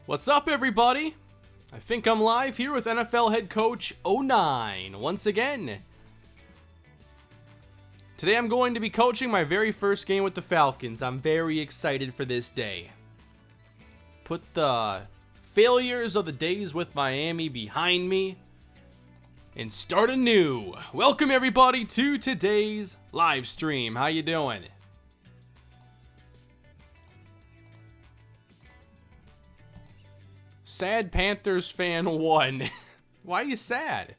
What's up, everybody? I think I'm live here with NFL head coach 09 once again. Today I'm going to be coaching my very first game with the Falcons. I'm very excited for this day. Put the failures of the days with Miami behind me and start anew. Welcome everybody to today's live stream. How you doing? Sad Panthers fan 1. Why are you sad?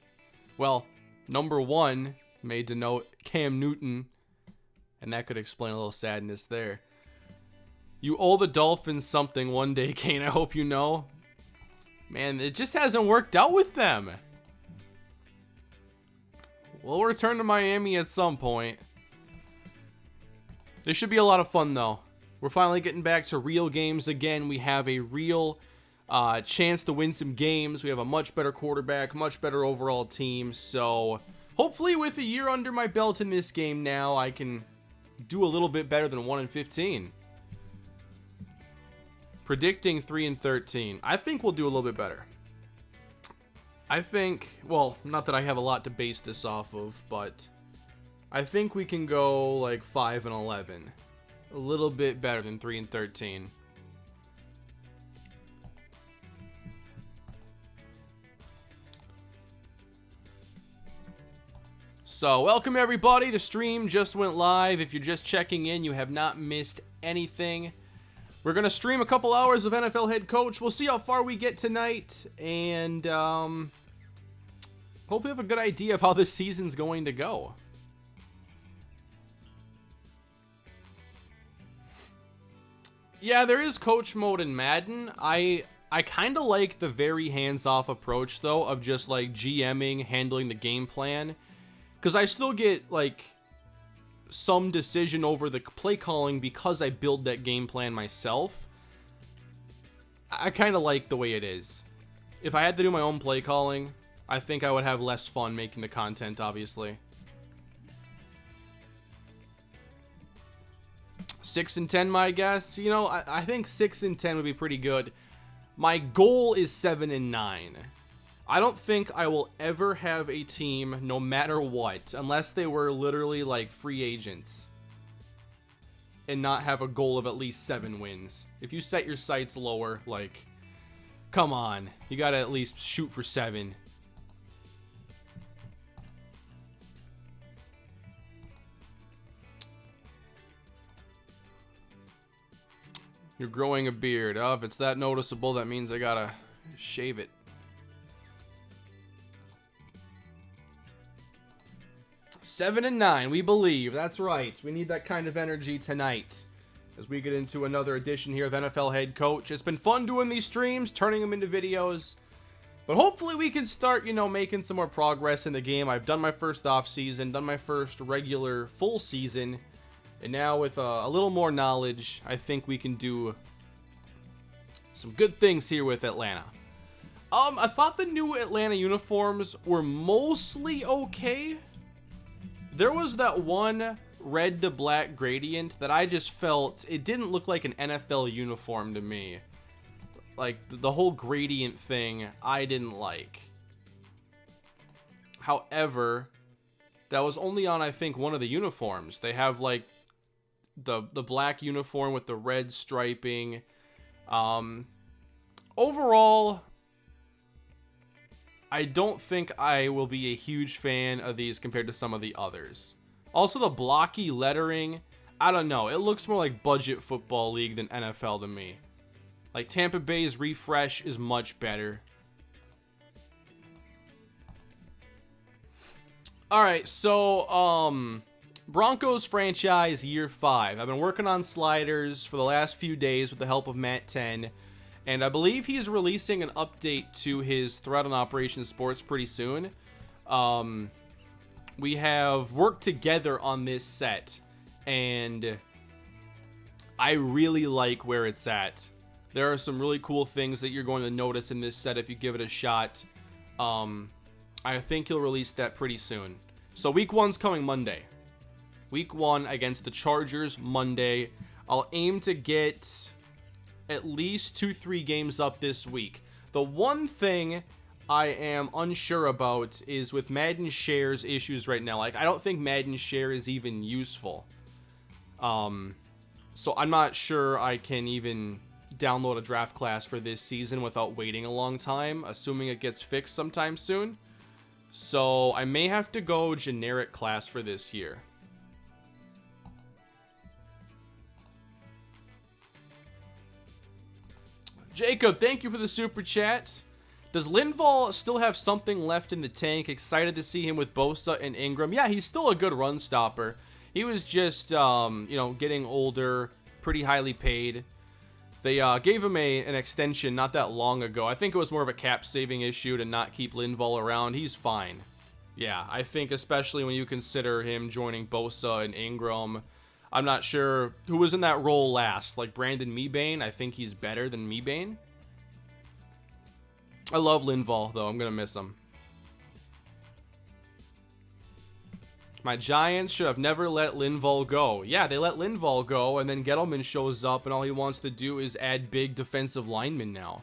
Well, number 1 may denote Cam Newton, and that could explain a little sadness there. You owe the Dolphins something one day, Kane. I hope you know. Man, it just hasn't worked out with them. We'll return to Miami at some point. This should be a lot of fun, though. We're finally getting back to real games again. We have a real chance to win some games. We have a much better quarterback, much better overall team. So hopefully with a year under my belt in this game now, I can do a little bit better than 1-15. Predicting 3-13. I think we'll do a little bit better. I think, well, not that I have a lot to base this off of, but I think we can go like 5-11. A little bit better than 3-13. So, welcome everybody. The stream just went live. If you're just checking in, you have not missed anything. We're going to stream a couple hours of NFL head coach. We'll see how far we get tonight. And hope we have a good idea of how this season's going to go. Yeah, there is coach mode in Madden. I kind of like the very hands-off approach, though, of just like GMing, handling the game plan. Because I still get, like, some decision over the play calling because I build that game plan myself. I kind of like the way it is. If I had to do my own play calling, I think I would have less fun making the content, obviously. 6-10, my guess. You know, I think 6-10 would be pretty good. My goal is 7-9. I don't think I will ever have a team, no matter what, unless they were literally like free agents, and not have a goal of at least 7 wins. If you set your sights lower, like, come on, you gotta at least shoot for 7. You're growing a beard. Oh, if it's that noticeable, that means I gotta shave it. 7-9, we believe. That's right. We need that kind of energy tonight as we get into another edition here of NFL Head Coach. It's been fun doing these streams, turning them into videos, but hopefully we can start, you know, making some more progress in the game. I've done my first offseason, done my first regular full season, and now with a little more knowledge, I think we can do some good things here with Atlanta. I thought the new Atlanta uniforms were mostly okay. There was that one red to black gradient that I just felt, it didn't look like an NFL uniform to me. Like, the whole gradient thing, I didn't like. However, that was only on, I think, one of the uniforms. They have, like, the black uniform with the red striping. Overall, I don't think I will be a huge fan of these compared to some of the others. Also, the blocky lettering, I don't know. It looks more like budget football league than NFL to me. Like, Tampa Bay's refresh is much better. Alright, so, Broncos franchise year 5. I've been working on sliders for the last few days with the help of Matt 10. And I believe he's releasing an update to his Threat on Operation Sports pretty soon. We have worked together on this set, and I really like where it's at. There are some really cool things that you're going to notice in this set if you give it a shot. I think he'll release that pretty soon. So week 1's coming Monday. Week 1 against the Chargers Monday. I'll aim to get at least 2-3 games up this week. The one thing I am unsure about is with Madden shares issues right now. Like, I don't think Madden share is even useful. So I'm not sure I can even download a draft class for this season without waiting a long time, assuming it gets fixed sometime soon. So I may have to go generic class for this year. Jacob, thank you for the super chat. Does Linval still have something left in the tank? Excited to see him with Bosa and Ingram. Yeah, he's still a good run stopper. He was just, getting older, pretty highly paid. They gave him an extension not that long ago. I think it was more of a cap-saving issue to not keep Linval around. He's fine. Yeah, I think especially when you consider him joining Bosa and Ingram. I'm not sure who was in that role last. Like Brandon Mebane, I think he's better than Mebane. I love Linval, though. I'm going to miss him. My Giants should have never let Linval go. Yeah, they let Linval go, and then Gettleman shows up, and all he wants to do is add big defensive linemen now.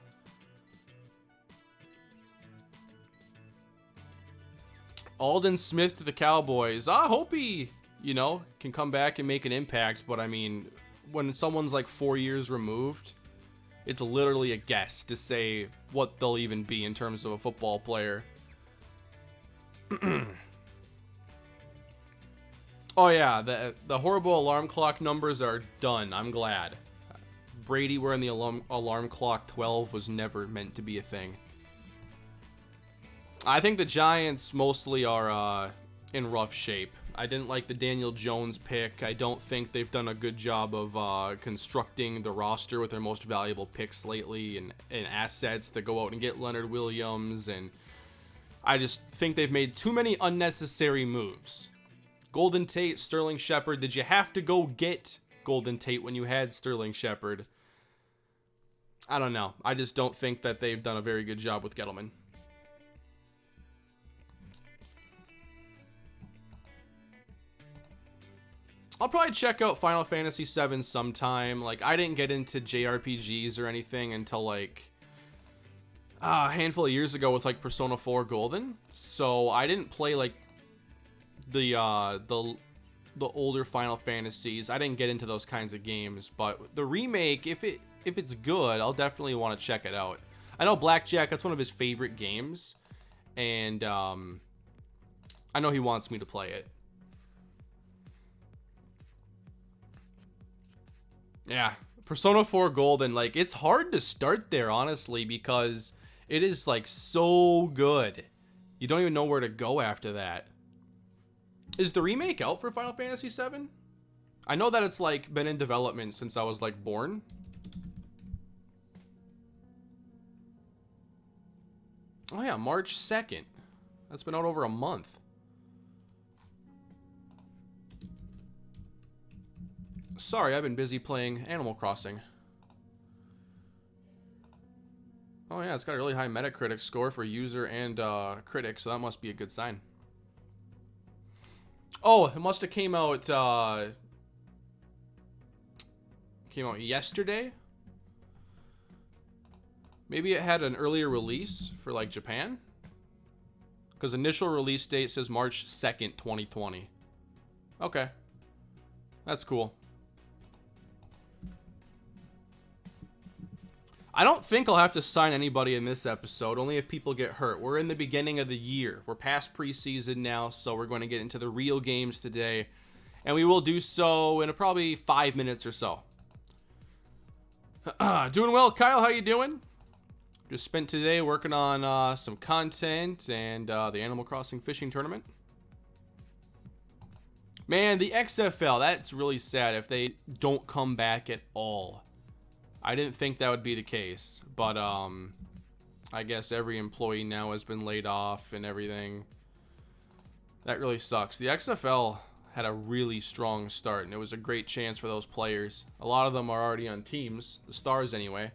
Alden Smith to the Cowboys. I hope he, can come back and make an impact, but I mean, when someone's like 4 years removed, it's literally a guess to say what they'll even be in terms of a football player. Oh yeah, the horrible alarm clock numbers are done. I'm glad. Brady wearing the alarm clock 12 was never meant to be a thing. I think the Giants mostly are in rough shape. I didn't like the Daniel Jones pick. I don't think they've done a good job of constructing the roster with their most valuable picks lately and assets to go out and get Leonard Williams. And I just think they've made too many unnecessary moves. Golden Tate, Sterling Shepard. Did you have to go get Golden Tate when you had Sterling Shepard? I don't know. I just don't think that they've done a very good job with Gettleman. I'll probably check out Final Fantasy VII sometime. Like, I didn't get into JRPGs or anything until, like, a handful of years ago with, like, Persona 4 Golden. So I didn't play, like, the older Final Fantasies. I didn't get into those kinds of games. But the remake, if it's good, I'll definitely want to check it out. I know Blackjack, that's one of his favorite games. And I know he wants me to play it. Yeah, Persona 4 Golden, like, it's hard to start there, honestly, because it is, like, so good. You don't even know where to go after that. Is the remake out for Final Fantasy VII? I know that it's, like, been in development since I was, like, born. Oh, yeah, March 2nd. That's been out over a month. Sorry, I've been busy playing Animal Crossing. Oh yeah, it's got a really high Metacritic score for user and critic, so that must be a good sign. Oh, it must have came out yesterday? Maybe it had an earlier release for, like, Japan? Because initial release date says March 2nd, 2020. Okay. That's cool. I don't think I'll have to sign anybody in this episode, only if people get hurt. We're in the beginning of the year. We're past preseason now, so we're going to get into the real games today. And we will do so in probably 5 minutes or so. Doing well, Kyle. How you doing? Just spent today working on some content and the Animal Crossing fishing tournament. Man, the XFL, that's really sad if they don't come back at all. I didn't think that would be the case, but I guess every employee now has been laid off and everything. That really sucks. The XFL had a really strong start, and it was a great chance for those players. A lot of them are already on teams, the stars anyway.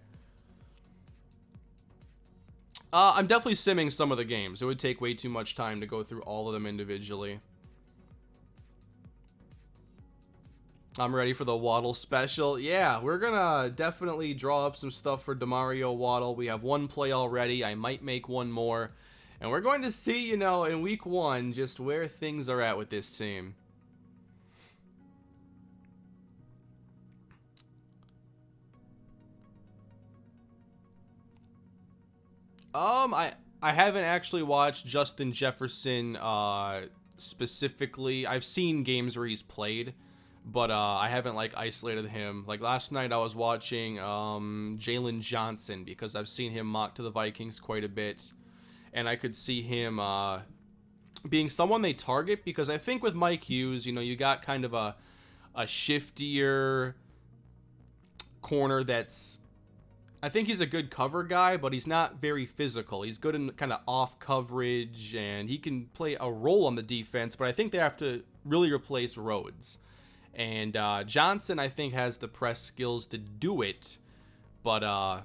I'm definitely simming some of the games. It would take way too much time to go through all of them individually. I'm ready for the Waddle special. Yeah, we're gonna definitely draw up some stuff for Demario Waddle. We have one play already. I might make one more. And we're going to see, you know, in week 1, just where things are at with this team. I haven't actually watched Justin Jefferson specifically. I've seen games where he's played, but I haven't like isolated him. Like last night I was watching Jalen Johnson because I've seen him mock to the Vikings quite a bit, and I could see him being someone they target because I think with Mike Hughes, you know, you got kind of a shiftier corner that's, I think he's a good cover guy, but he's not very physical. He's good in kind of off coverage, and he can play a role on the defense, but I think they have to really replace Rhodes. And Johnson, I think, has the press skills to do it, but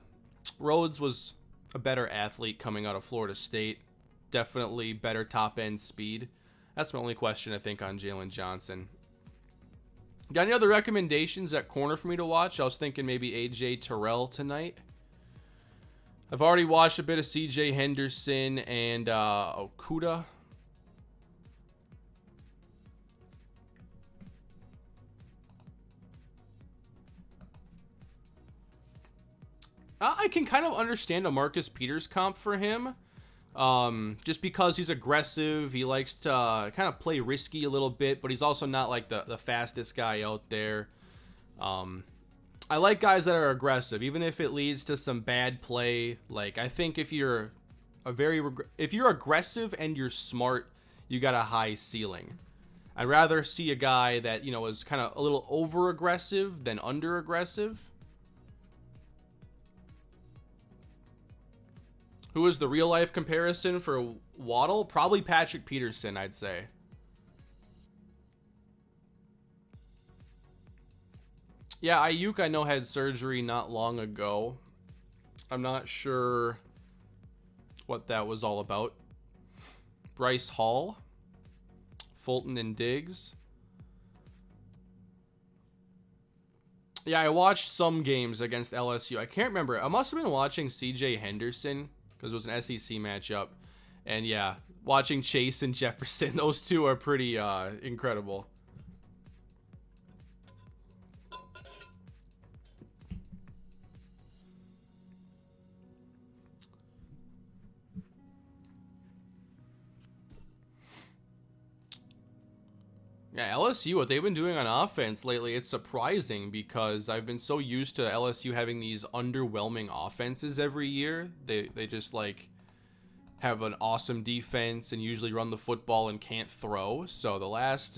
Rhodes was a better athlete coming out of Florida State. Definitely better top-end speed. That's my only question, I think, on Jalen Johnson. Got any other recommendations at corner for me to watch? I was thinking maybe AJ Terrell tonight. I've already watched a bit of CJ Henderson and Okuda. I can kind of understand a Marcus Peters comp for him. Just because he's aggressive, he likes to kind of play risky a little bit, but he's also not like the fastest guy out there. I like guys that are aggressive, even if it leads to some bad play. Like, I think if you're aggressive and you're smart, you got a high ceiling. I'd rather see a guy that, you know, is kind of a little over aggressive than under aggressive. Who is the real life comparison for Waddle? Probably Patrick Peterson, I'd say. Yeah, Ayuk, I know, had surgery not long ago. I'm not sure what that was all about. Bryce Hall, Fulton and Diggs. Yeah, I watched some games against LSU. I can't remember. I must have been watching CJ Henderson because it was an SEC matchup. And yeah, watching Chase and Jefferson, those two are pretty incredible. Yeah, LSU, what they've been doing on offense lately, it's surprising because I've been so used to LSU having these underwhelming offenses every year. They just like have an awesome defense and usually run the football and can't throw. So the last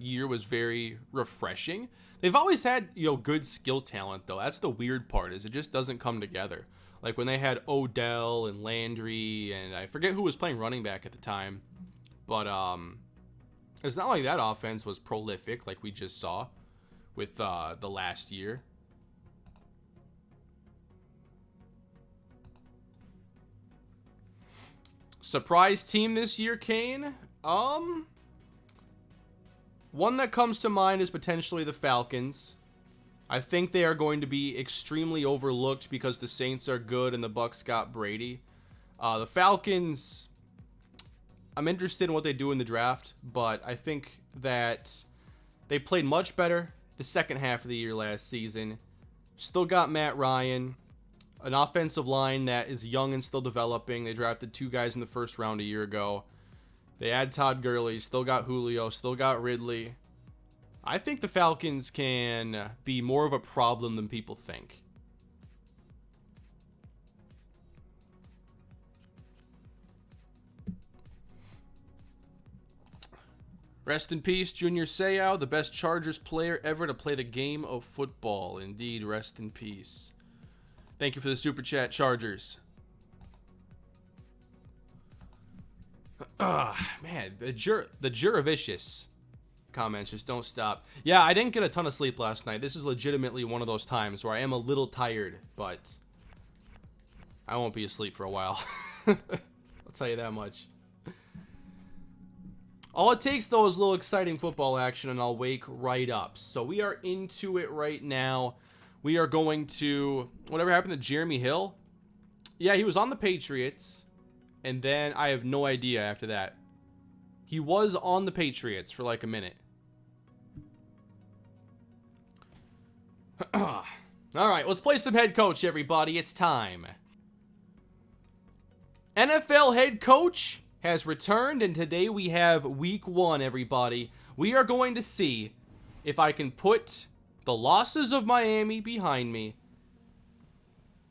year was very refreshing. They've always had, you know, good skill talent though. That's the weird part, is it just doesn't come together. Like when they had Odell and Landry, and I forget who was playing running back at the time, but it's not like that offense was prolific like we just saw with the last year. Surprise team this year, Kane? One that comes to mind is potentially the Falcons. I think they are going to be extremely overlooked because the Saints are good and the Bucs got Brady. The Falcons, I'm interested in what they do in the draft, but I think that they played much better the second half of the year last season. Still got Matt Ryan, an offensive line that is young and still developing. They drafted 2 guys in the first round a year ago. They add Todd Gurley, still got Julio, still got Ridley. I think the Falcons can be more of a problem than people think. Rest in peace, Junior Seau, the best Chargers player ever to play the game of football. Indeed, rest in peace. Thank you for the super chat, Chargers. Man, the Juravicious comments just don't stop. Yeah, I didn't get a ton of sleep last night. This is legitimately one of those times where I am a little tired, but I won't be asleep for a while. I'll tell you that much. All it takes, though, is a little exciting football action, and I'll wake right up. So we are into it right now. We are going to... Whatever happened to Jeremy Hill? Yeah, he was on the Patriots, and then I have no idea after that. He was on the Patriots for like a minute. All right, let's play some head coach, everybody. It's time. NFL head coach has returned, and today we have week 1, everybody. We are going to see if I can put the losses of Miami behind me,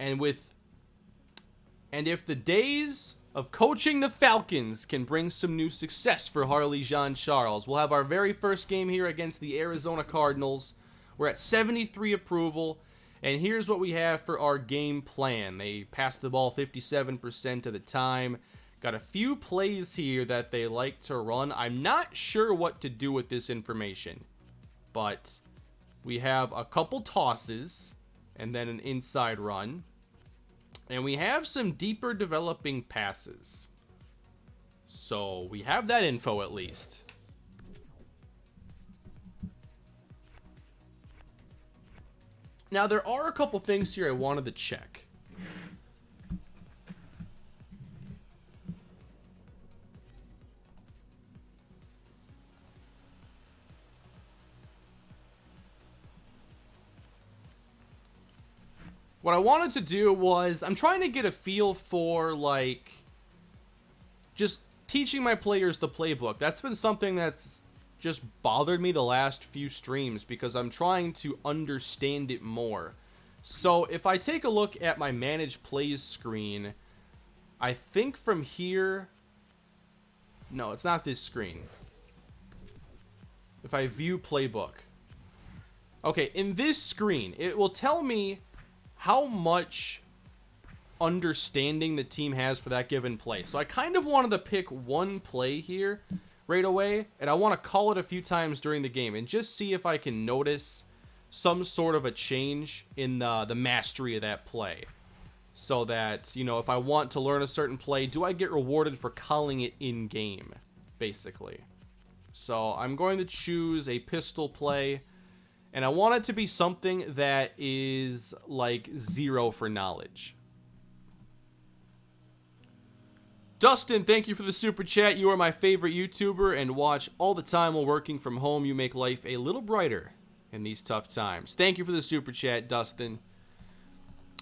and if the days of coaching the Falcons can bring some new success for Harley Jean-Charles. We'll have our very first game here against the Arizona Cardinals. We're at 73 approval, and here's what we have for our game plan. They pass the ball 57% of the time. Got a few plays here that they like to run. I'm not sure what to do with this information, but we have a couple tosses and then an inside run. And we have some deeper developing passes. So we have that info at least. Now there are a couple things here I wanted to check. What I wanted to do was, I'm trying to get a feel for, like, just teaching my players the playbook. That's been something that's just bothered me the last few streams because I'm trying to understand it more. So if I take a look at my manage plays screen, I think from here... No, it's not this screen. If I view playbook. Okay, in this screen, it will tell me how much understanding the team has for that given play. So I kind of wanted to pick one play here right away, and I want to call it a few times during the game and just see if I can notice some sort of a change in the mastery of that play. So that, you know, if I want to learn a certain play, do I get rewarded for calling it in-game, basically. So I'm going to choose a pistol play. And I want it to be something that is like 0 for knowledge. Dustin, thank you for the super chat. You are my favorite YouTuber and watch all the time while working from home. You make life a little brighter in these tough times. Thank you for the super chat, Dustin.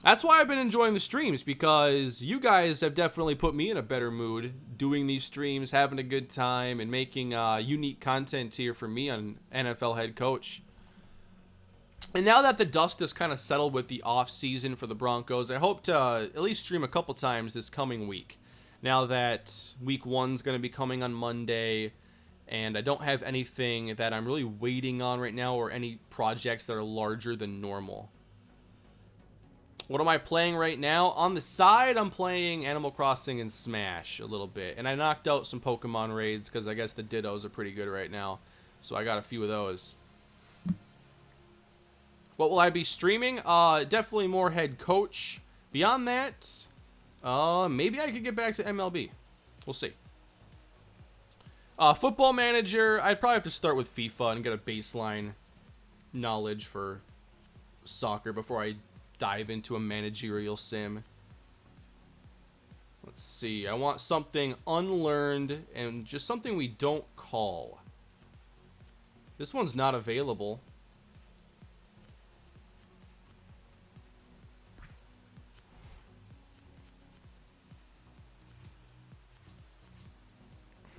That's why I've been enjoying the streams, because you guys have definitely put me in a better mood doing these streams, having a good time, and making unique content here for me on NFL Head Coach. And now that the dust has kind of settled with the off-season for the Broncos, I hope to at least stream a couple times this coming week. Now that week 1's going to be coming on Monday, and I don't have anything that I'm really waiting on right now or any projects that are larger than normal. What am I playing right now? On the side, I'm playing Animal Crossing and Smash a little bit. And I knocked out some Pokemon raids because I guess the Dittos are pretty good right now. So I got a few of those. What will I be streaming? Definitely more head coach. Beyond that, maybe I could get back to MLB. We'll see. Football Manager, I'd probably have to start with FIFA and get a baseline knowledge for soccer before I dive into a managerial sim. Let's see. I want something unlearned and just something we don't call. This one's not available.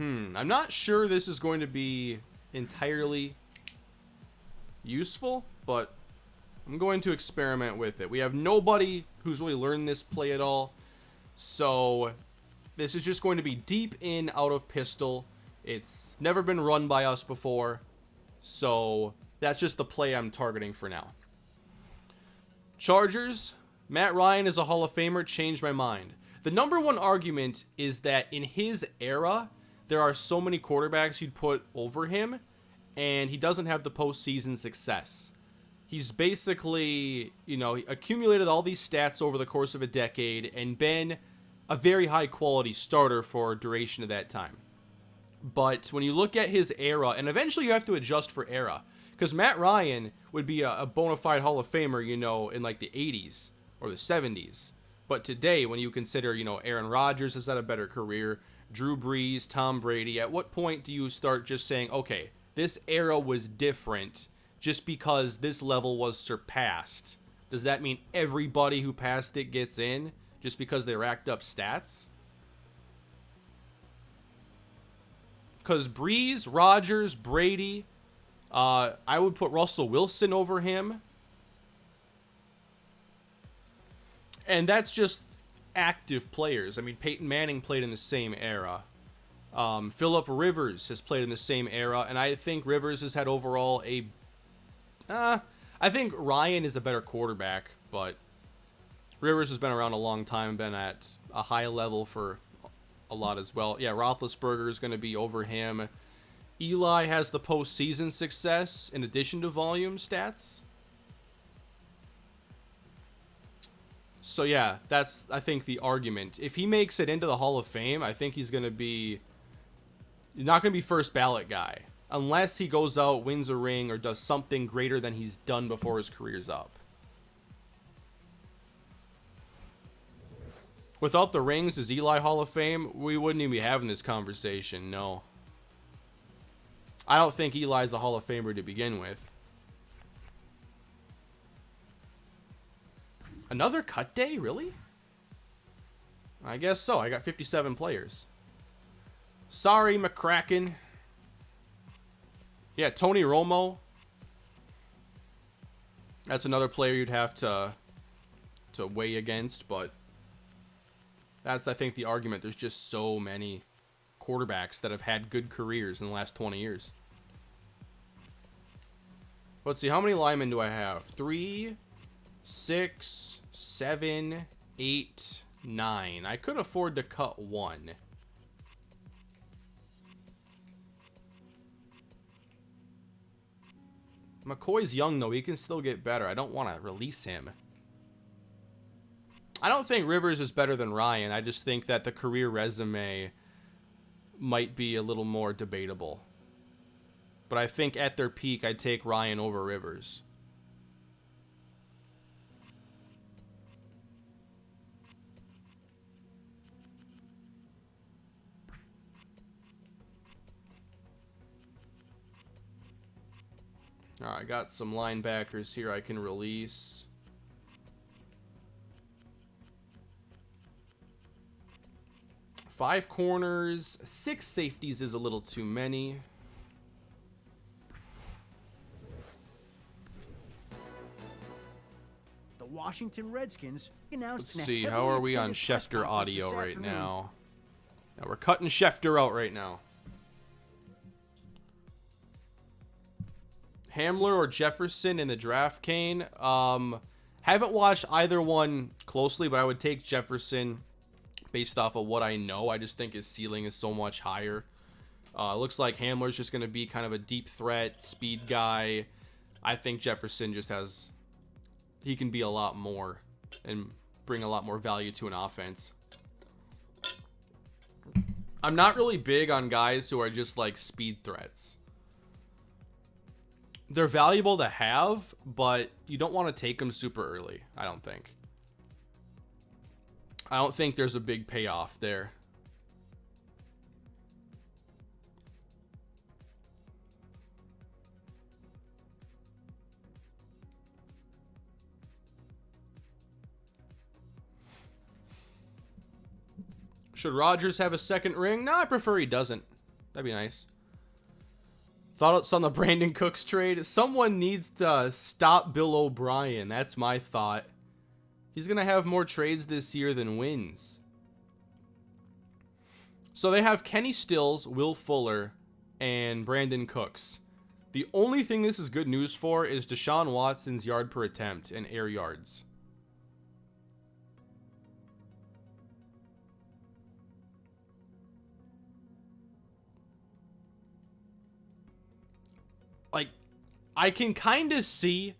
I'm not sure this is going to be entirely useful, but I'm going to experiment with it. We have nobody who's really learned this play at all, so this is just going to be deep in, out of pistol. It's never been run by us before, so that's just the play I'm targeting for now. Chargers, Matt Ryan is a Hall of Famer, changed my mind. The number one argument is that in his era, there are so many quarterbacks you'd put over him, and he doesn't have the postseason success. He's basically, you know, accumulated all these stats over the course of a decade and been a very high quality starter for a duration of that time. But when you look at his era, and eventually you have to adjust for era, because Matt Ryan would be a bona fide Hall of Famer, you know, in like the 80s or the 70s. But today, when you consider, you know, Aaron Rodgers has had a better career, Drew Brees, Tom Brady, at what point do you start just saying, okay, this era was different just because this level was surpassed? Does that mean everybody who passed it gets in just because they racked up stats? Because Brees, Rodgers, Brady, I would put Russell Wilson over him. And that's just active players. I mean, Peyton Manning played in the same era. Phillip Rivers has played in the same era. And I think Rivers has had overall I think Ryan is a better quarterback. But Rivers has been around a long time, been at a high level for a lot as well. Yeah, Roethlisberger is going to be over him. Eli has the postseason success in addition to volume stats. So yeah, that's, I think, the argument. If he makes it into the Hall of Fame, I think he's going to be not going to be first ballot guy. Unless he goes out, wins a ring, or does something greater than he's done before his career's up. Without the rings, is Eli Hall of Fame? We wouldn't even be having this conversation, no. I don't think Eli's a Hall of Famer to begin with. Another cut day? Really? I guess so. I got 57 players. Sorry, McCracken. Yeah, Tony Romo. That's another player you'd have to weigh against, but that's, I think, the argument. There's just so many quarterbacks that have had good careers in the last 20 years. Let's see, how many linemen do I have? 3, 6, 7, 8, 9. I could afford to cut one. McCoy's young, though. He can still get better. I don't want to release him. I don't think Rivers is better than Ryan. I just think that the career resume might be a little more debatable. But I think at their peak, I'd take Ryan over Rivers. All right, I got some linebackers here I can release. Five corners, 6 safeties is a little too many. The Washington Redskins announced. Let's see, how are we on Schefter audio right now? Now we're cutting Schefter out right now. Hamler or Jefferson in the draft, Kane? Haven't watched either one closely, but I would take Jefferson based off of what I know. I just think his ceiling is so much higher. Looks like Hamler's just going to be kind of a deep threat, speed guy. I think Jefferson just has... he can be a lot more and bring a lot more value to an offense. I'm not really big on guys who are just like speed threats. They're valuable to have, but you don't want to take them super early, I don't think. I don't think there's a big payoff there. Should Rodgers have a second ring? No, I prefer he doesn't. That'd be nice. Thoughts on the Brandon Cooks trade? Someone needs to stop Bill O'Brien. That's my thought. He's going to have more trades this year than wins. So they have Kenny Stills, Will Fuller, and Brandon Cooks. The only thing this is good news for is Deshaun Watson's yard per attempt and air yards. Like, I can kind of see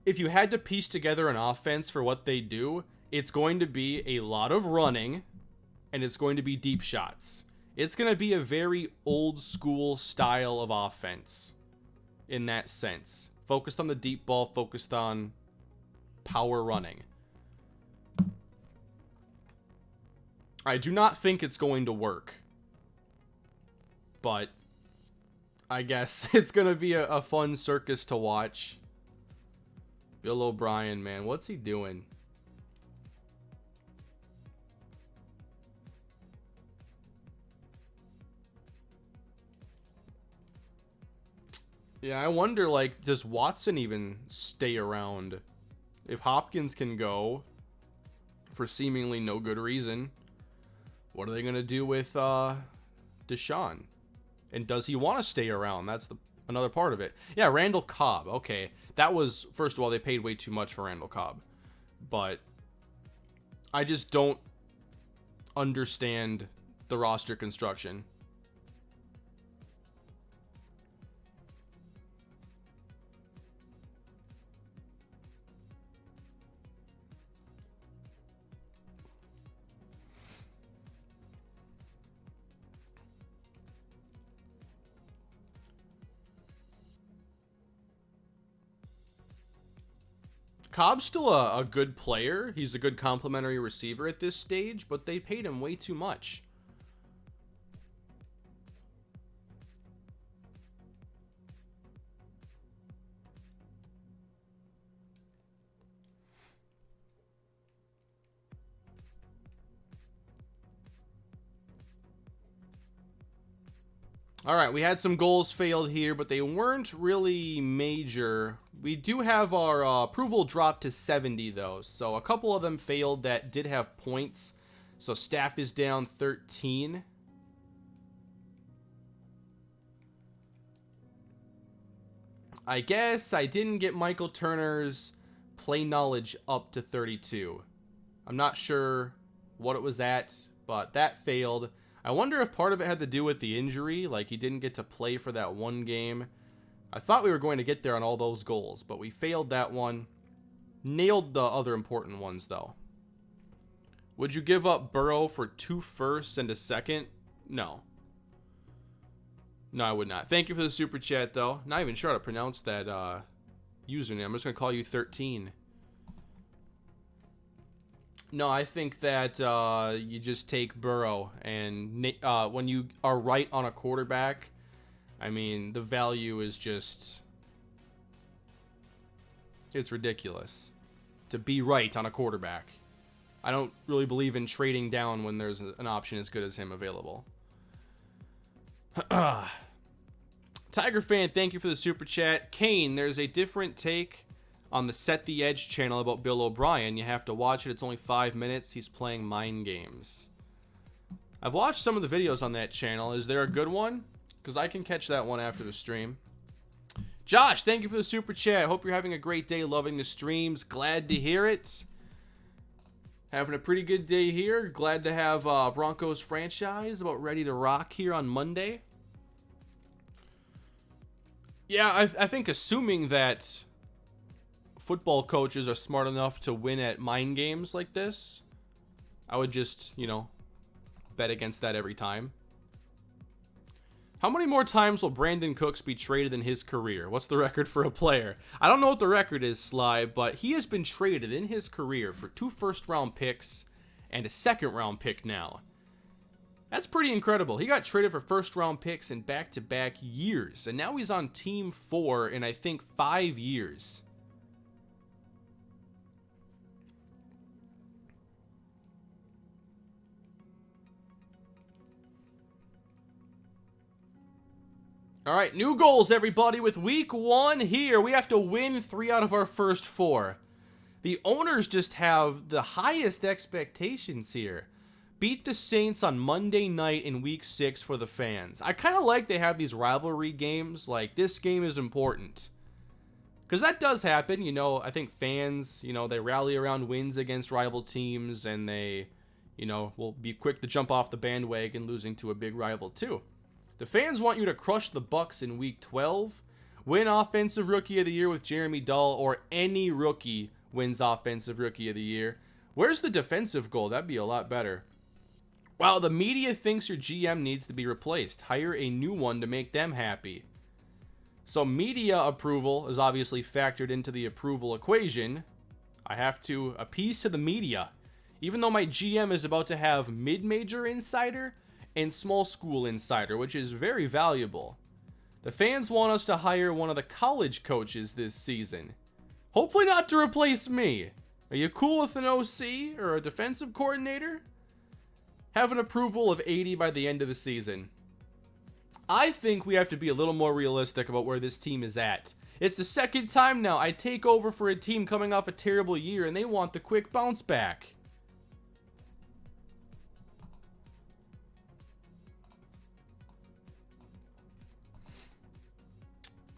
if you had to piece together an offense for what they do, it's going to be a lot of running and it's going to be deep shots. It's going to be a very old school style of offense in that sense. Focused on the deep ball, focused on power running. I do not think it's going to work. But I guess it's going to be a fun circus to watch. Bill O'Brien, man, what's he doing? Yeah, I wonder, like, does Watson even stay around? If Hopkins can go for seemingly no good reason, what are they going to do with Deshaun? And does he want to stay around? That's another part of it. Yeah, Randall Cobb. Okay, that was, first of all, they paid way too much for Randall Cobb. But I just don't understand the roster construction. Cobb's still a good player. He's a good complimentary receiver at this stage, but they paid him way too much. All right, we had some goals failed here, but they weren't really major. We do have our approval dropped to 70, though. So a couple of them failed that did have points. So staff is down 13. I guess I didn't get Michael Turner's play knowledge up to 32. I'm not sure what it was at, but that failed. I wonder if part of it had to do with the injury, like he didn't get to play for that one game. I thought we were going to get there on all those goals, but we failed that one. Nailed the other important ones, though. Would you give up Burrow for 2 firsts and a second? No. No, I would not. Thank you for the super chat, though. Not even sure how to pronounce that username. I'm just going to call you 13. No, I think that you just take Burrow, and when you are right on a quarterback, I mean, the value is just, it's ridiculous to be right on a quarterback. I don't really believe in trading down when there's an option as good as him available. Tiger fan, thank you for the super chat. Kane, there's a different take on the Set the Edge channel about Bill O'Brien. You have to watch it. It's only 5 minutes. He's playing mind games. I've watched some of the videos on that channel. Is there a good one? Because I can catch that one after the stream. Josh, thank you for the super chat. Hope you're having a great day, loving the streams. Glad to hear it. Having a pretty good day here. Glad to have Broncos franchise about ready to rock here on Monday. Yeah, I think assuming that football coaches are smart enough to win at mind games like this, I would just, bet against that every time. How many more times will Brandon Cooks be traded in his career? What's the record for a player? I don't know what the record is, Sly, but he has been traded in his career for 2 first-round picks and a second-round pick now. That's pretty incredible. He got traded for first-round picks in back-to-back years, and now he's on Team 4 in, I think, 5 years. All right, new goals, everybody, with week 1 here. We have to win 3 out of our first 4. The owners just have the highest expectations here. Beat the Saints on Monday night in week 6 for the fans. I kind of like they have these rivalry games, like this game is important. Because that does happen, I think fans, they rally around wins against rival teams, and they, will be quick to jump off the bandwagon losing to a big rival too. The fans want you to crush the Bucs in week 12, win Offensive Rookie of the Year with Jeremy Dahl, or any rookie wins Offensive Rookie of the Year. Where's the defensive goal? That'd be a lot better. Wow, the media thinks your GM needs to be replaced. Hire a new one to make them happy. So media approval is obviously factored into the approval equation. I have to appease to the media. Even though my GM is about to have mid-major insider and small school insider, which is very valuable. The fans want us to hire one of the college coaches this season. Hopefully not to replace me. Are you cool with an OC or a defensive coordinator? Have an approval of 80 by the end of the season. I think we have to be a little more realistic about where this team is at. It's the second time now I take over for a team coming off a terrible year and they want the quick bounce back.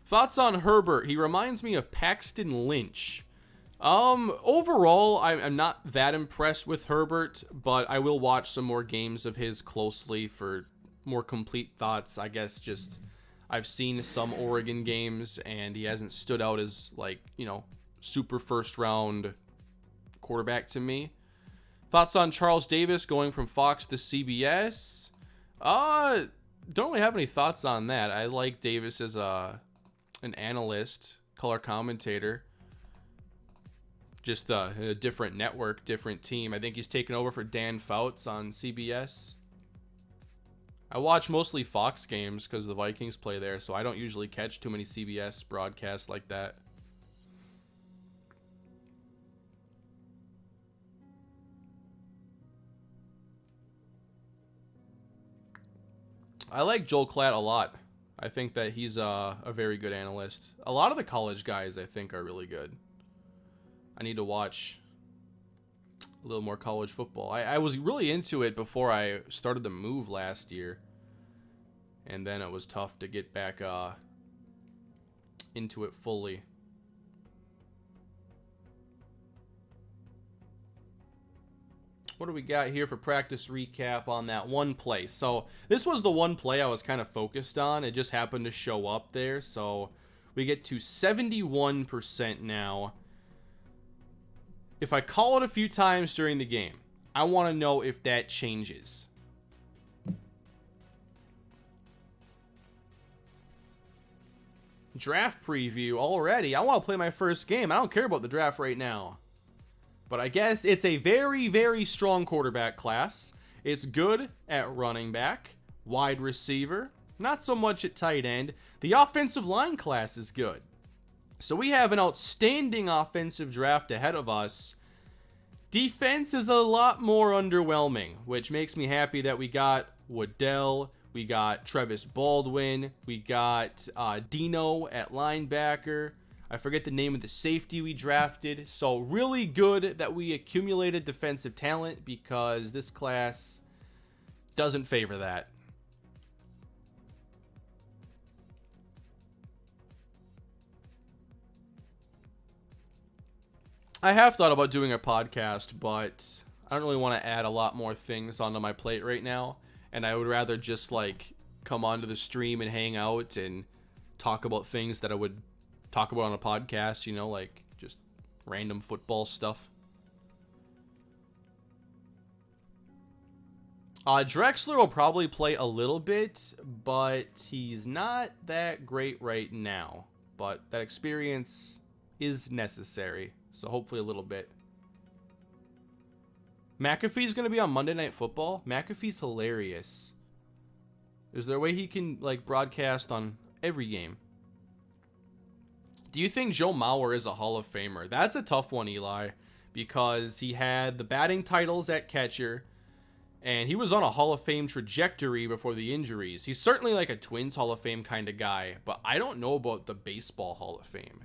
Thoughts on Herbert? He reminds me of Paxton Lynch. Overall, I'm not that impressed with Herbert, but I will watch some more games of his closely for more complete thoughts. I guess just I've seen some Oregon games and he hasn't stood out as like, super first round quarterback to me. Thoughts on Charles Davis going from Fox to CBS? Don't really have any thoughts on that. I like Davis as an analyst, color commentator. Just a different network, different team. I think he's taken over for Dan Fouts on CBS. I watch mostly Fox games because the Vikings play there, so I don't usually catch too many CBS broadcasts like that. I like Joel Klatt a lot. I think that he's a very good analyst. A lot of the college guys, I think, are really good. I need to watch a little more college football. I was really into it before I started the move last year. And then it was tough to get back into it fully. What do we got here for practice recap on that one play? So this was the one play I was kind of focused on. It just happened to show up there. So we get to 71% now. If I call it a few times during the game, I want to know if that changes. Draft preview already. I want to play my first game. I don't care about the draft right now. But I guess it's a very, very strong quarterback class. It's good at running back, wide receiver, not so much at tight end. The offensive line class is good. So we have an outstanding offensive draft ahead of us. Defense is a lot more underwhelming, which makes me happy that we got Waddell, we got Travis Baldwin, we got Dino at linebacker. I forget the name of the safety we drafted. So really good that we accumulated defensive talent because this class doesn't favor that. I have thought about doing a podcast, but I don't really want to add a lot more things onto my plate right now. And I would rather just like come onto the stream and hang out and talk about things that I would talk about on a podcast, like just random football stuff. Drexler will probably play a little bit, but he's not that great right now. But that experience is necessary. So hopefully a little bit. McAfee's going to be on Monday Night Football. McAfee's hilarious. Is there a way he can broadcast on every game? Do you think Joe Mauer is a Hall of Famer? That's a tough one, Eli, because he had the batting titles at catcher, and he was on a Hall of Fame trajectory before the injuries. He's certainly like a Twins Hall of Fame kind of guy, but I don't know about the Baseball Hall of Fame.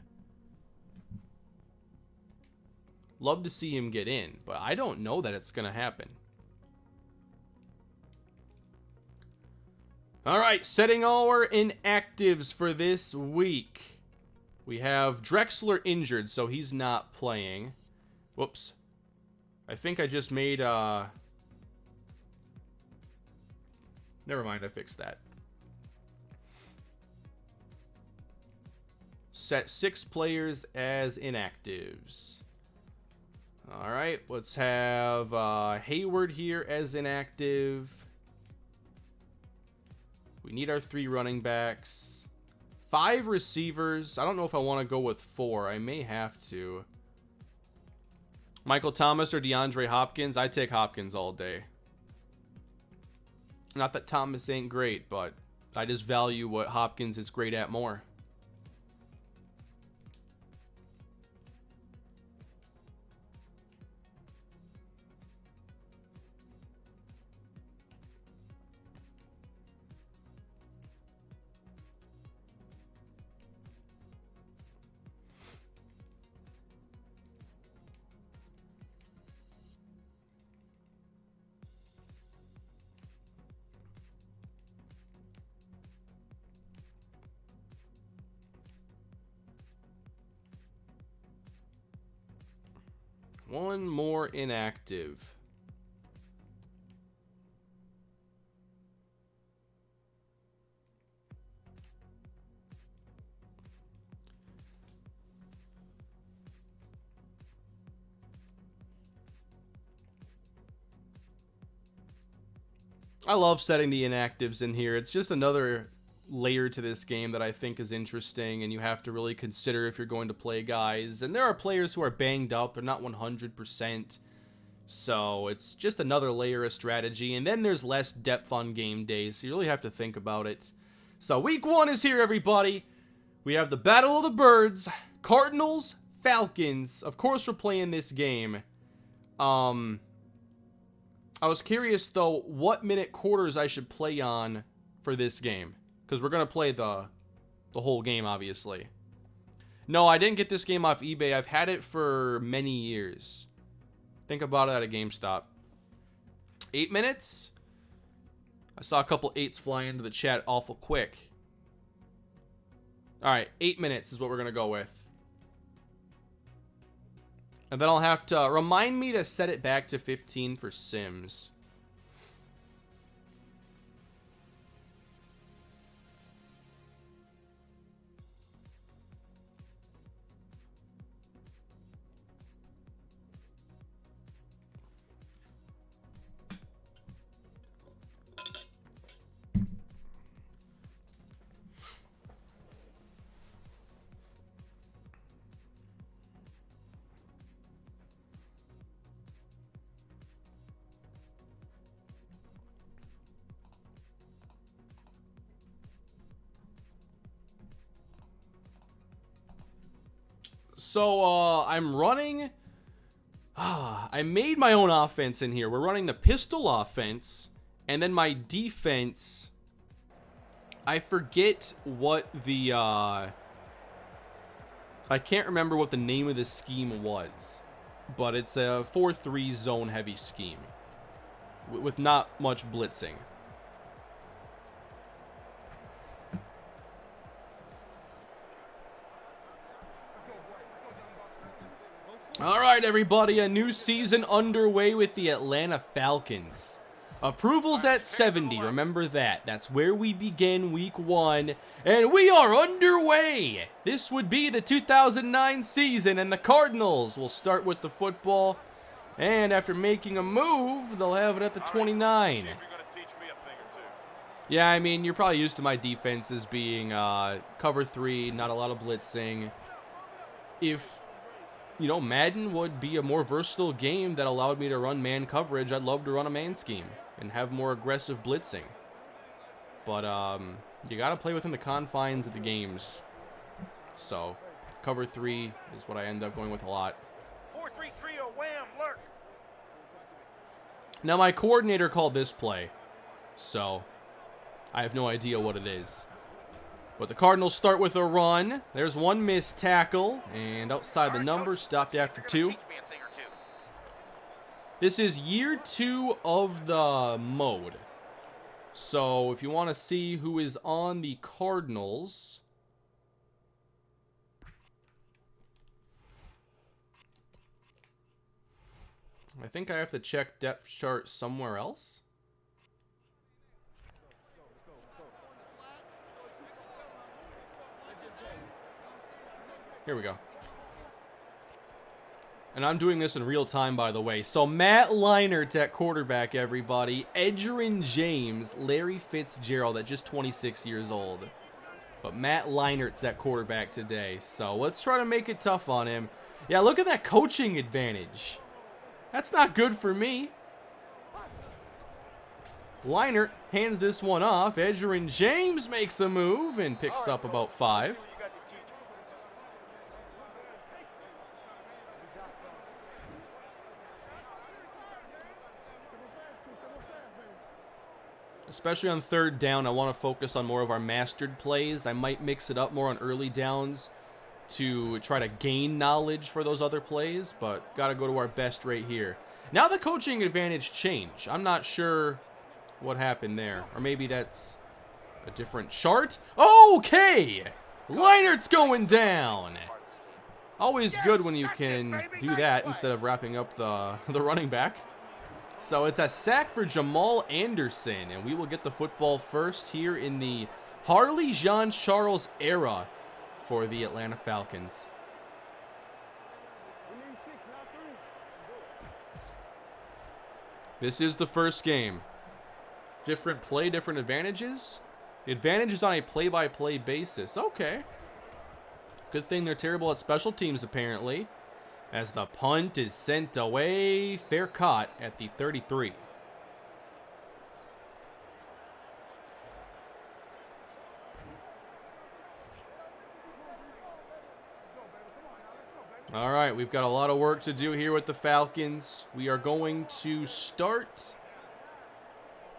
Love to see him get in, but I don't know that it's going to happen. All right, setting our inactives for this week. We have Drexler injured, so he's not playing. Whoops. I think I just made... Never mind, I fixed that. Set 6 players as inactives. All right. right, let's have Hayward here as inactive. We need our 3 running backs. 5 receivers. I don't know if I want to go with 4. I may have to. Michael Thomas or DeAndre Hopkins? I take Hopkins all day. Not that Thomas ain't great, but I just value what Hopkins is great at more. One more inactive. I love setting the inactives in here. It's just another layer to this game that I think is interesting, and you have to really consider if you're going to play guys. And there are players who are banged up. They're not 100%. So it's just another layer of strategy. And then there's less depth on game days, so you really have to think about it. So week 1 is here, everybody. We have the Battle of the Birds. Cardinals, Falcons. Of course we're playing this game. I was curious, though, what minute quarters I should play on for this game. Because we're going to play the whole game, obviously. No, I didn't get this game off eBay. I've had it for many years. Think about it at a GameStop. 8 minutes? I saw a couple 8s fly into the chat awful quick. Alright, 8 minutes is what we're going to go with. And then I'll have to remind me to set it back to 15 for Sims. So, I'm running... I made my own offense in here. We're running the pistol offense. And then my defense... I forget what the, I can't remember what the name of the scheme was. But it's a 4-3 zone heavy scheme. With not much blitzing. All right, everybody, a new season underway with the Atlanta Falcons. Approvals at 70, remember that. That's where we begin week 1, and we are underway. This would be the 2009 season, and the Cardinals will start with the football, and after making a move, they'll have it at the 29. Yeah, I mean, you're probably used to my defenses being cover 3, not a lot of blitzing. If... you know, Madden would be a more versatile game that allowed me to run man coverage. I'd love to run a man scheme and have more aggressive blitzing. But, you got to play within the confines of the games. So, cover 3 is what I end up going with a lot. 4-3 trio, wham, lurk. Now, my coordinator called this play. So, I have no idea what it is. But the Cardinals start with a run. There's one missed tackle. And outside the numbers, stopped after 2. This is year 2 of the mode. So if you want to see who is on the Cardinals... I think I have to check depth chart somewhere else. Here we go. And I'm doing this in real time, by the way. So Matt Leinart at quarterback, everybody. Edgerrin James, Larry Fitzgerald at just 26 years old. But Matt Leinart's at quarterback today. So let's try to make it tough on him. Yeah, look at that coaching advantage. That's not good for me. Leinart hands this one off. Edgerrin James makes a move and picks up about 5. Especially on 3rd down, I want to focus on more of our mastered plays. I might mix it up more on early downs to try to gain knowledge for those other plays, but got to go to our best right here. Now the coaching advantage changed. I'm not sure what happened there. Or maybe that's a different chart. Okay! Leinart's going down. Always good when you can do that instead of wrapping up the running back. So it's a sack for Jamal Anderson, and we will get the football first here in the Harley Jean-Charles era for the Atlanta Falcons. This is the first game. Different play, different advantages. The advantage is on a play-by-play basis. Okay. Good thing they're terrible at special teams, apparently. As the punt is sent away. Fair caught at the 33. All right, we've got a lot of work to do here with the Falcons. We are going to start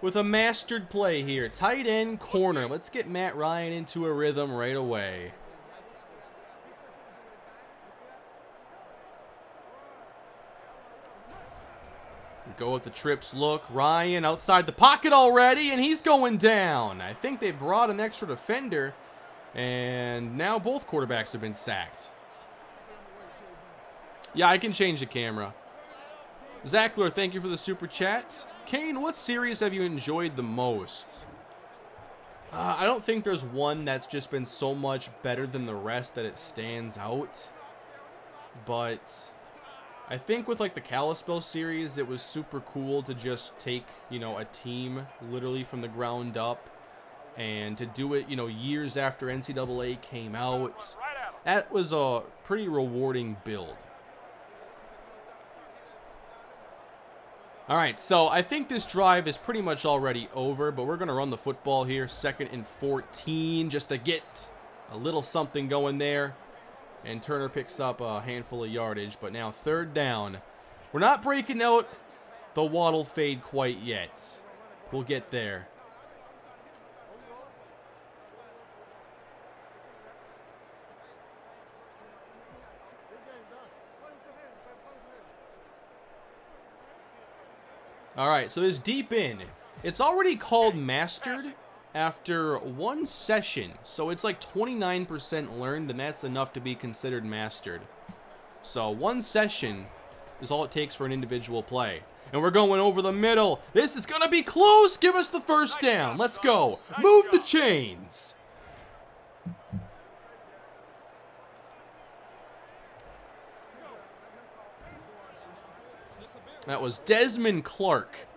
with a mastered play here. Tight end corner. Let's get Matt Ryan into a rhythm right away. Go with the trips look. Ryan outside the pocket already, and he's going down. I think they brought an extra defender, and now both quarterbacks have been sacked. Yeah, I can change the camera. Zackler, thank you for the super chat. Kane, what series have you enjoyed the most? I don't think there's one that's just been so much better than the rest that it stands out. But I think with like the Kalispell series, it was super cool to just take, a team literally from the ground up and to do it, years after NCAA came out. That was a pretty rewarding build. All right, so I think this drive is pretty much already over, but we're going to run the football here, 2nd and 14, just to get a little something going there. And Turner picks up a handful of yardage, but now 3rd down. We're not breaking out the Waddell fade quite yet. We'll get there. All right, so this deep in. It's already called mastered after 1 session. So it's like 29% learned, and that's enough to be considered mastered. So 1 session is all it takes for an individual play. And we're going over the middle. This is going to be close. Give us the first down. Let's go. Move the chains. That was Desmond Clark.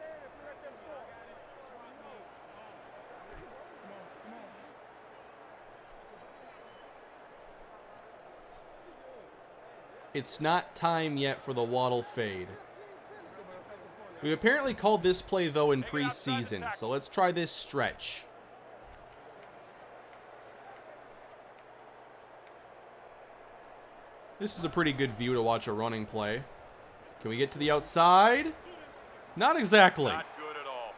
It's not time yet for the Waddell fade. We apparently called this play, though, in preseason, so let's try this stretch. This is a pretty good view to watch a running play. Can we get to the outside? Not exactly. Not good at all.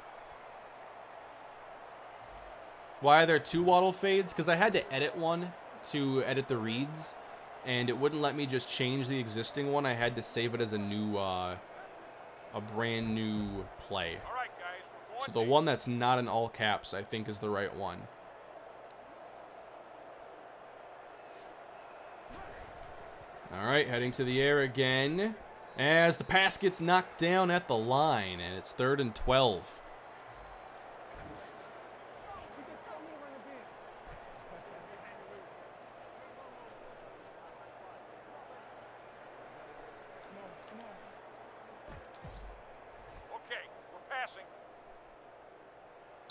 Why are there 2 Waddell fades? Because I had to edit one to edit the reads, and it wouldn't let me just change the existing one. I had to save it as a new, a brand new play. All right, guys, we're going So the one that's not in all caps, I think, is the right one. All right, heading to the air again, as the pass gets knocked down at the line, and it's 3rd and 12.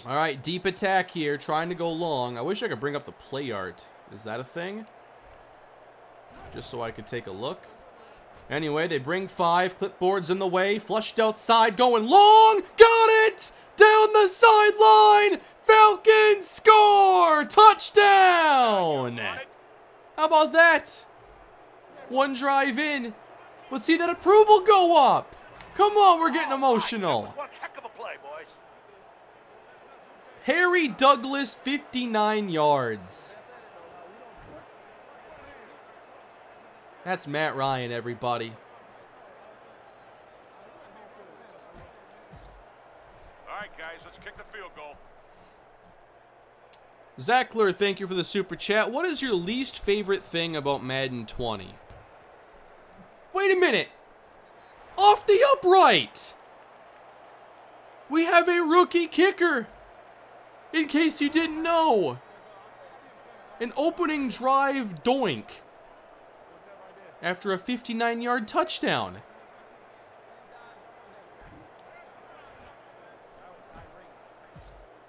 All right, deep attack here, trying to go long. I wish I could bring up the play art. Is that a thing? Just so I could take a look. Anyway, they bring 5. Clipboards in the way. Flushed outside, going long. Got it! Down the sideline. Falcons score! Touchdown! How about that? One drive in. Let's see that approval go up. Come on, we're getting emotional. That was one heck of a play, boys. Harry Douglas, 59 yards. That's Matt Ryan, everybody. All right, guys, let's kick the field goal. Zackler, thank you for the super chat. What is your least favorite thing about Madden 20? Wait a minute. Off the upright. We have a rookie kicker. In case you didn't know. An opening drive doink. After a 59-yard touchdown.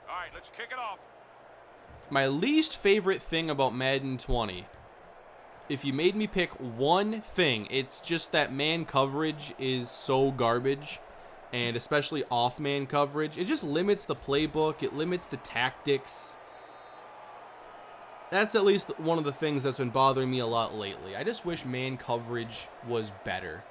All right, let's kick it off. My least favorite thing about Madden 20. If you made me pick one thing, it's just that man coverage is so garbage. And especially off-man coverage. It just limits the playbook. It limits the tactics. That's at least one of the things that's been bothering me a lot lately. I just wish man coverage was better.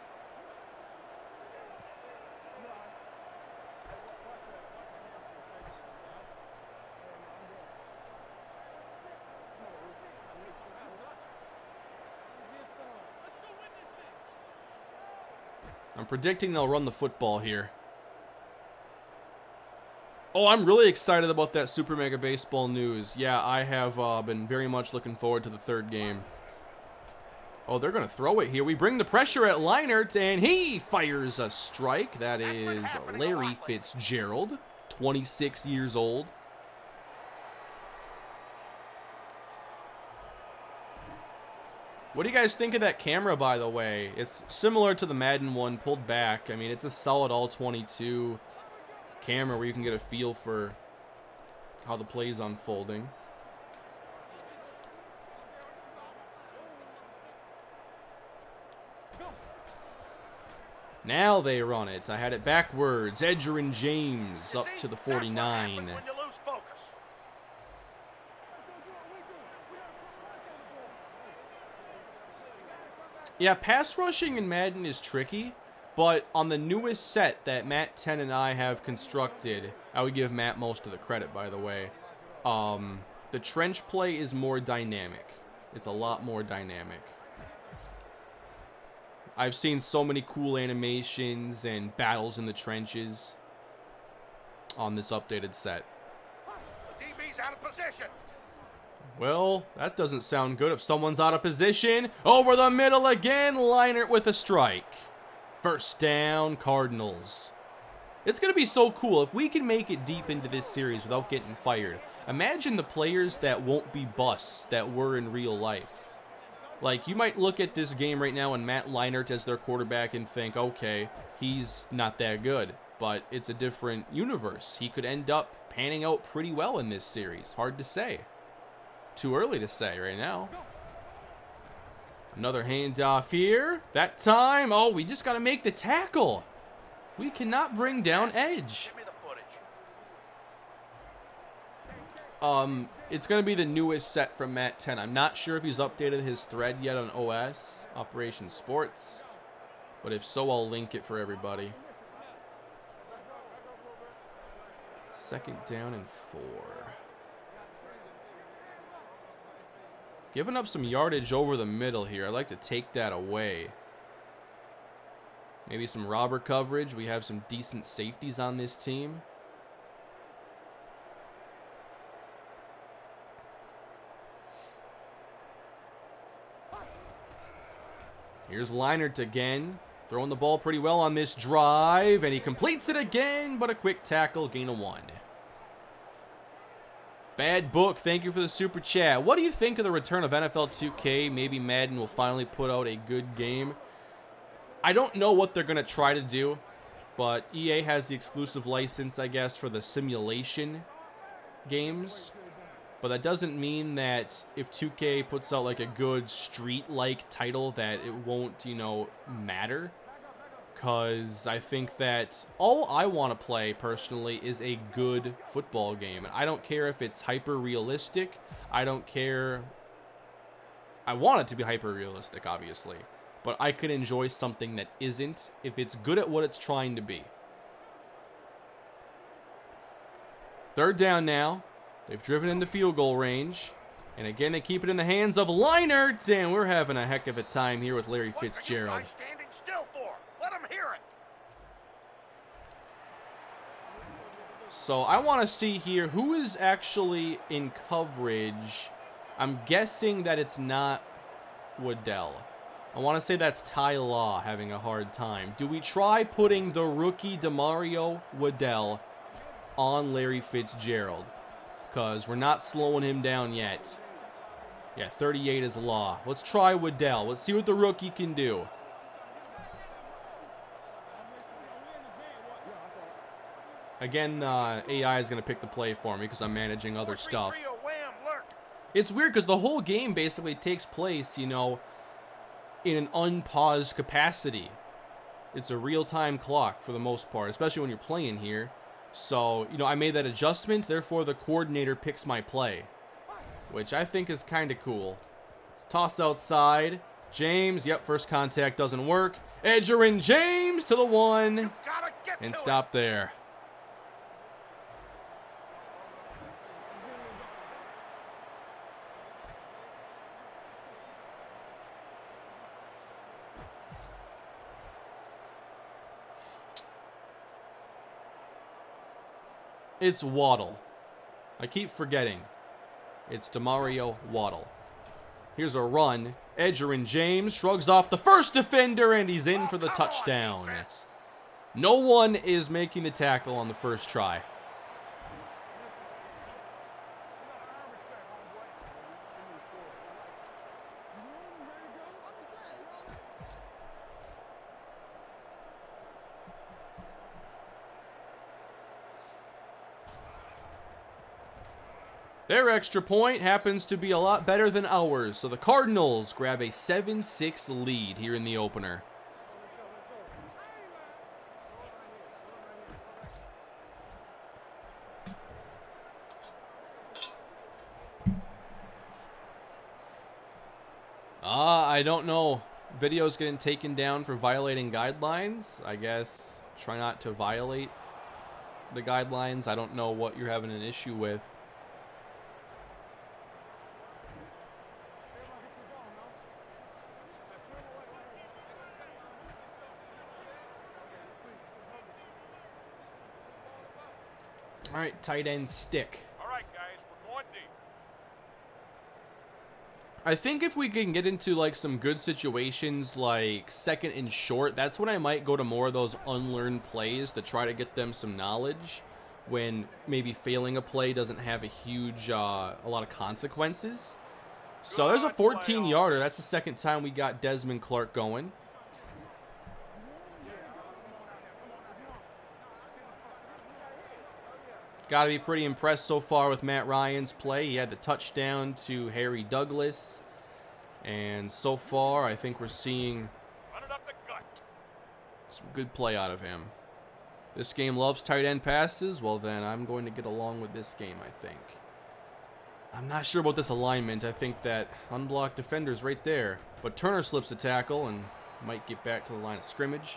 I'm predicting they'll run the football here. Oh, I'm really excited about that Super Mega Baseball news. Yeah, I have been very much looking forward to the third game. Oh, they're going to throw it here. We bring the pressure at Leinart, and he fires a strike. That is Larry Fitzgerald, 26 years old. What do you guys think of that camera, by the way? It's similar to the Madden one, pulled back. I mean, it's a solid all-22 camera where you can get a feel for how the play is unfolding. Now they run it. I had it backwards. Edgerrin James up to the 49. When you lose focus. Yeah, pass rushing in Madden is tricky, but on the newest set that Matt 10 and I have constructed, I would give Matt most of the credit, by the way, the trench play is more dynamic. It's a lot more dynamic. I've seen so many cool animations and battles in the trenches on this updated set. The DB's out of position. Well, that doesn't sound good if someone's out of position. Over the middle again, Leinart with a strike. First down, Cardinals. It's going to be so cool if we can make it deep into this series without getting fired. Imagine the players that won't be busts that were in real life. Like, you might look at this game right now and Matt Leinart as their quarterback and think, okay, he's not that good. But it's a different universe. He could end up panning out pretty well in this series. Hard to say. Too early to say right now. Another handoff here. That time, oh, we just got to make the tackle. We cannot bring down Edge. Give me the footage. It's going to be the newest set from Matt 10. I'm not sure if he's updated his thread yet on OS, Operation Sports. But if so, I'll link it for everybody. Second down and 4. Giving up some yardage over the middle here. I'd like to take that away. Maybe some robber coverage. We have some decent safeties on this team. Here's Leinart again. Throwing the ball pretty well on this drive. And he completes it again, but a quick tackle, gain of 1. Bad Book, thank you for the super chat. What do you think of the return of NFL 2K? Maybe Madden will finally put out a good game. I don't know what they're going to try to do, but EA has the exclusive license, I guess, for the simulation games, but that doesn't mean that if 2K puts out like a good street-like title that it won't, you know, matter. Because I think that all I want to play personally is a good football game. I don't care if it's hyper-realistic. I don't care. I want it to be hyper-realistic, obviously. But I could enjoy something that isn't if it's good at what it's trying to be. Third down now. They've driven into field goal range. And again, they keep it in the hands of Leinart. And we're having a heck of a time here with Larry Fitzgerald. What are you guys standing still for? Let them hear it. So I want to see here who is actually in coverage. I'm guessing that it's not Waddell. I want to say that's Ty Law having a hard time. Do we try putting the rookie Demario Waddell on Larry Fitzgerald? Because we're not slowing him down yet. Yeah, 38 is Law. Let's try Waddell. Let's see what the rookie can do. Again, AI is going to pick the play for me because I'm managing other stuff. It's weird because the whole game basically takes place, you know, in an unpaused capacity. It's a real-time clock for the most part, especially when you're playing here. So, you know, I made that adjustment, therefore the coordinator picks my play, which I think is kind of cool. Toss outside. James, yep, first contact doesn't work. Edgerrin James to the 1 and stop there. It's Waddell. I keep forgetting. It's Demario Waddell. Here's a run. Edgerrin James shrugs off the first defender, and he's in for the touchdown. No one is making the tackle on the first try. Their extra point happens to be a lot better than ours, so the Cardinals grab a 7-6 lead here in the opener. I don't know. Video's getting taken down for violating guidelines. I guess try not to violate the guidelines. I don't know what you're having an issue with. All right, tight end stick. All right, guys, we're going deep. I think if we can get into like some good situations like second and short, that's when I might go to more of those unlearned plays to try to get them some knowledge when maybe failing a play doesn't have a huge, a lot of consequences. So there's a 14-yarder. That's the second time we got Desmond Clark going. Got to be pretty impressed so far with Matt Ryan's play. He had the touchdown to Harry Douglas. And so far, I think we're seeing some good play out of him. This game loves tight end passes. Well, then I'm going to get along with this game, I think. I'm not sure about this alignment. I think that unblocked defender's right there. But Turner slips a tackle and might get back to the line of scrimmage.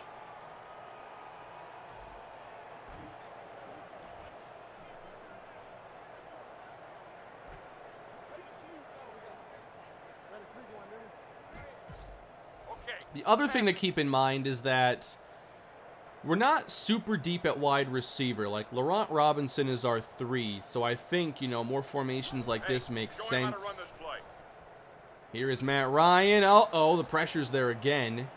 The other thing to keep in mind is that we're not super deep at wide receiver. Like, Laurent Robinson is our 3, so I think, you know, more formations like this make sense. Here is Matt Ryan. Uh-oh, the pressure's there again.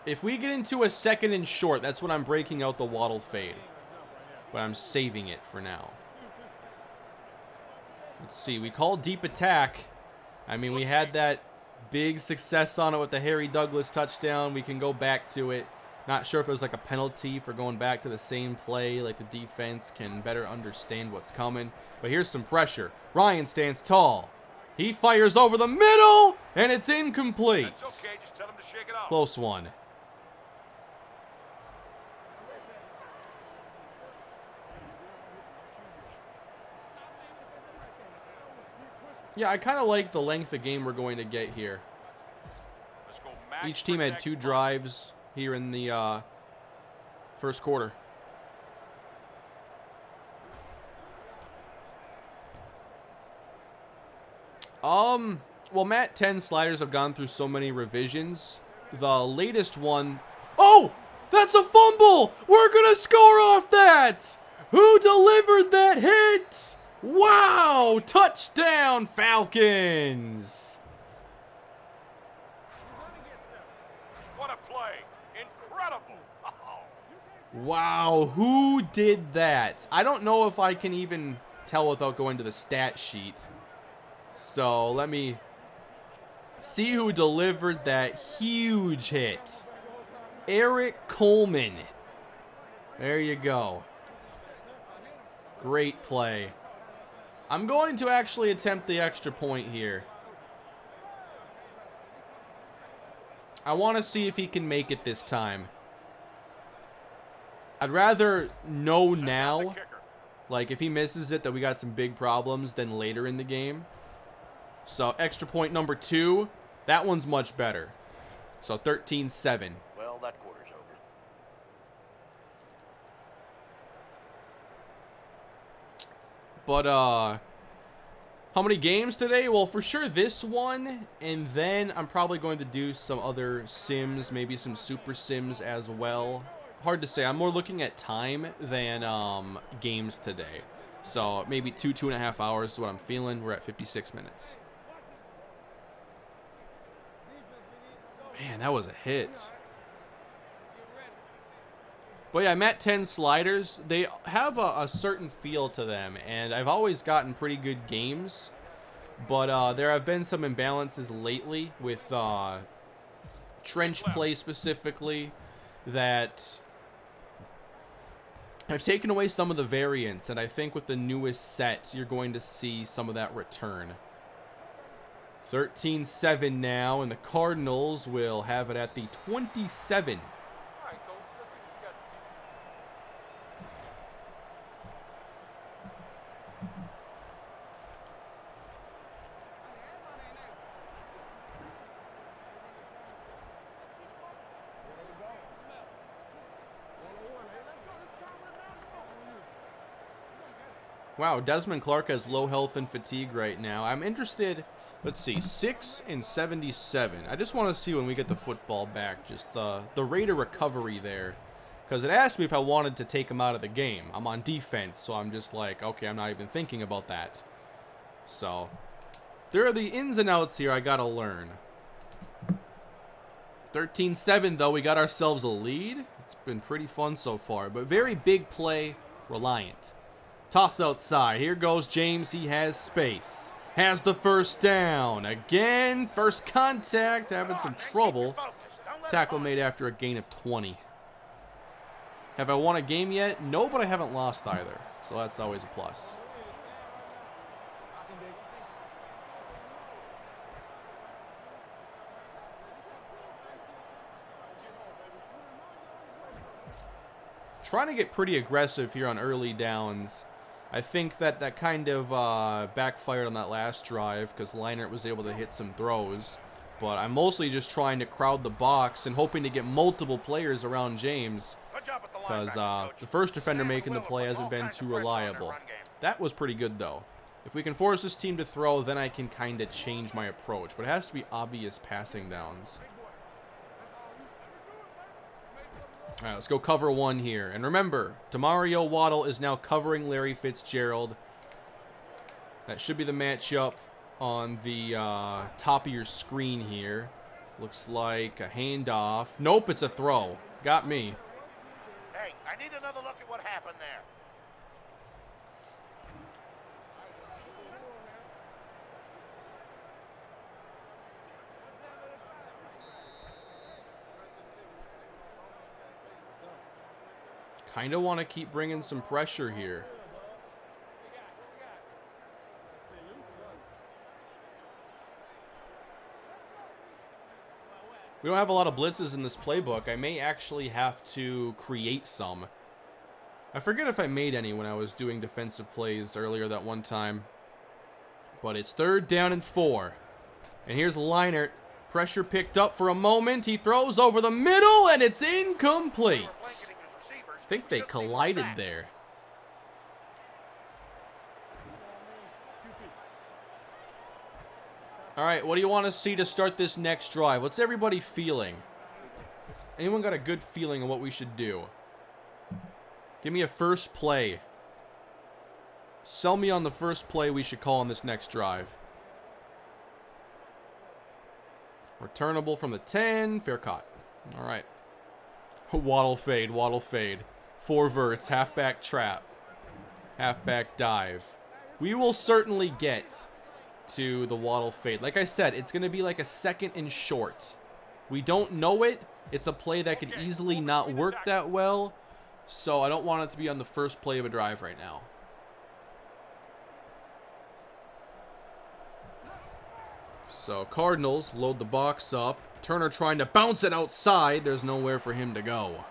If we get into a second and short, that's when I'm breaking out the Waddle fade. But I'm saving it for now. Let's see, we call deep attack. I mean, we had that big success on it with the Harry Douglas touchdown. We can go back to it. Not sure if it was like a penalty for going back to the same play, like the defense can better understand what's coming. But here's some pressure. Ryan stands tall. He fires over the middle, and it's incomplete. That's okay, just tell him to shake it off. Close one. Yeah, I kind of like the length of game we're going to get here. Let's go max Each team had protect 2 front. drives here in the first quarter. Well, Matt 10 sliders have gone through so many revisions. The latest one... Oh! That's a fumble! We're gonna score off that! Who delivered that hit? Wow! Touchdown, Falcons! What a play. Incredible. Oh. Wow, who did that? I don't know if I can even tell without going to the stat sheet. So let me see who delivered that huge hit. Eric Coleman. There you go. Great play. I'm going to actually attempt the extra point here. I want to see if he can make it this time. I'd rather know Send out the now, kicker. like if he misses it, that we got some big problems than later in the game. So extra point number 2, that one's much better. So 13-7. Well, that quarter's over. But how many games today? Well, for sure this one, and then I'm probably going to do some other sims, maybe some super sims as well. Hard to say. I'm more looking at time than games today. So maybe 2.5 hours is what I'm feeling. We're at 56 minutes. Man, that was a hit. But yeah, Matt 10 sliders, they have a certain feel to them, and I've always gotten pretty good games. But there have been some imbalances lately with trench play specifically that have taken away some of the variance, and I think with the newest set, you're going to see some of that return. 13-7 now, and the Cardinals will have it at the 27. Wow, Desmond Clark has low health and fatigue right now. I'm interested. Let's see, 6-77. I just want to see when we get the football back, just the rate of recovery there. Because it asked me if I wanted to take him out of the game. I'm on defense, so I'm just like, okay, I'm not even thinking about that. So, there are the ins and outs here I got to learn. 13-7, though, we got ourselves a lead. It's been pretty fun so far, but very big play reliant. Toss outside. Here goes James. He has space. Has the first down. Again, first contact. Having some trouble. Tackle made after a gain of 20. Have I won a game yet? No, but I haven't lost either. So that's always a plus. Trying to get pretty aggressive here on early downs. I think that kind of backfired on that last drive because Leinart was able to hit some throws. But I'm mostly just trying to crowd the box and hoping to get multiple players around James because the first defender making the play hasn't been too reliable. That was pretty good, though. If we can force this team to throw, then I can kind of change my approach. But it has to be obvious passing downs. All right, let's go cover one here. And remember, Demario Waddell is now covering Larry Fitzgerald. That should be the matchup on the top of your screen here. Looks like a handoff. Nope, it's a throw. Got me. Hey, I need another look at what happened there. Kind of want to keep bringing some pressure here. We don't have a lot of blitzes in this playbook. I may actually have to create some. I forget if I made any when I was doing defensive plays earlier that one time. But it's 3rd down and 4. And here's Leinart. Pressure picked up for a moment. He throws over the middle, and it's incomplete. I think they collided there. All right, what do you want to see to start this next drive? What's everybody feeling? Anyone got a good feeling of what we should do? Give me a first play. Sell me on the first play we should call on this next drive. Returnable from the 10. Fair caught. All right. Waddle fade. Waddle fade. 4 verts. Halfback trap. Halfback dive. We will certainly get to the Waddle fade. Like I said, it's going to be like a 2nd and short. We don't know it. It's a play that could easily not work that well. So I don't want it to be on the first play of a drive right now. So Cardinals load the box up. Turner trying to bounce it outside. There's nowhere for him to go.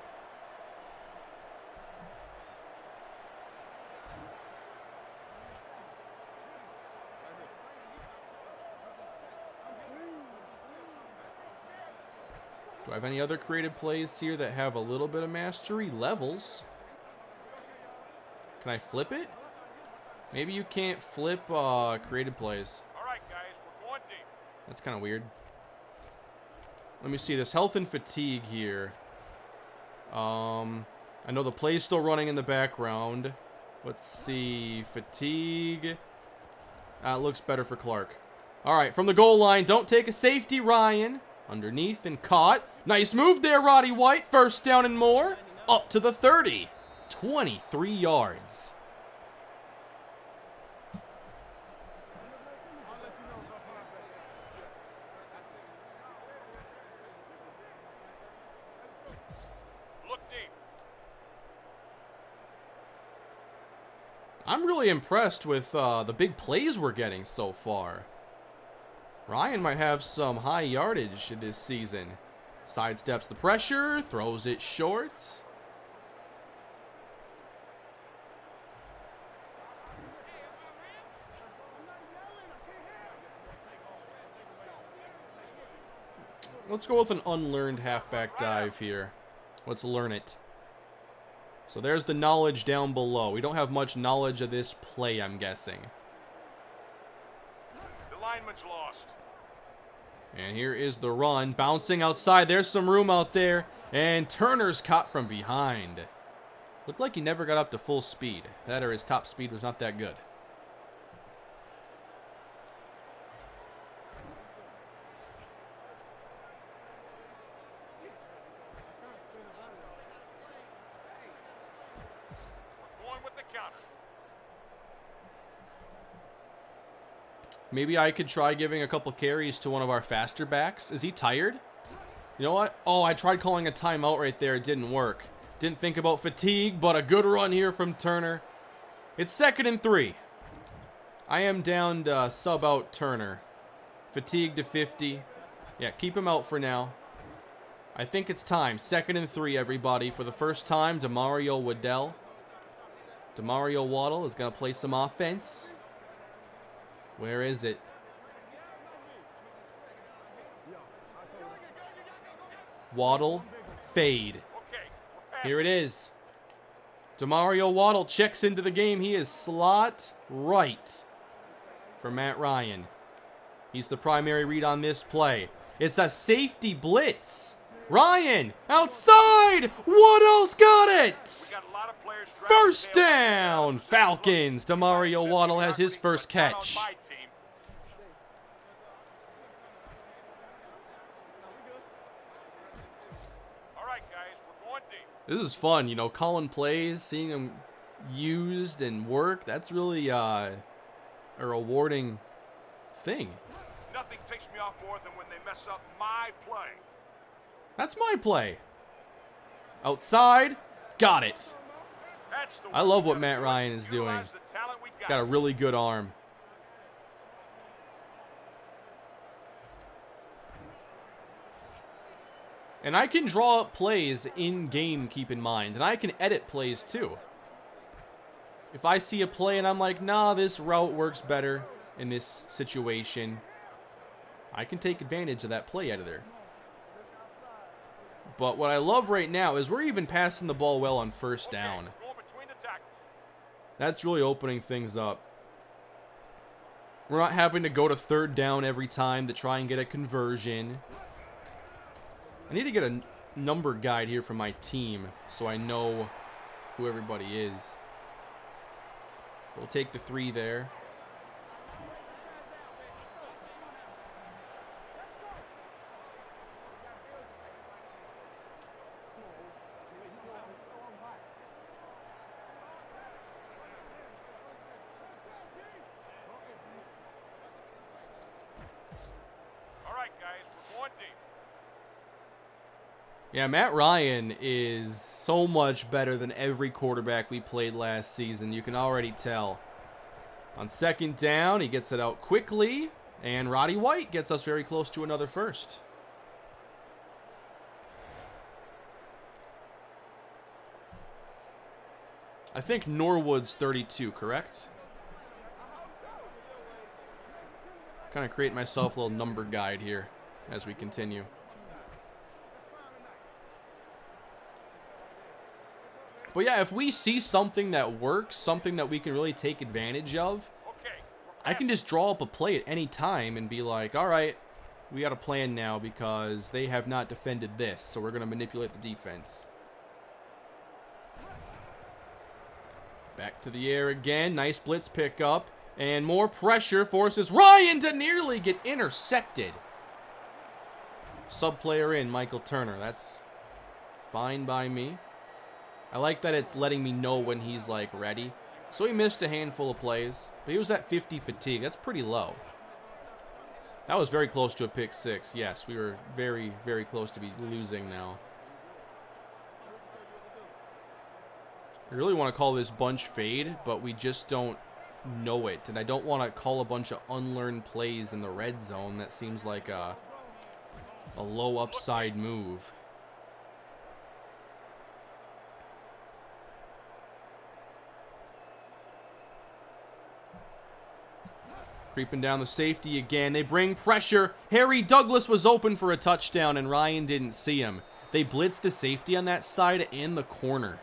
Do I have any other creative plays here that have a little bit of mastery? Levels. Can I flip it? Maybe you can't flip creative plays. All right, guys, we're going deep. That's kind of weird. Let me see this health and fatigue here. I know the play's still running in the background. Let's see. Fatigue. It looks better for Clark. All right, from the goal line. Don't take a safety, Ryan. Underneath and caught. Nice move there, Roddy White. 1st down and more. Up to the 30. 23 yards. Look deep. I'm really impressed with the big plays we're getting so far. Ryan might have some high yardage this season. Sidesteps the pressure, throws it short. Let's go with an unlearned halfback dive here. Let's learn it. So there's the knowledge down below. We don't have much knowledge of this play, I'm guessing. The lineman's lost. And here is the run. Bouncing outside. There's some room out there. And Turner's caught from behind. Looked like he never got up to full speed. That or his top speed was not that good. We're going with the counter. Maybe I could try giving a couple carries to one of our faster backs. Is he tired? You know what? Oh, I tried calling a timeout right there. It didn't work. Didn't think about fatigue, but a good run here from Turner. It's 2nd and 3. I am down to sub out Turner. Fatigue to 50. Yeah, keep him out for now. I think it's time. 2nd and 3, everybody. For the first time, Demario Waddell. Demario Waddell is going to play some offense. Where is it? Waddle, fade. Here it is. Demario Waddle checks into the game. He is slot right for Matt Ryan. He's the primary read on this play. It's a safety blitz. Ryan, outside! Waddle's got it! First down, Falcons. Demario Waddle has his first catch. This is fun, you know, calling plays, seeing them used and work. That's really a rewarding thing. Nothing takes me off more than when they mess up my play. That's my play. Outside, got it. I love what Matt Ryan is doing. Got a really good arm. And I can draw up plays in-game, keep in mind. And I can edit plays, too. If I see a play and I'm like, nah, this route works better in this situation, I can take advantage of that play editor. But what I love right now is we're even passing the ball well on first down. That's really opening things up. We're not having to go to third down every time to try and get a conversion. I need to get a number guide here for my team so I know who everybody is. We'll take the 3 there. Yeah, Matt Ryan is so much better than every quarterback we played last season. You can already tell. On second down, he gets it out quickly. And Roddy White gets us very close to another first. I think Norwood's 32, correct? Kind of create myself a little number guide here as we continue. But yeah, if we see something that works, something that we can really take advantage of, I can just draw up a play at any time and be like, all right, we got a plan now because they have not defended this, so we're going to manipulate the defense. Back to the air again. Nice blitz pickup. And more pressure forces Ryan to nearly get intercepted. Sub player in, Michael Turner. That's fine by me. I like that it's letting me know when he's, like, ready. So he missed a handful of plays, but he was at 50 fatigue. That's pretty low. That was very close to a pick 6. Yes, we were very, very close to be losing now. I really want to call this bunch fade, but we just don't know it. And I don't want to call a bunch of unlearned plays in the red zone. That seems like a low upside move. Creeping down the safety again. They bring pressure. Harry Douglas was open for a touchdown, and Ryan didn't see him. They blitzed the safety on that side and the corner.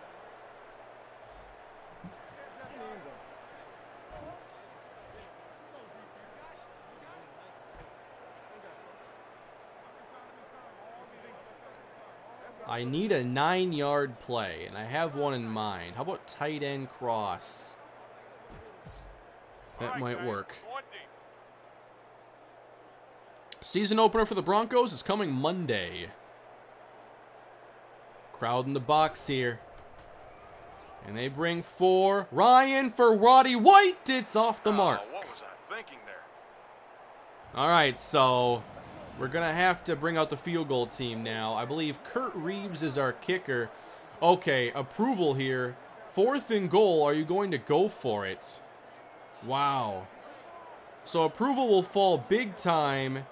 I need a 9-yard play, and I have one in mind. How about tight end cross? That might work. Season opener for the Broncos is coming Monday. Crowd in the box here. And they bring 4. Ryan for Roddy White. It's off the mark. What was I thinking there? All right, so we're going to have to bring out the field goal team now. I believe Kurt Reeves is our kicker. Okay, approval here. 4th and goal. Are you going to go for it? Wow. So approval will fall big time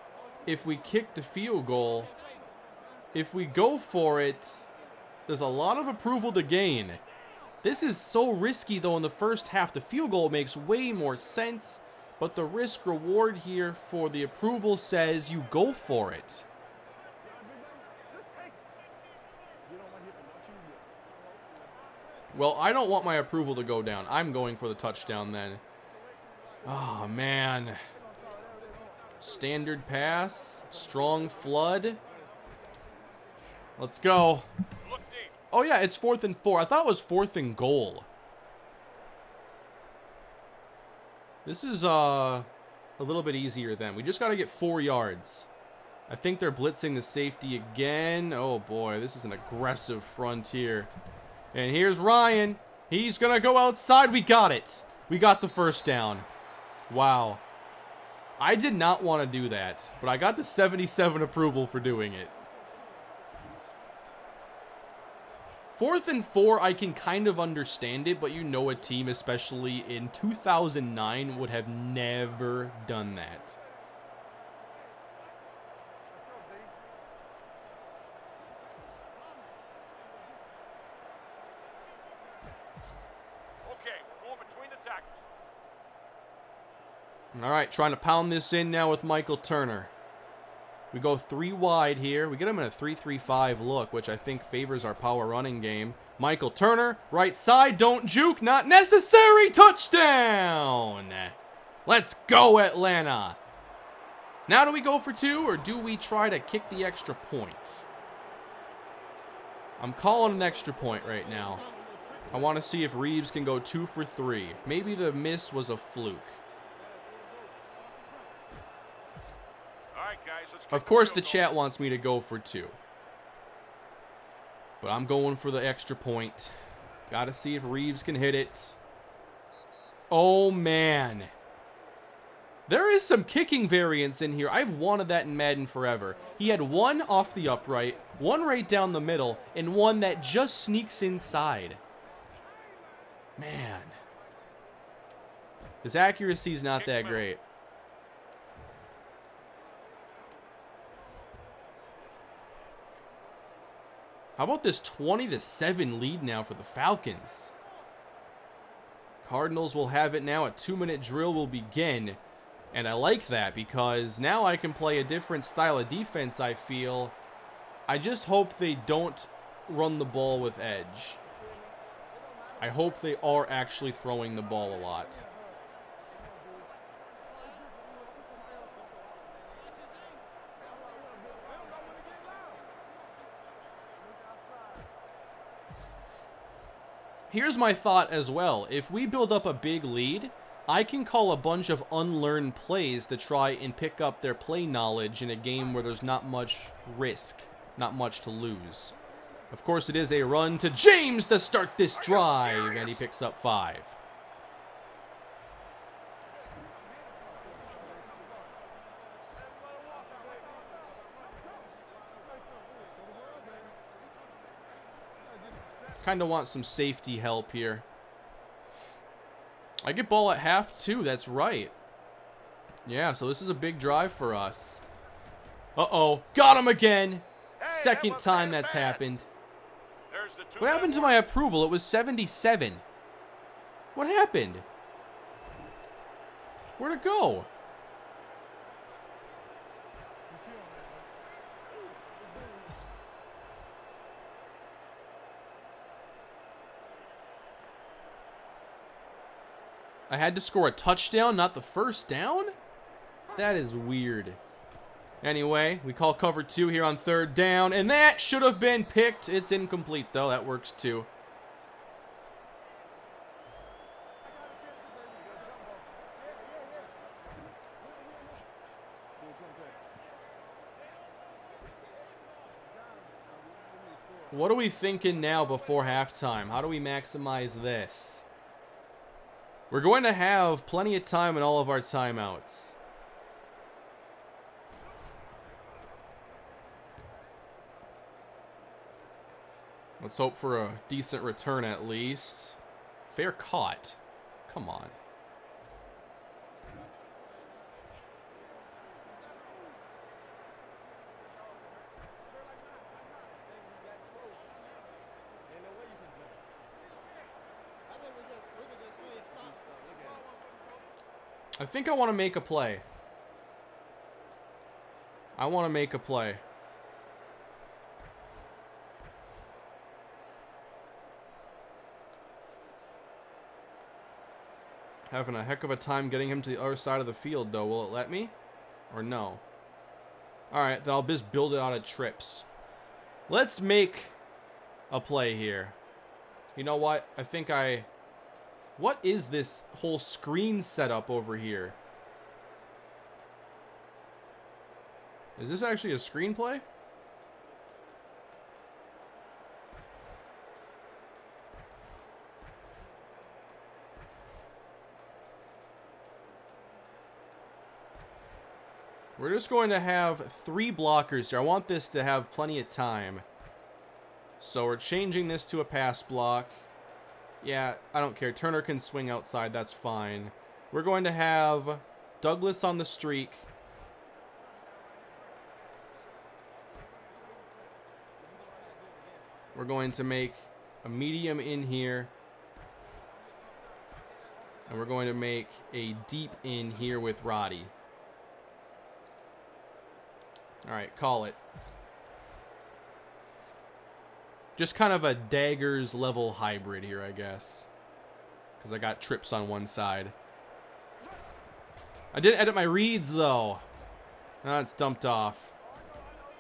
if we kick the field goal. If we go for it, there's a lot of approval to gain. This is so risky, though, in the first half. The field goal makes way more sense, but the risk-reward here for the approval says you go for it. Well, I don't want my approval to go down. I'm going for the touchdown then. Oh, man. Standard pass. Strong flood. Let's go. Oh, yeah, it's 4th and 4. I thought it was 4th and goal. This is a little bit easier then. We just got to get 4 yards. I think they're blitzing the safety again. Oh, boy, this is an aggressive front here. And here's Ryan. He's going to go outside. We got it. We got the first down. Wow. I did not want to do that, but I got the 77 approval for doing it. 4th and 4, I can kind of understand it, but you know a team, especially in 2009, would have never done that. Okay, we're going between the tackles. All right, trying to pound this in now with Michael Turner. We go 3 wide here. We get him in a 3-3-5 look, which I think favors our power running game. Michael Turner, right side, don't juke, not necessary, touchdown! Let's go, Atlanta! Now do we go for 2, or do we try to kick the extra point? I'm calling an extra point right now. I want to see if Reeves can go 2 for 3. Maybe the miss was a fluke. Of course, the chat wants me to go for 2. But I'm going for the extra point. Got to see if Reeves can hit it. Oh, man. There is some kicking variance in here. I've wanted that in Madden forever. He had 1 off the upright, 1 right down the middle, and 1 that just sneaks inside. Man. His accuracy is not that great. How about this 20-7 lead now for the Falcons? Cardinals will have it now. A 2-minute drill will begin. And I like that because now I can play a different style of defense, I feel. I just hope they don't run the ball with edge. I hope they are actually throwing the ball a lot. Here's my thought as well. If we build up a big lead, I can call a bunch of unlearned plays to try and pick up their play knowledge in a game where there's not much risk, not much to lose. Of course, it is a run to James to start this drive, and he picks up 5. Kind of want some safety help here. I get ball at half too, that's right. Yeah, so this is a big drive for us. Uh-oh, got him again. Second time that's happened. What happened to my approval? It was 77. What happened? Where'd it go? I had to score a touchdown, not the first down? That is weird. Anyway, we call cover 2 here on 3rd down, and that should have been picked. It's incomplete, though. That works, too. What are we thinking now before halftime? How do we maximize this? We're going to have plenty of time in all of our timeouts. Let's hope for a decent return at least. Fair caught. Come on. I think I want to make a play. I want to make a play. Having a heck of a time getting him to the other side of the field, though. Will it let me? Or no? Alright, then I'll just build it out of trips. Let's make a play here. You know what? I think I... What is this whole screen setup over here? Is this actually a screenplay? We're just going to have 3 blockers here. I want this to have plenty of time. So we're changing this to a pass block. Yeah, I don't care. Turner can swing outside. That's fine. We're going to have Douglas on the streak. We're going to make a medium in here. And we're going to make a deep in here with Roddy. All right, call it. Just kind of a daggers level hybrid here, I guess. Because I got trips on one side. I did edit my reads, though. Now it's dumped off.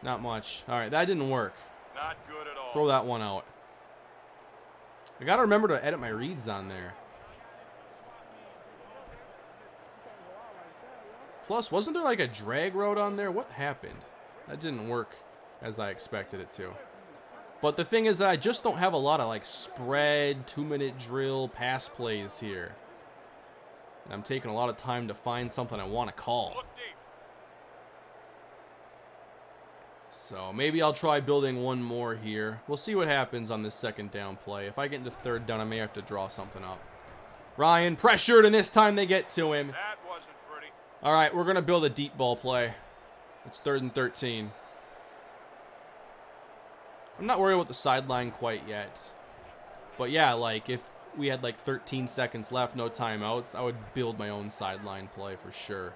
Not much. All right, that didn't work. Not good at all. Throw that one out. I got to remember to edit my reads on there. Plus, wasn't there like a drag route on there? What happened? That didn't work as I expected it to. But the thing is, I just don't have a lot of like spread, 2-minute drill, pass plays here. And I'm taking a lot of time to find something I want to call. Look deep. So maybe I'll try building one more here. We'll see what happens on this second down play. If I get into third down, I may have to draw something up. Ryan pressured, and this time they get to him. That wasn't pretty. All right, we're going to build a deep ball play. It's 3rd and 13. I'm not worried about the sideline quite yet. But yeah, like if we had like 13 seconds left, no timeouts, I would build my own sideline play for sure.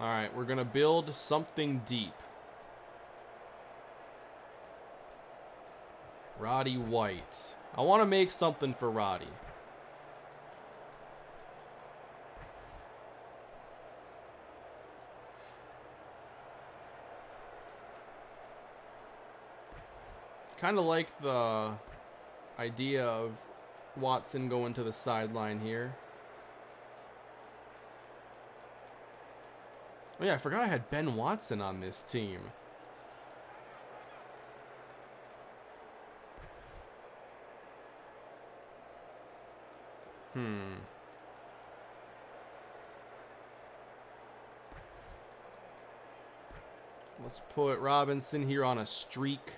All right, we're going to build something deep. Roddy White. I want to make something for Roddy. Kind of like the idea of Watson going to the sideline here. Oh yeah, I forgot I had Ben Watson on this team. Let's put Robinson here on a streak.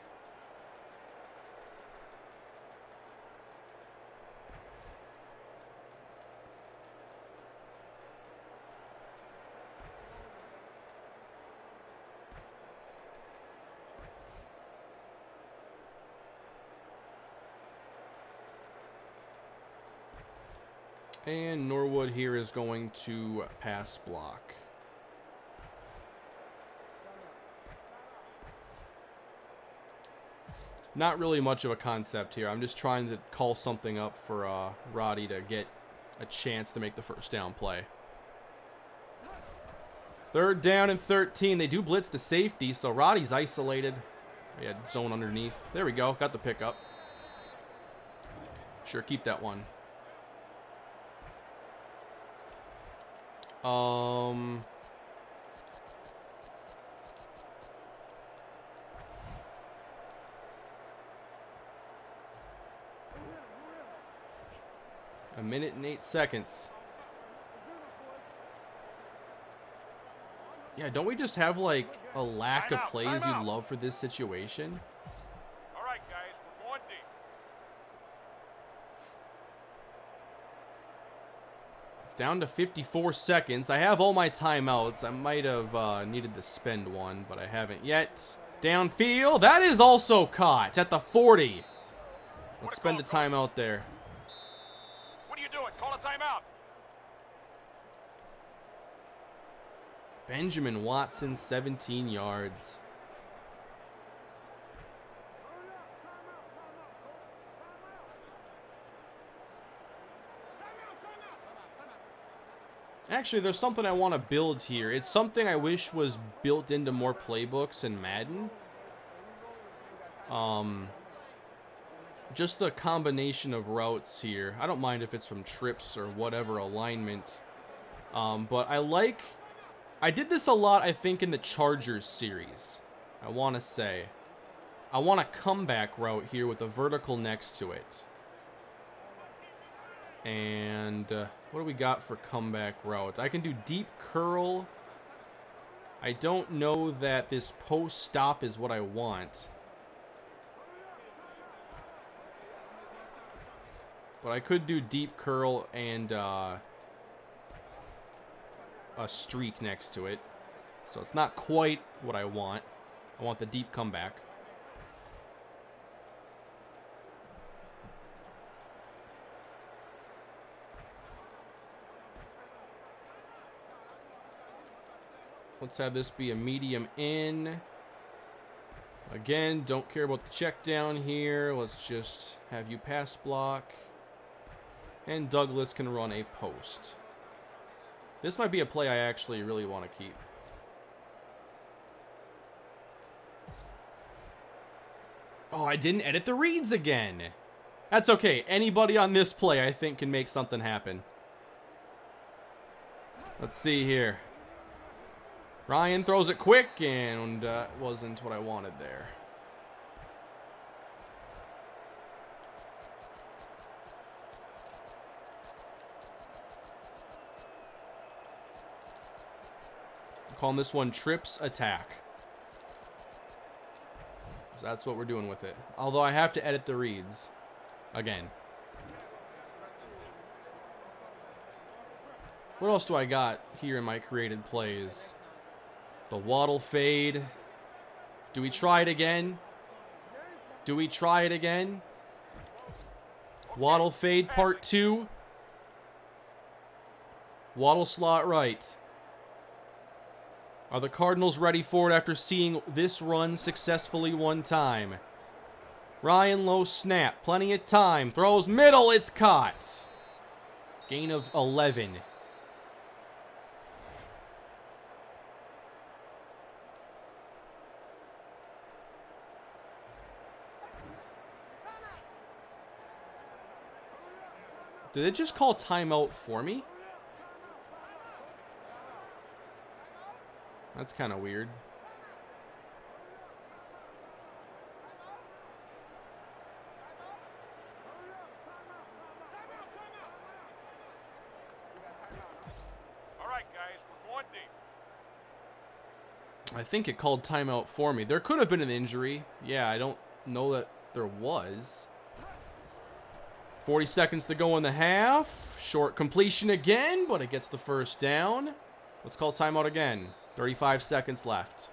And Norwood here is going to pass block. Not really much of a concept here. I'm just trying to call something up for Roddy to get a chance to make the first down play. 3rd down and 13. They do blitz the safety, so Roddy's isolated. He had zone underneath. There we go. Got the pickup. Sure, keep that one. A minute and 8 seconds. Yeah, don't we just have like a lack of plays you'd love for this situation? All right, guys, we're going deep. Down to 54 seconds. I have all my timeouts. I might have needed to spend one, but I haven't yet. Downfield. That is also caught at the 40. Let's spend a timeout there. What are you doing? Call a timeout. Benjamin Watson, 17 yards. Actually, there's something I want to build here. It's something I wish was built into more playbooks in Madden. Just the combination of routes here. I don't mind if it's from trips or whatever alignment. But I did this a lot, I think, in the Chargers series. I want to say. I want a comeback route here with a vertical next to it. And what do we got for comeback route? I can do deep curl. I don't know that this post stop is what I want. But I could do deep curl and a streak next to it. So it's not quite what I want. I want the deep comeback. Let's have this be a medium in. Again, don't care about the check down here. Let's just have you pass block. And Douglas can run a post. This might be a play I actually really want to keep. Oh, I didn't edit the reads again. That's okay. Anybody on this play, I think, can make something happen. Let's see here. Ryan throws it quick, and wasn't what I wanted there. I'm calling this one trips attack. So that's what we're doing with it. Although I have to edit the reads again. What else do I got here in my created plays? The Waddell fade. Do we try it again? Do we try it again? Waddell fade part 2. Waddell slot right. Are the Cardinals ready for it after seeing this run successfully one time? Ryan low snap. Plenty of time. Throws middle. It's caught. Gain of 11. Did it just call timeout for me? That's kind of weird. All right, guys, we're going deep. I think it called timeout for me. There could have been an injury. Yeah, I don't know that there was. 40 seconds to go in the half. Short completion again, but it gets the first down. Let's call timeout again. 35 seconds left.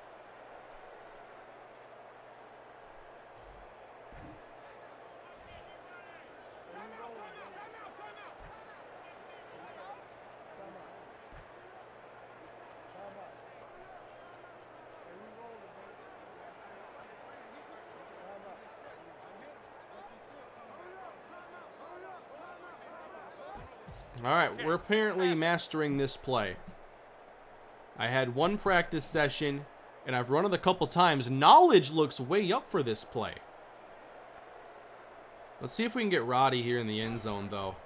All right, we're apparently mastering this play. I had one practice session, and I've run it a couple times. Knowledge looks way up for this play. Let's see if we can get Roddy here in the end zone, though.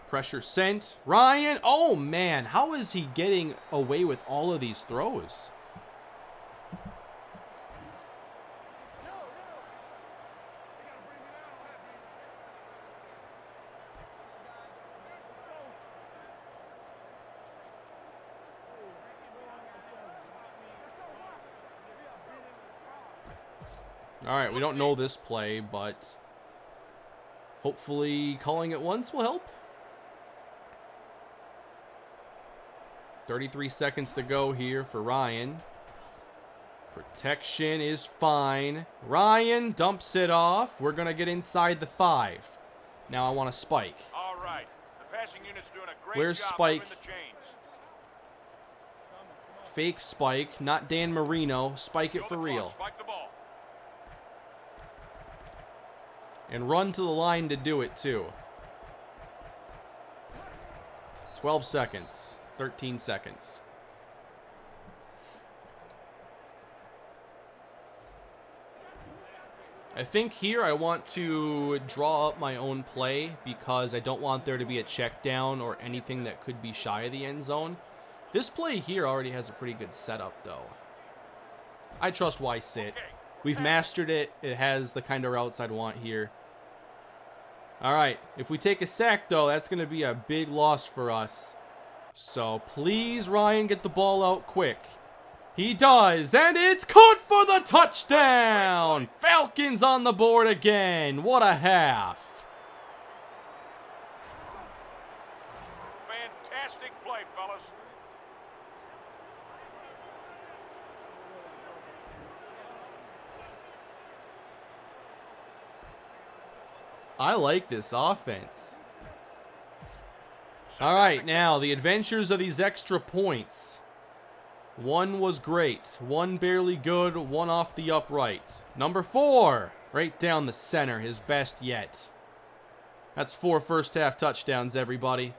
Pressure sent. Ryan. Oh, man. How is he getting away with all of these throws? All right, we don't know this play, but hopefully calling it once will help. 33 seconds to go here for Ryan. Protection is fine. Ryan dumps it off. We're going to get inside the 5. Now I want to spike. All right. The passing unit's doing a great Where's job Spike? moving the chains. Fake spike, not Dan Marino. Spike it Go for the real. clock, spike the ball. And run to the line to do it, too. 12 seconds. 13 seconds. I think here I want to draw up my own play because I don't want there to be a check down or anything that could be shy of the end zone. This play here already has a pretty good setup, though. I trust why sit. We've mastered it. It has the kind of routes I'd want here. All right. If we take a sack, though, that's going to be a big loss for us. So please, Ryan, get the ball out quick. He does, and it's caught for the touchdown! Falcons on the board again. What a half. Fantastic play, fellas. I like this offense. All right, now the adventures of these extra points. One was great, one barely good, one off the upright. Number 4, right down the center, his best yet. That's 4 first half touchdowns, everybody.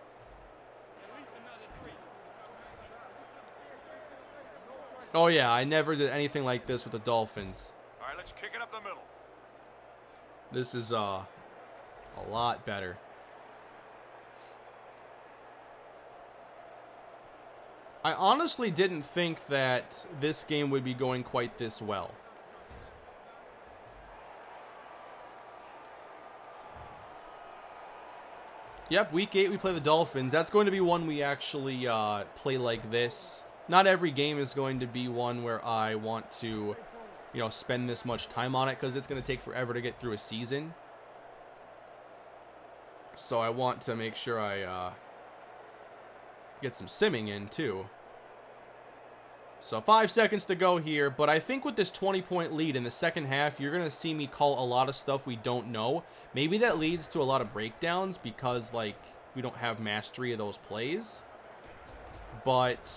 Oh yeah, I never did anything like this with the Dolphins. All right, let's kick it up the middle. This is a lot better. I honestly didn't think that this game would be going quite this well. Yep, week 8 we play the Dolphins. That's going to be one we actually play like this. Not every game is going to be one where I want to, spend this much time on it because it's going to take forever to get through a season. So I want to make sure I get some simming in too. So 5 seconds to go here, but I think with this 20-point lead in the second half, you're going to see me call a lot of stuff we don't know. Maybe that leads to a lot of breakdowns because, we don't have mastery of those plays. But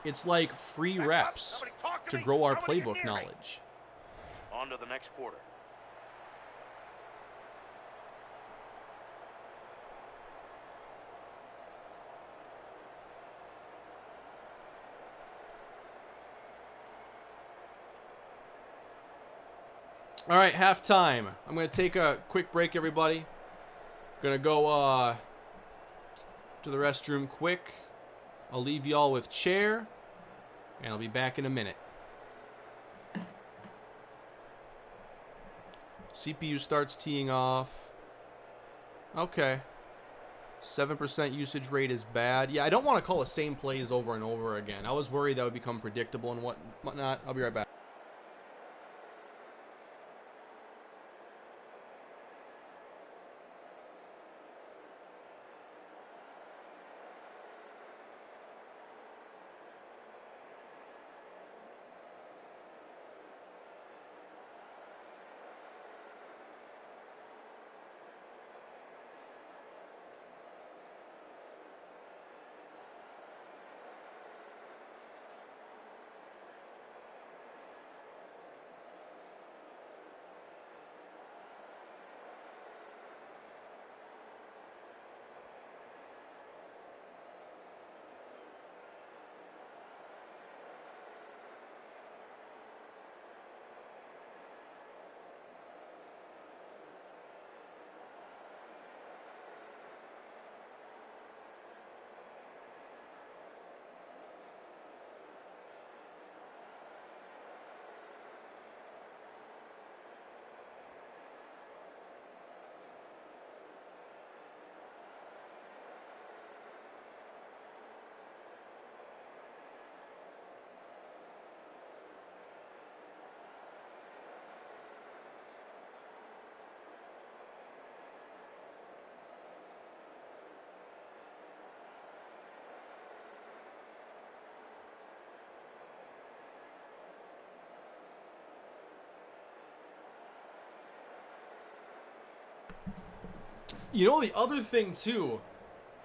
it's like free reps to grow our playbook knowledge. On to the next quarter. All right, halftime. I'm going to take a quick break, everybody. Going to go to the restroom quick. I'll leave y'all with chair, and I'll be back in a minute. CPU starts teeing off. Okay. 7% usage rate is bad. Yeah, I don't want to call the same plays over and over again. I was worried that would become predictable and whatnot. I'll be right back. The other thing, too,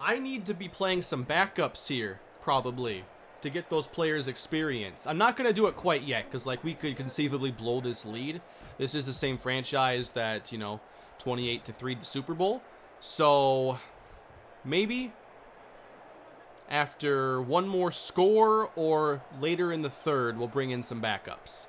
I need to be playing some backups here, probably, to get those players experience. I'm not going to do it quite yet, because, we could conceivably blow this lead. This is the same franchise that, 28-3 the Super Bowl. So, maybe after one more score or later in the third, we'll bring in some backups.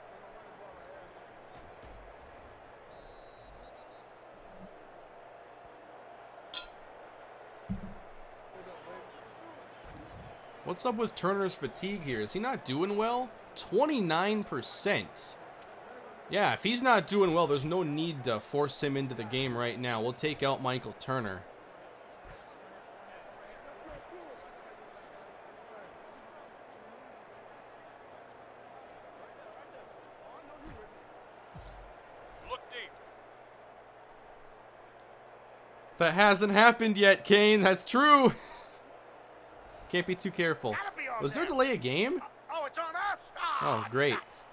What's up with Turner's fatigue here? Is he not doing well? 29%. Yeah, if he's not doing well, there's no need to force him into the game right now. We'll take out Michael Turner. That hasn't happened yet, Kane. That's true. Can't be too careful. Was there a delay a game? Oh, it's on us? Oh, great. Nuts.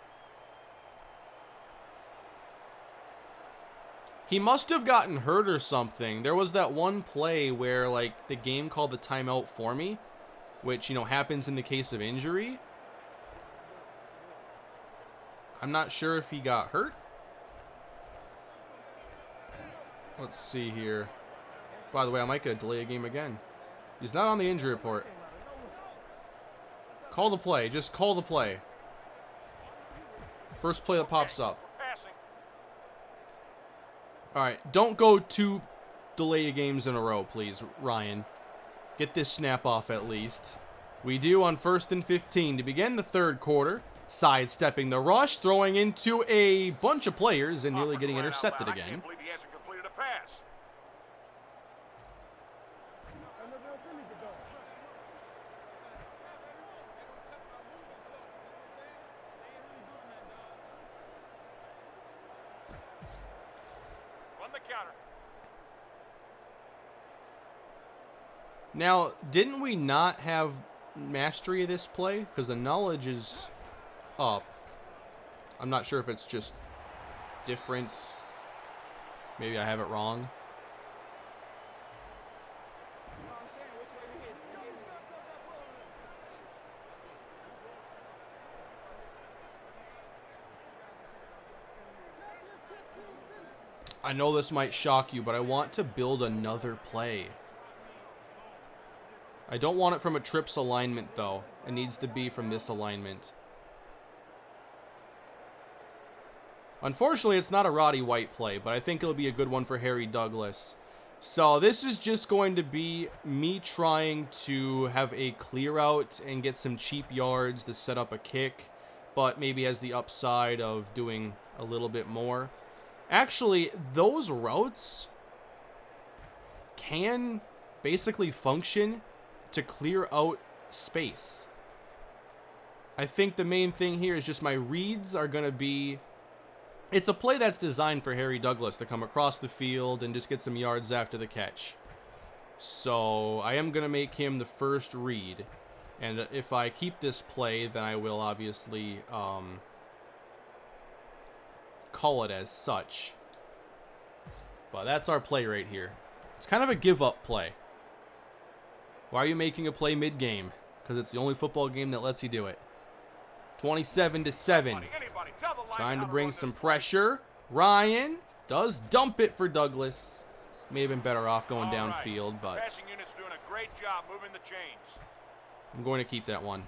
He must have gotten hurt or something. There was that one play where, like, the game called the timeout for me, which, you know, happens in the case of injury. I'm not sure if he got hurt. Let's see here. By the way, I might get a delay a game again. He's not on the injury report. Call the play. Just call the play. First play that pops up. Passing. All right, don't go 2 delay games in a row, please, Ryan. Get this snap off at least. We do on 1st and 15 to begin the third quarter. Sidestepping the rush, throwing into a bunch of players and nearly getting intercepted I again. can't believe he hasn't completed a pass. Run the counter. Now, didn't we not have mastery of this play? Because the knowledge is up. I'm not sure if it's just different. Maybe I have it wrong. I know this might shock you, but I want to build another play. I don't want it from a trips alignment, though. It needs to be from this alignment. Unfortunately, it's not a Roddy White play, but I think it'll be a good one for Harry Douglas. So this is just going to be me trying to have a clear out and get some cheap yards to set up a kick, but maybe has the upside of doing a little bit more. Actually, those routes can basically function to clear out space. I think the main thing here is just my reads are going to be... It's a play that's designed for Harry Douglas to come across the field and just get some yards after the catch. So I am going to make him the first read. And if I keep this play, then I will obviously call it as such. But that's our play right here. It's kind of a give-up play. Why are you making a play mid-game? Because it's the only football game that lets you do it. 27-7. Trying to bring some pressure. Ryan does dump it for Douglas. May have been better off going downfield, but Passing unit's doing a great job moving the chains. I'm going to keep that one.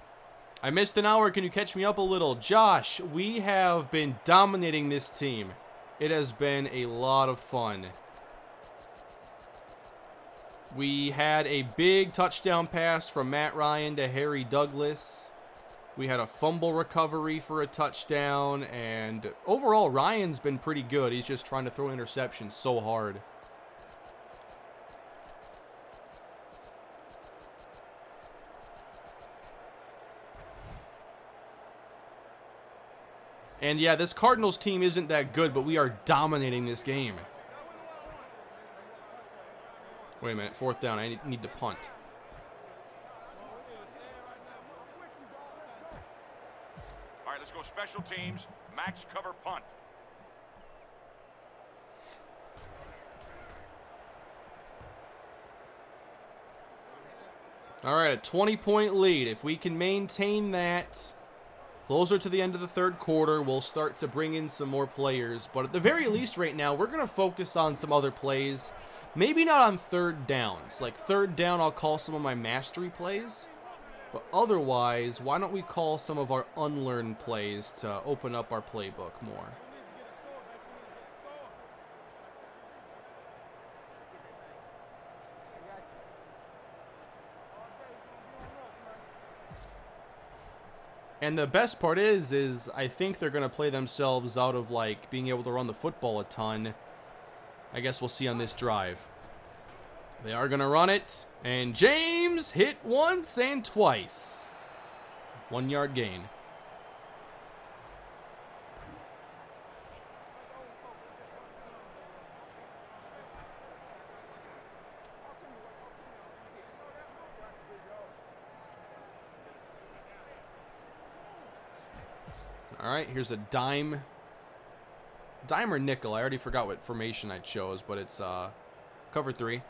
I missed an hour. Can you catch me up a little? Josh, we have been dominating this team. It has been a lot of fun. We had a big touchdown pass from Matt Ryan to Harry Douglas. We had a fumble recovery for a touchdown, and overall, Ryan's been pretty good. He's just trying to throw interceptions so hard. And yeah, this Cardinals team isn't that good, but we are dominating this game. Wait a minute, 4th down. I need to punt. All right, let's go special teams. Max cover punt. All right, a 20-point lead. If we can maintain that closer to the end of the third quarter, we'll start to bring in some more players. But at the very least right now, we're going to focus on some other plays. Maybe not on 3rd downs. Like 3rd down, I'll call some of my mastery plays. But otherwise, why don't we call some of our unlearned plays to open up our playbook more? And the best part is I think they're going to play themselves out of, like, being able to run the football a ton. I guess we'll see on this drive. They are going to run it. And James hit once and twice. 1 yard gain. All right, here's a dime. Dime or nickel. I already forgot what formation I chose, but it's cover 3.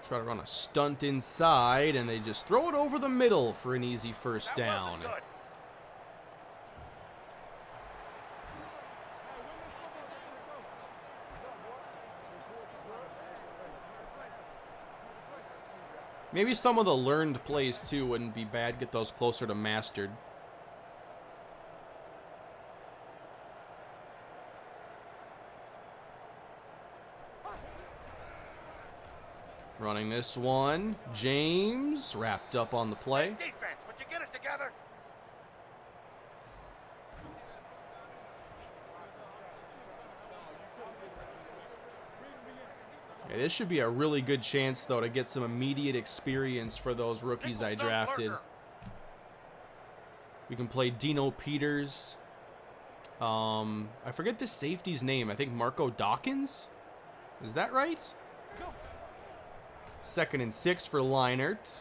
Try to run a stunt inside, and they just throw it over the middle for an easy first down. Maybe some of the learned plays, too, wouldn't be bad. Get those closer to mastered. Running this one. James wrapped up on the play. Defense, would you get it together? Yeah, this should be a really good chance, though, to get some immediate experience for those rookies I drafted. We can play Dino Peters. I forget the safety's name. I think Marco Dawkins? Is that right? 2nd and 6 for Leinart.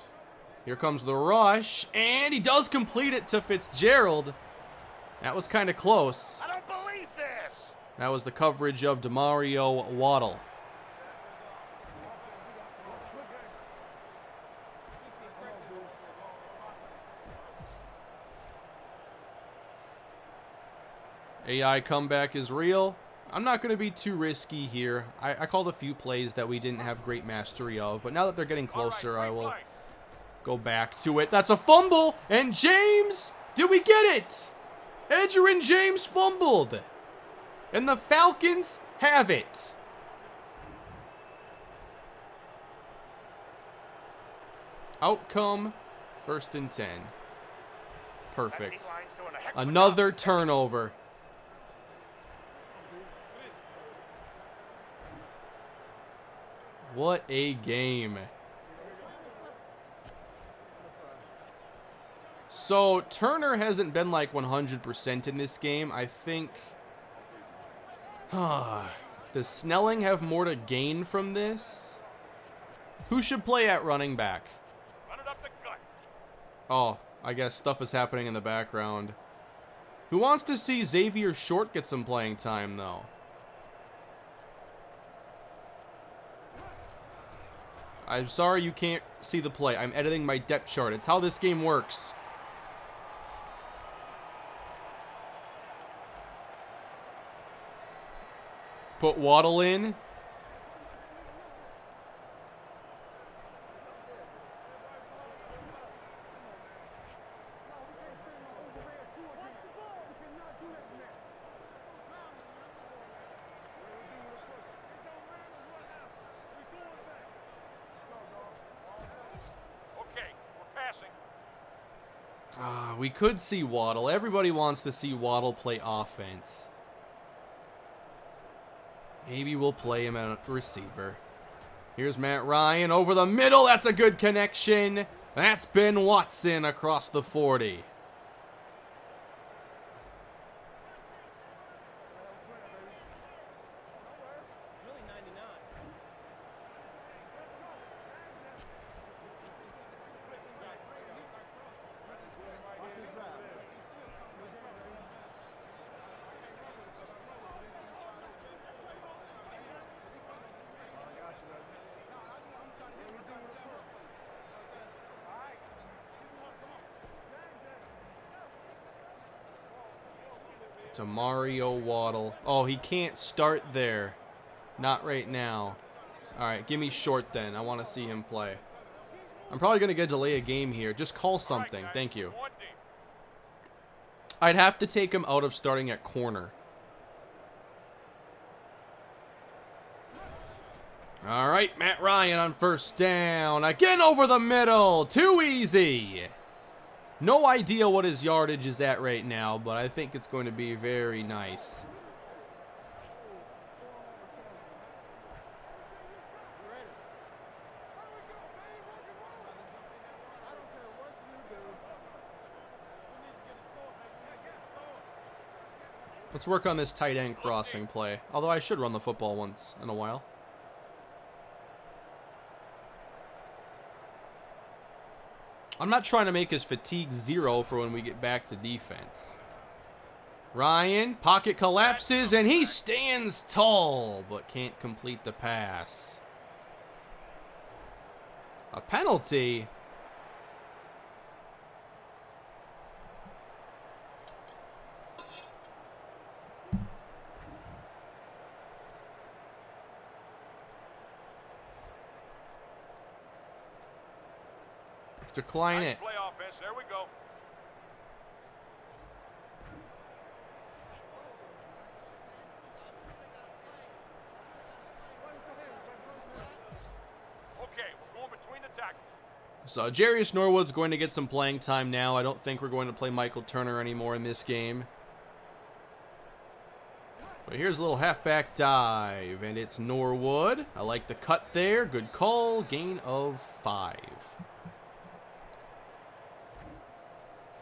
Here comes the rush, and he does complete it to Fitzgerald. That was kind of close. I don't believe this. That was the coverage of Demario Waddell. AI comeback is real. I'm not going to be too risky here. I called a few plays that we didn't have great mastery of, but now that they're getting closer, I will go back to it. That's a fumble, and James, did we get it? Edgerrin James fumbled, and the Falcons have it. Outcome, 1st and 10. Perfect. Another turnover. What a game. So, Turner hasn't been like 100% in this game. I think... Does Snelling have more to gain from this? Who should play at running back? Run it up the gut. Oh, I guess stuff is happening in the background. Who wants to see Xavier Short get some playing time, though? I'm sorry you can't see the play. I'm editing my depth chart. It's how this game works. Put Waddell in. We could see Waddell. Everybody wants to see Waddell play offense. Maybe we'll play him at receiver. Here's Matt Ryan over the middle. That's a good connection. That's Ben Watson across the 40. To Mario Waddle. Oh, he can't start there. Not right now. All right, give me Short then. I want to see him play. I'm probably going to get delay a game here. Just call something. Thank you. I'd have to take him out of starting at corner. All right, Matt Ryan on 1st down. Again over the middle. Too easy. No idea what his yardage is at right now, but I think it's going to be very nice. Let's work on this tight end crossing play, although I should run the football once in a while. I'm not trying to make his fatigue 0 for when we get back to defense. Ryan, pocket collapses, and he stands tall, but can't complete the pass. A penalty? Decline it. Nice play offense. There we go. Okay, we're going between the tackles. So Jarius Norwood's going to get some playing time now. I don't think we're going to play Michael Turner anymore in this game. But here's a little halfback dive, and it's Norwood. I like the cut there. Good call. Gain of 5.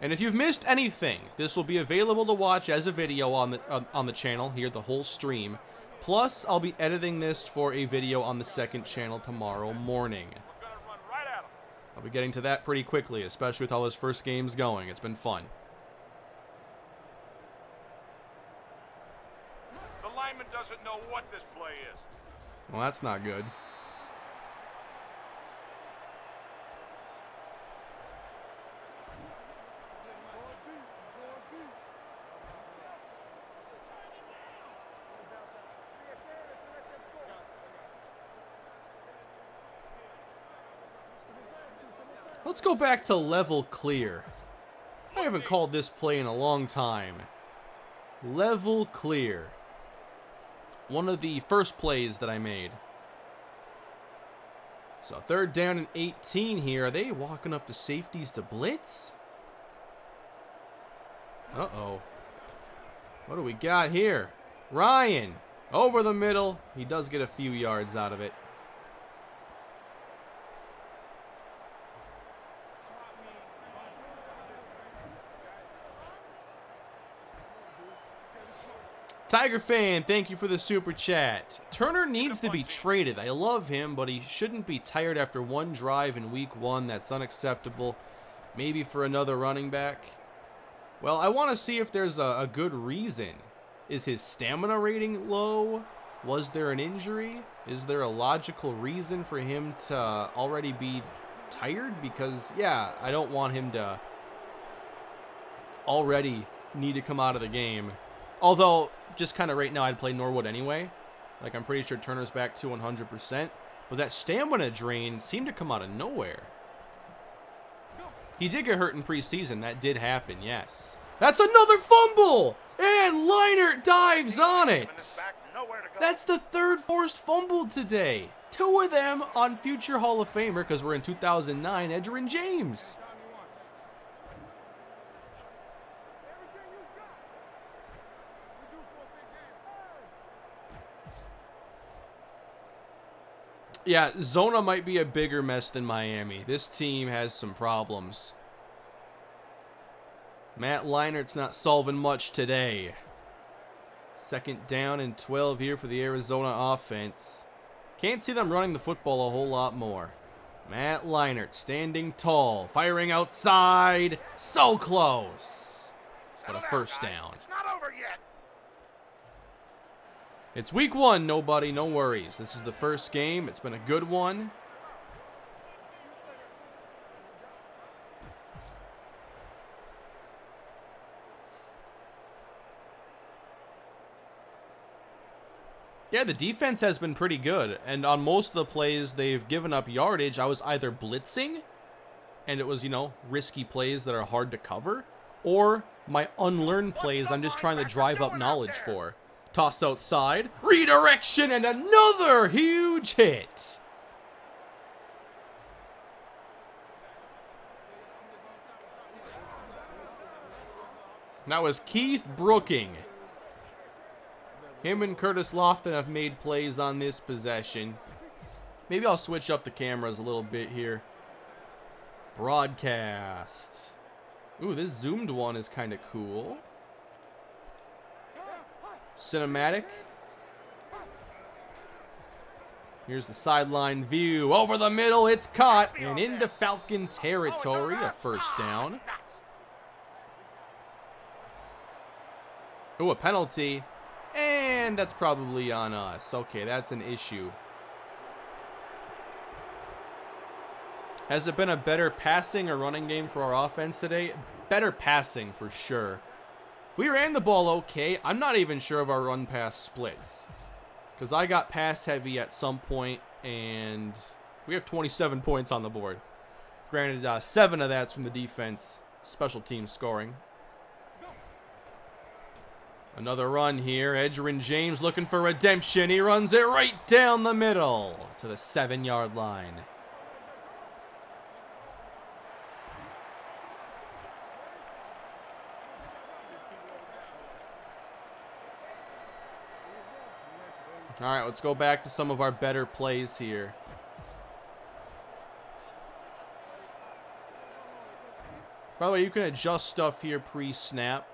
And if you've missed anything, this will be available to watch as a video on the channel here, the whole stream. Plus, I'll be editing this for a video on the second channel tomorrow morning. We're going to run right at him. I'll be getting to that pretty quickly, especially with how his first game's going. It's been fun. The lineman doesn't know what this play is. Well, that's not good. Let's go back to level clear. I haven't called this play in a long time. Level clear. One of the first plays that I made. So 3rd down and 18 here. Are they walking up the safeties to blitz? Uh-oh. What do we got here? Ryan. Over the middle. He does get a few yards out of it. Tiger fan, thank you for the super chat. Turner needs to be traded. I love him, but he shouldn't be tired after one drive in week 1. That's unacceptable. Maybe for another running back. Well, I want to see if there's a good reason. Is his stamina rating low? Was there an injury? Is there a logical reason for him to already be tired? Because, yeah, I don't want him to already need to come out of the game. Although, just kind of right now, I'd play Norwood anyway. Like, I'm pretty sure Turner's back to 100%. But that stamina drain seemed to come out of nowhere. He did get hurt in preseason. That did happen, yes. That's another fumble! And Leinart dives on it. That's the 3rd forced fumble today. 2 of them on future Hall of Famer, because we're in 2009, Edgerrin James. Yeah, Zona might be a bigger mess than Miami. This team has some problems. Matt Leinart's not solving much today. 2nd down and 12 here for the Arizona offense. Can't see them running the football a whole lot more. Matt Leinart standing tall, firing outside. So close. But a first down. It's not over yet. It's week 1, nobody, no worries. This is the first game. It's been a good one. Yeah, the defense has been pretty good. And on most of the plays they've given up yardage, I was either blitzing, and it was, you know, risky plays that are hard to cover, or my unlearned plays I'm just trying to drive up knowledge for. Toss outside, redirection, and another huge hit. That was Keith Brooking. Him and Curtis Lofton have made plays on this possession. Maybe I'll switch up the cameras a little bit here. Broadcast. Ooh, this zoomed one is kind of cool. Cinematic. Here's the sideline view. Over the middle, it's caught. And into Falcon territory, a first down. Ooh, a penalty. And that's probably on us. Okay, that's an issue. Has it been a better passing or running game for our offense today? Better passing for sure. We ran the ball okay. I'm not even sure of our run-pass splits, because I got pass heavy at some point, and we have 27 points on the board. Granted, 7 of that's from the defense. Special team scoring. Another run here. Edgerrin James looking for redemption. He runs it right down the middle to the 7-yard line. All right, let's go back to some of our better plays here. By the way, you can adjust stuff here pre-snap.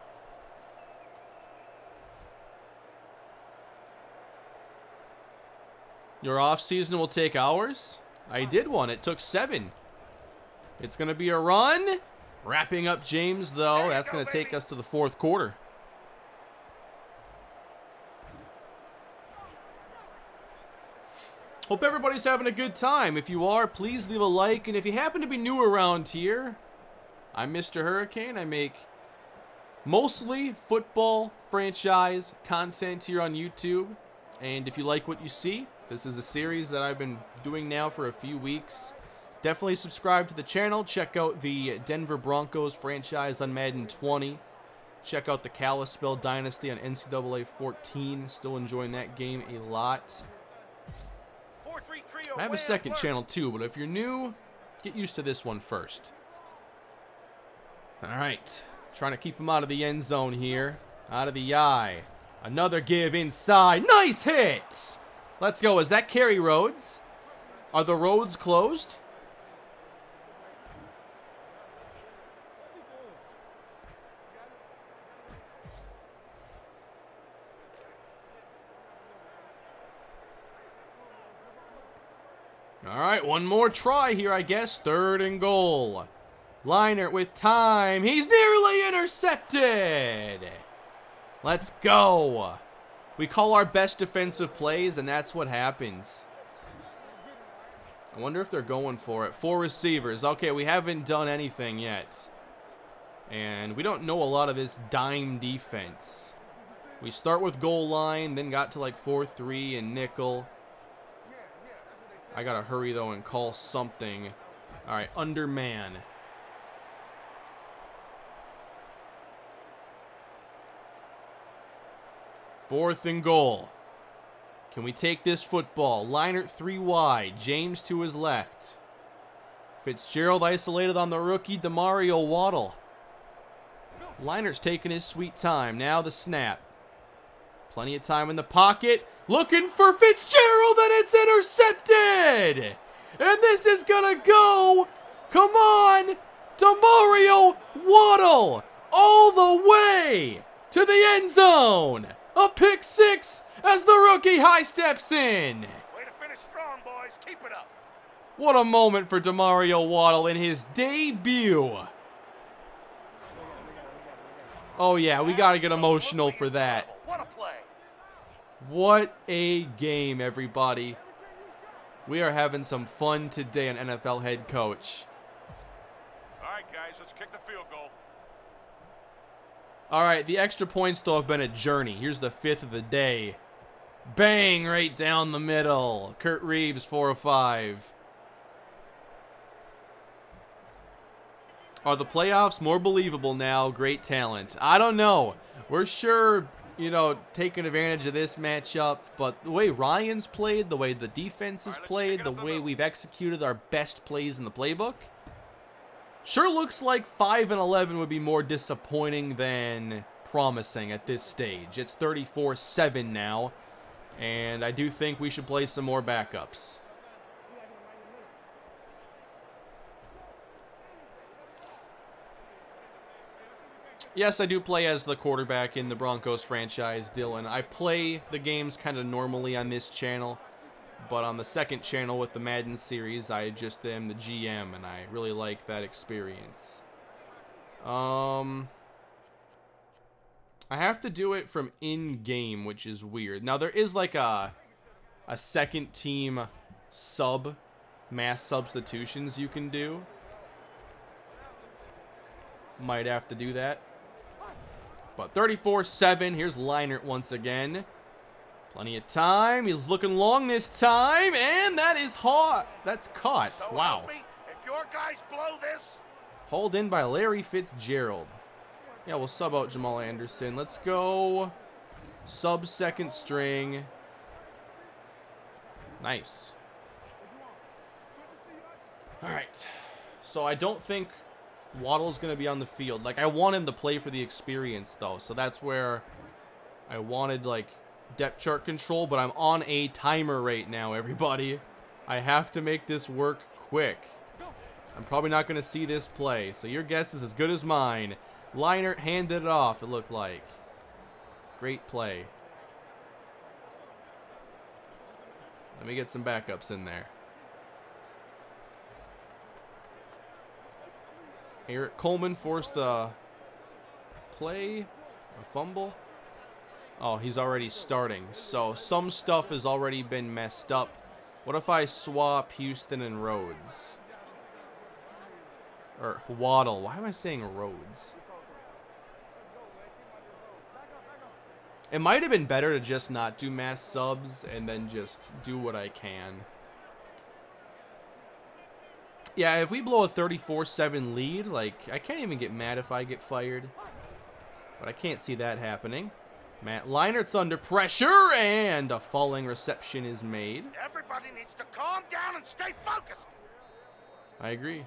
Your off-season will take hours? I did one. It took 7. It's going to be a run. Wrapping up James, though. That's going to take us to the 4th quarter. Hope everybody's having a good time. If you are, please leave a like. And if you happen to be new around here, I'm MrHurriicane. I make mostly football franchise content here on YouTube. And if you like what you see, this is a series that I've been doing now for a few weeks. Definitely subscribe to the channel. Check out the Denver Broncos franchise on Madden 20. Check out the Kalispell Dynasty on NCAA 14. Still enjoying that game a lot. I have a second channel too, but if you're new, get used to this one first. All right, trying to keep him out of the end zone here. Out of the eye. Another give inside. Nice hit! Let's go. Is that Kerry Rhodes? Are the roads closed? All right, one more try here, I guess. 3rd and goal. Leinart with time. He's nearly intercepted. Let's go. We call our best defensive plays, and that's what happens. I wonder if they're going for it. 4 receivers. Okay, we haven't done anything yet. And we don't know a lot of this dime defense. We start with goal line, then got to like 4-3 and nickel. I gotta hurry, though, and call something. All right, underman. Fourth and goal. Can we take this football? Leinart 3 wide. James to his left. Fitzgerald isolated on the rookie, Demario Waddell. Leinart's taking his sweet time. Now the snap. Plenty of time in the pocket. Looking for Fitzgerald, and it's intercepted! And this is gonna go, come on, Demario Waddell, all the way to the end zone. A pick 6 as the rookie high steps in. Way to finish strong, boys. Keep it up. What a moment for Demario Waddell in his debut. Oh yeah, we gotta get emotional for that. What a play. What a game, everybody. We are having some fun today on NFL Head Coach. All right, guys, let's kick the field goal. All right, the extra points, though, have been a journey. Here's the 5th of the day. Bang, right down the middle. Kurt Reeves, 4 of 5. Are the playoffs more believable now? Great talent. I don't know. We're sure, you know, taking advantage of this matchup, but the way Ryan's played, the way the defense has played, the way we've executed our best plays in the playbook, sure looks like 5-11 would be more disappointing than promising at this stage. It's 34-7 now, and I do think we should play some more backups. Yes, I do play as the quarterback in the Broncos franchise, Dylan. I play the games kind of normally on this channel. But on the second channel with the Madden series, I just am the GM, and I really like that experience. I have to do it from in-game, which is weird. Now, there is like a second team mass substitutions you can do. Might have to do that. But 34-7, here's Leinart once again. Plenty of time. He's looking long this time, and that is hot. That's caught. So wow. help me, if your guys blow this, Hauled in by Larry Fitzgerald. Yeah, we'll sub out Jamal Anderson. Let's go sub second string. Nice. All right. So I don't think Waddle's going to be on the field. Like, I want him to play for the experience, though. So that's where I wanted, like, depth chart control. But I'm on a timer right now, everybody. I have to make this work quick. I'm probably not going to see this play. So your guess is as good as mine. Leinart handed it off, it looked like. Great play. Let me get some backups in there. Eric Coleman forced the play. A fumble. Oh, he's already starting. So some stuff has already been messed up. What if I swap Houston and Rhodes? Or Waddle. Why am I saying Rhodes? It might have been better to just not do mass subs and then just do what I can. Yeah, if we blow a 34-7 lead, like, I can't even get mad if I get fired. But I can't see that happening. Matt Leinart's under pressure, and a falling reception is made. everybody needs to calm down and stay focused. I agree.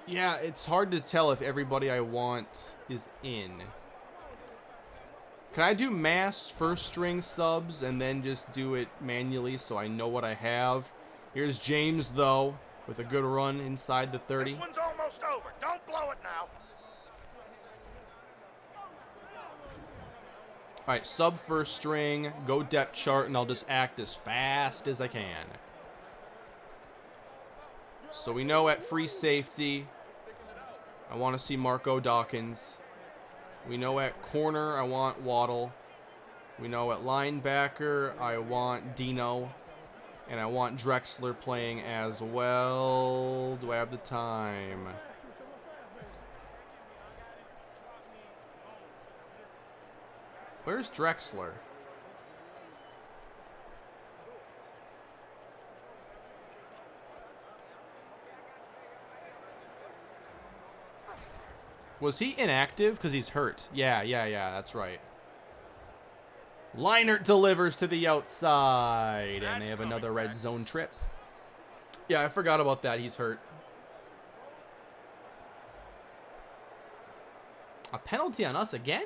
Yeah, it's hard to tell if everybody I want is in. Can I do mass first string subs and then just do it manually so I know what I have? Here's James, though, with a good run inside the 30. This one's almost over. Don't blow it now. All right, sub first string, go depth chart, and I'll just act as fast as I can. So we know at free safety, I want to see Marco Dawkins. We know at corner, I want Waddle. We know at linebacker, I want Dino. And I want Drexler playing as well. Do I have the time? Where's Drexler? Was he inactive? Because he's hurt. Yeah, that's right. Leinart delivers to the outside, and they have another red zone trip. Yeah, I forgot about that. He's hurt. A penalty on us again?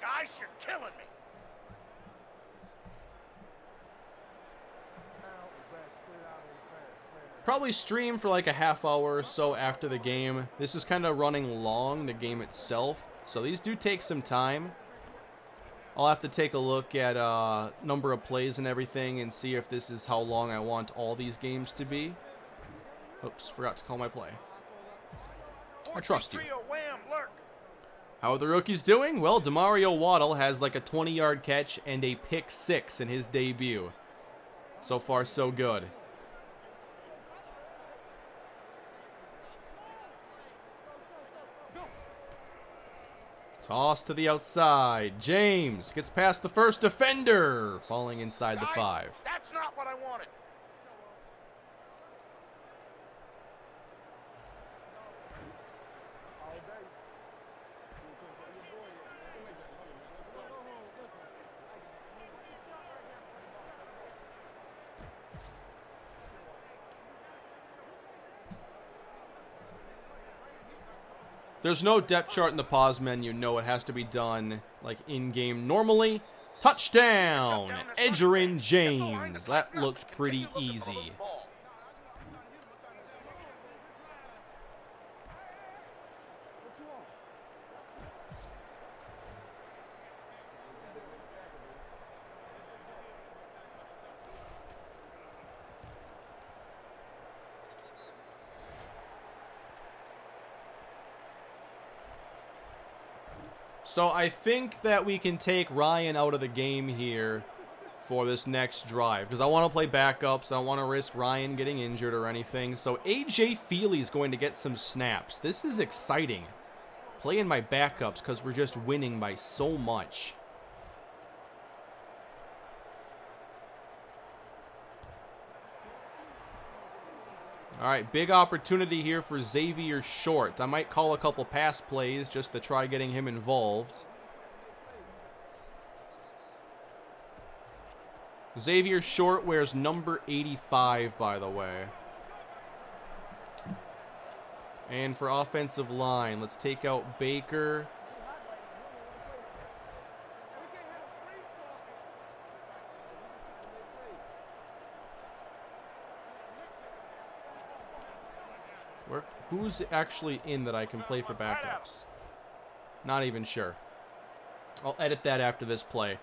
Guys, you're killing me. Probably stream for like a half hour or so after the game. This is kind of running long, the game itself. So these do take some time. I'll have to take a look at number of plays and everything and see if this is how long I want all these games to be. Oops, forgot to call my play. I trust you. How are the rookies doing? Well, Demario Waddle has like a 20-yard catch and a pick 6 in his debut. So far, so good. Toss to the outside. James gets past the first defender, falling inside the 5. That's not what I wanted. There's no depth chart in the pause menu. No, it has to be done like in-game. Normally, Touchdown, Edgerrin James. That looked pretty easy. So I think that we can take Ryan out of the game here for this next drive, because I want to play backups. I don't want to risk Ryan getting injured or anything. So A.J. Feely is going to get some snaps. This is exciting. Playing my backups because we're just winning by so much. All right, big opportunity here for Xavier Short. I might call a couple pass plays just to try getting him involved. Xavier Short wears number 85, by the way. And for offensive line, let's take out Baker. Who's actually in that I can play for backups? Not even sure. I'll edit that after this play.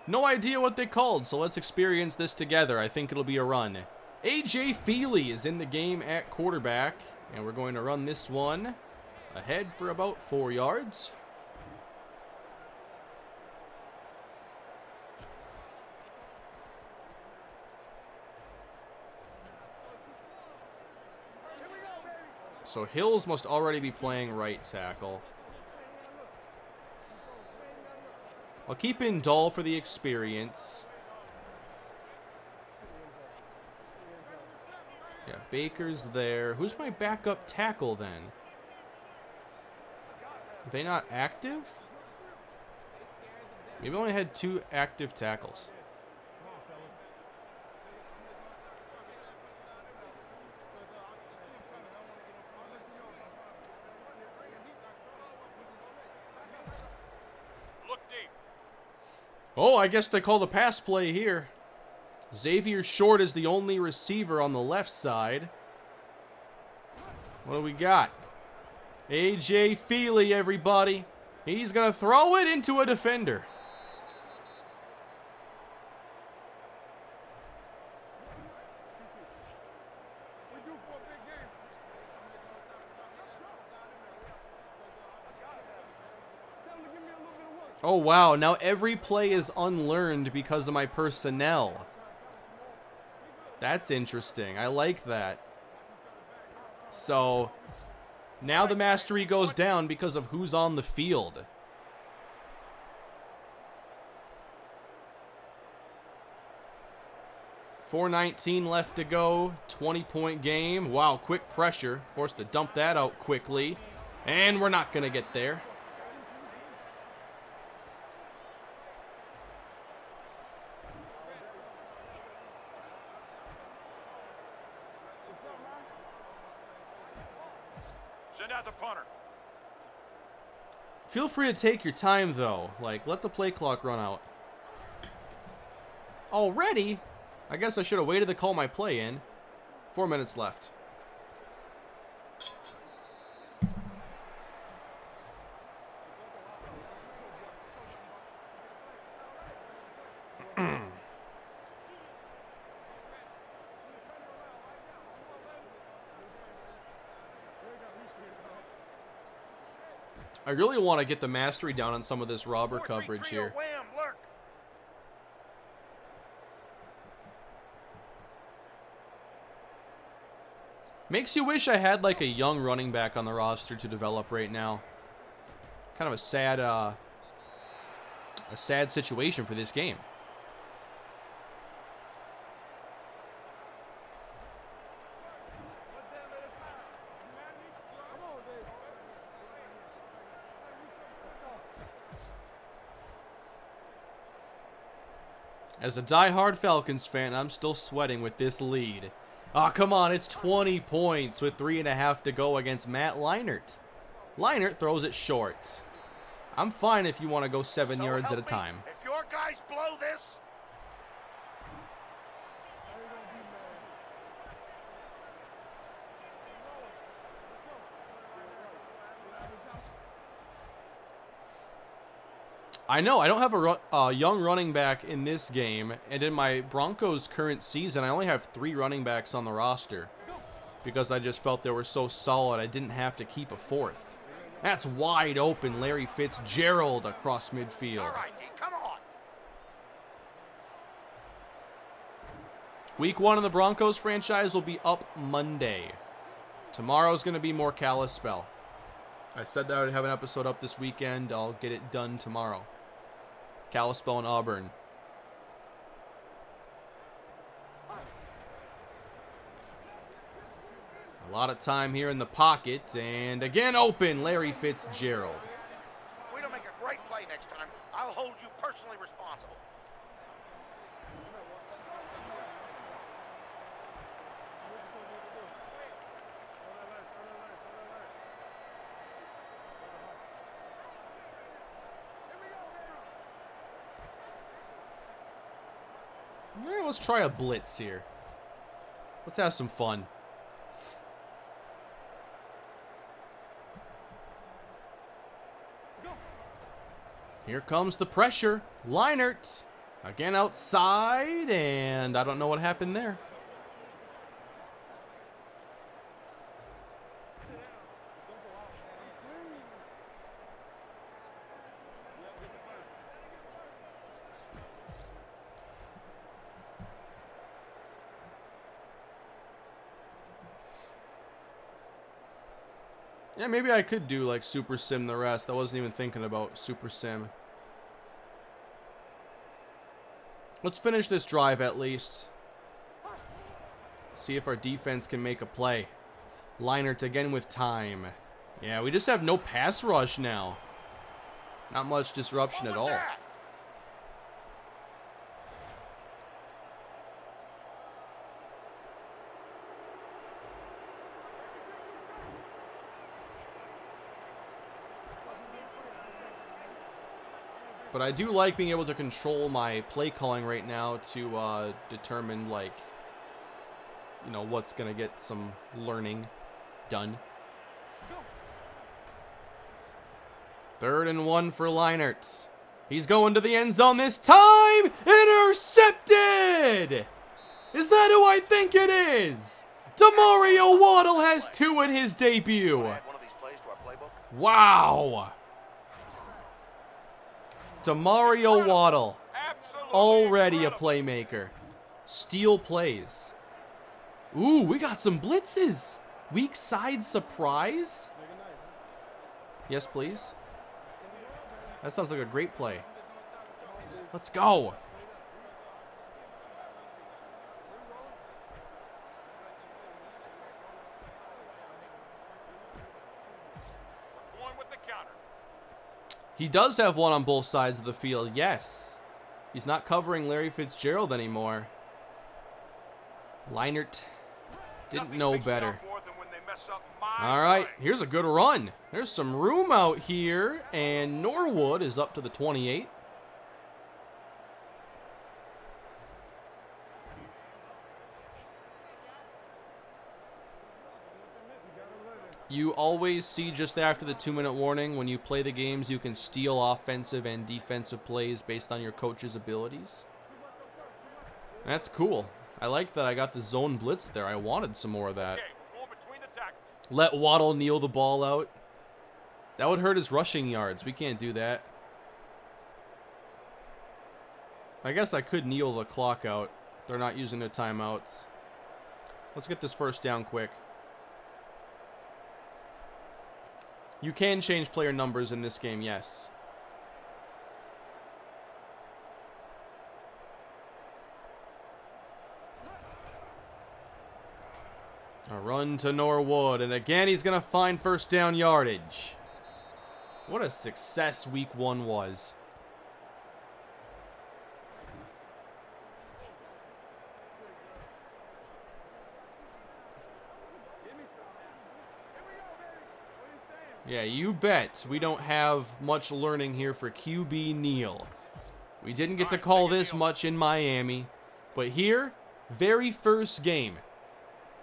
No idea what they called, so let's experience this together. I think it'll be a run. A.J. Feely is in the game at quarterback, and we're going to run this one ahead for about 4 yards. So Hills must already be playing right tackle. I'll keep in Dahl for the experience. Yeah, Baker's there. Who's my backup tackle then? Are they not active? Maybe I only had 2 active tackles. Oh, I guess they call the pass play here. Xavier Short is the only receiver on the left side. What do we got? A.J. Feely, everybody. He's going to throw it into a defender. Oh, wow. Now every play is unlearned because of my personnel. That's interesting. I like that. So, now the mastery goes down because of who's on the field. .419 left to go. 20-point game. Wow, quick pressure. Forced to dump that out quickly. And we're not going to get there. Send out the punter. Feel free to take your time, though. Like, let the play clock run out. Already? I guess I should have waited to call my play in. 4 minutes left. I really want to get the mastery down on some of this robber coverage here. Makes you wish I had like a young running back on the roster to develop right now. Kind of a sad situation for this game. As a diehard Falcons fan, I'm still sweating with this lead. Oh, come on, it's 20 points with 3.5 to go against Matt Leinart. Leinart throws it short. I'm fine if you want to go 7 yards at a time. If your guy guys blow this? I know, I don't have a young running back in this game, and in my Broncos current season, I only have 3 running backs on the roster because I just felt they were so solid I didn't have to keep a 4th. That's wide open, Larry Fitzgerald across midfield. All right, D, come on. Week 1 of the Broncos franchise will be up Monday. Tomorrow's going to be more Kalispell. I said that I would have an episode up this weekend. I'll get it done tomorrow. Kalispell and Auburn. A lot of time here in the pocket. And again open, Larry Fitzgerald. If we don't make a great play next time, I'll hold you personally responsible. All right, let's try a blitz here. Let's have some fun. Here comes the pressure. Leinert again outside, and I don't know what happened there. Yeah, maybe I could do like Super Sim the rest. I wasn't even thinking about Super Sim. Let's finish this drive at least. See if our defense can make a play. Leinert again with time. Yeah, we just have no pass rush now. Not much disruption at all. That? But I do like being able to control my play calling right now to determine, like, you know, what's going to get some learning done. 3rd and 1 for Leinert. He's going to the end zone this time. Intercepted! Is that who I think it is? Demario Waddell has 2 in his debut. Add one of these plays to our playbook. Wow. Demario Waddell, Absolutely already a incredible. playmaker. Steal plays. Ooh, we got some blitzes. Weak side surprise. Yes, please. That sounds like a great play. Let's go. Going with the counter. He does have one on both sides of the field, yes. He's not covering Larry Fitzgerald anymore. Leinert didn't Nothing know ticks me better. off more than when they mess up my All right, play. here's a good run. There's some room out here, and Norwood is up to the 28. You always see just after the 2-minute warning, when you play the games, you can steal offensive and defensive plays based on your coach's abilities. That's cool. I like that I got the zone blitz there. I wanted some more of that. Okay, going between the tackles. Let Waddell kneel the ball out. That would hurt his rushing yards. We can't do that. I guess I could kneel the clock out. They're not using their timeouts. Let's get this first down quick. You can change player numbers in this game, yes. A run to Norwood, and again he's going to find first down yardage. What a success week 1 was. Yeah, you bet we don't have much learning here for QB Neal. We didn't get to call this much in Miami, but here, very first game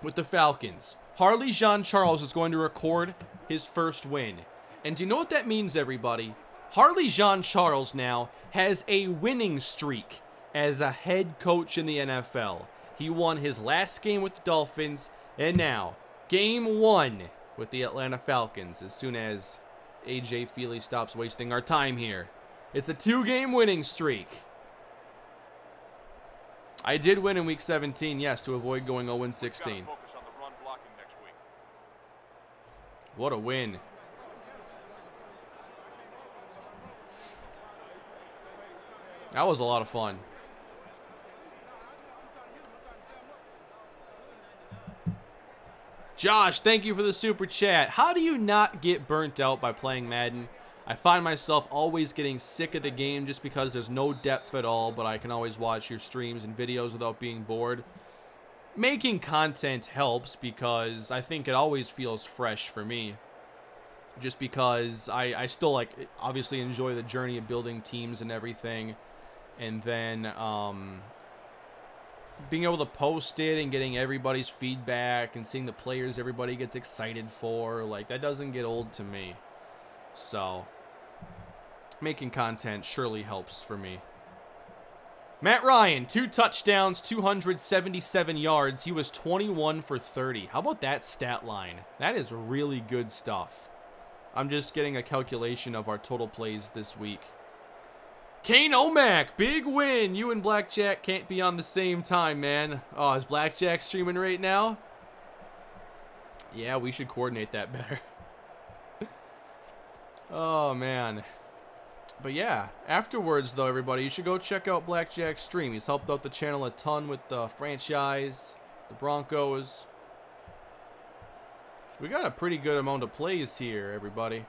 with the Falcons, Harley Jean-Charles is going to record his first win. And do you know what that means, everybody? Harley Jean-Charles now has a winning streak as a head coach in the NFL. He won his last game with the Dolphins, and now, game 1 with the Atlanta Falcons, as soon as A.J. Feely stops wasting our time here. It's a 2-game winning streak. I did win in week 17, yes, to avoid going 0-16. What a win. That was a lot of fun. Josh, thank you for the super chat. How do you not get burnt out by playing Madden? I find myself always getting sick of the game just because there's no depth at all, but I can always watch your streams and videos without being bored. Making content helps because I think it always feels fresh for me. Just because I still, like, obviously enjoy the journey of building teams and everything. And then being able to post it and getting everybody's feedback and seeing the players everybody gets excited for, like, that doesn't get old to me. So, making content surely helps for me. Matt Ryan, 2 touchdowns, 277 yards. He was 21 for 30. How about that stat line? That is really good stuff. I'm just getting a calculation of our total plays this week. Kane Omack, big win. You and Blackjack can't be on the same time, man. Oh, is Blackjack streaming right now? Yeah, we should coordinate that better. Oh, man. But yeah, afterwards, though, everybody, you should go check out Blackjack's stream. He's helped out the channel a ton with the franchise, the Broncos. We got a pretty good amount of plays here, everybody.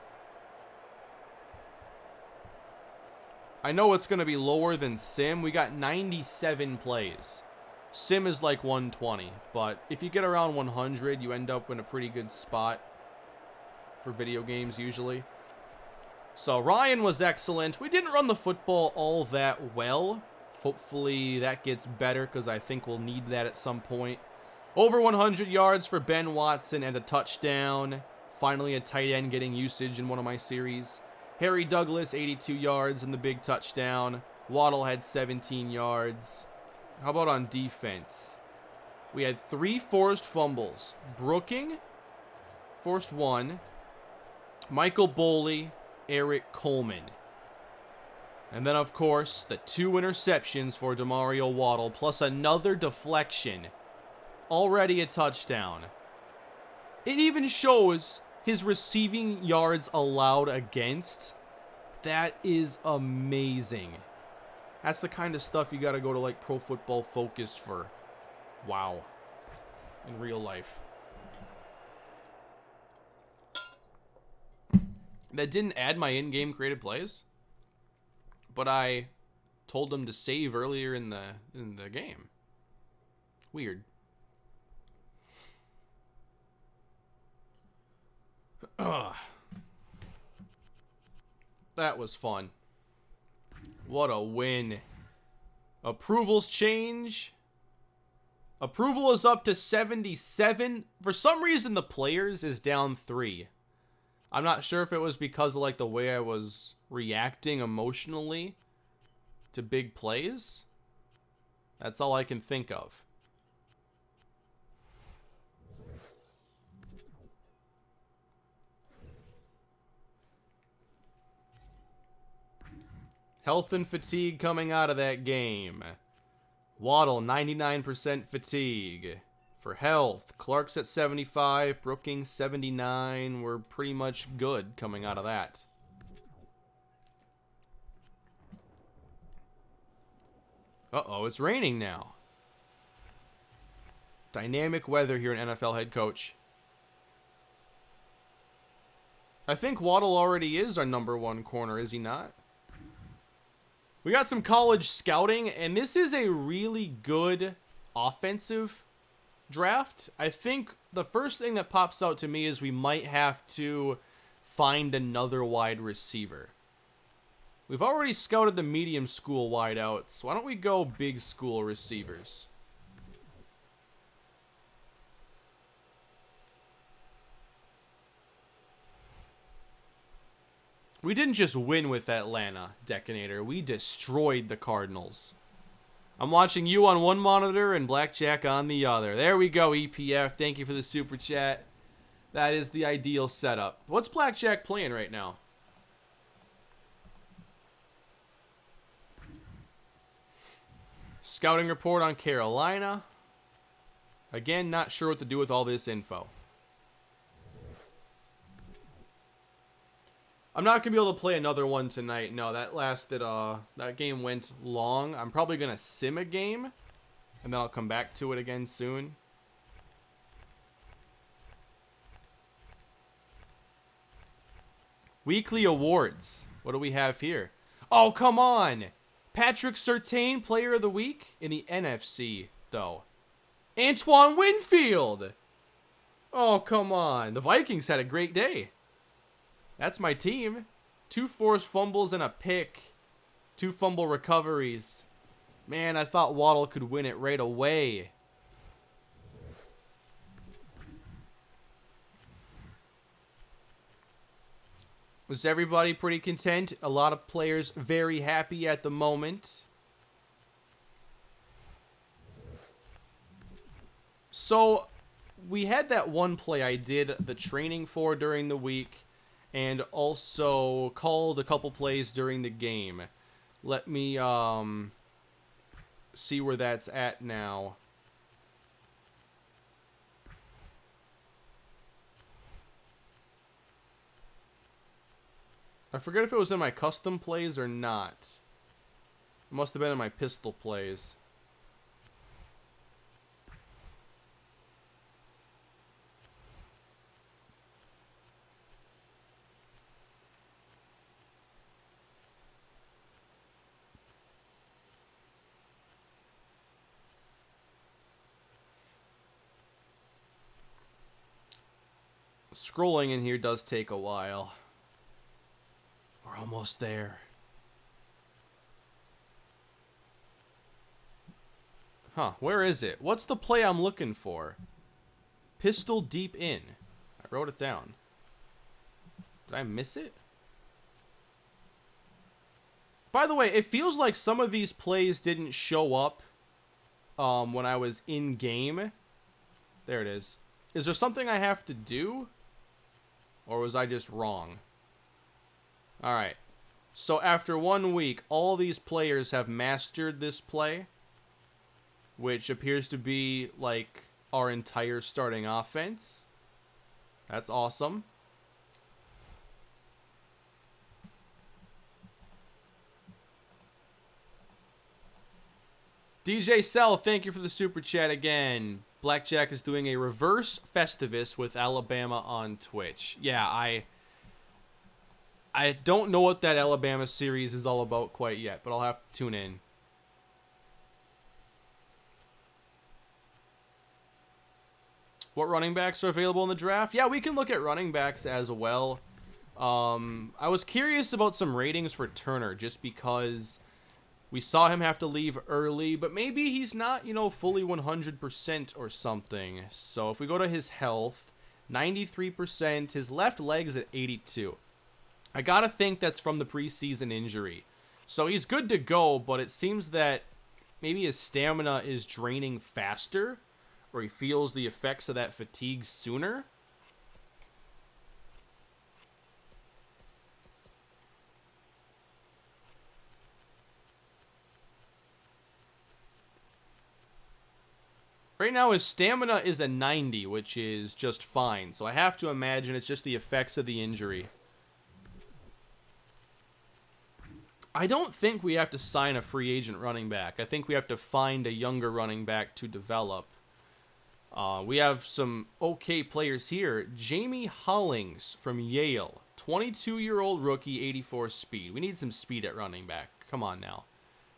I know it's going to be lower than Sim. We got 97 plays. Sim is like 120, but if you get around 100, you end up in a pretty good spot for video games usually. So Ryan was excellent. We didn't run the football all that well. Hopefully that gets better because I think we'll need that at some point. Over 100 yards for Ben Watson and a touchdown. Finally a tight end getting usage in one of my series. Harry Douglas, 82 yards and the big touchdown. Waddell had 17 yards. How about on defense? We had 3 forced fumbles. Brooking, forced 1. Michael Boley, Eric Coleman. And then, of course, the 2 interceptions for Demario Waddell, plus another deflection. Already a touchdown. It even shows his receiving yards allowed against. That is amazing. That's the kind of stuff you got to go to, like, Pro Football Focus for. Wow. In real life. That didn't add my in-game created plays, but I told them to save earlier in the game. Weird. Ugh. That was fun. What a win. Approvals change. Approval is up to 77. For some reason, the players is down 3. I'm not sure if it was because of, like, the way I was reacting emotionally to big plays. That's all I can think of. Health and fatigue coming out of that game. Waddle, 99% fatigue. For health, Clark's at 75, Brooking 79. We're pretty much good coming out of that. Uh-oh, it's raining now. Dynamic weather here in NFL head coach. I think Waddle already is our #1 corner, is he not? We got some college scouting, and this is a really good offensive draft. I think the first thing that pops out to me is we might have to find another wide receiver. We've already scouted the medium school wideouts. Why don't we go big school receivers? We didn't just win with Atlanta, Decanator. We destroyed the Cardinals. I'm watching you on one monitor and Blackjack on the other. There we go, EPF. Thank you for the super chat. That is the ideal setup. What's Blackjack playing right now? Scouting report on Carolina. Again, not sure what to do with all this info. I'm not going to be able to play another one tonight. No, that lasted, that game went long. I'm probably going to sim a game, and then I'll come back to it again soon. Weekly awards. What do we have here? Oh, come on. Patrick Surtain, Player of the Week in the NFC, though. Antoine Winfield. Oh, come on. The Vikings had a great day. That's my team. 2 forced fumbles and a pick. 2 fumble recoveries. Man, I thought Waddell could win it right away. Was everybody pretty content? A lot of players very happy at the moment. So, we had that one play I did the training for during the week. And also called a couple plays during the game. Let me see where that's at now. I forget if it was in my custom plays or not. It must have been in my pistol plays. Scrolling in here does take a while. We're almost there. Huh, where is it? What's the play I'm looking for? Pistol deep in. I wrote it down. Did I miss it? By the way, it feels like some of these plays didn't show up when I was in game. There it is. Is there something I have to do? Or was I just wrong? Alright. So after 1 week, all these players have mastered this play. Which appears to be like our entire starting offense. That's awesome. DJ Cell, thank you for the super chat again. Blackjack is doing a reverse Festivus with Alabama on Twitch. Yeah, I don't know what that Alabama series is all about quite yet, but I'll have to tune in. What running backs are available in the draft? Yeah, we can look at running backs as well. I was curious about some ratings for Turner just because we saw him have to leave early, but maybe he's not, you know, fully 100% or something. So if we go to his health, 93%, his left leg's at 82. I gotta think that's from the preseason injury. So he's good to go, but it seems that maybe his stamina is draining faster, or he feels the effects of that fatigue sooner. Right now, his stamina is a 90, which is just fine. So I have to imagine it's just the effects of the injury. I don't think we have to sign a free agent running back. I think we have to find a younger running back to develop. We have some okay players here. Jamie Hollings from Yale. 22-year-old rookie, 84 speed. We need some speed at running back. Come on now.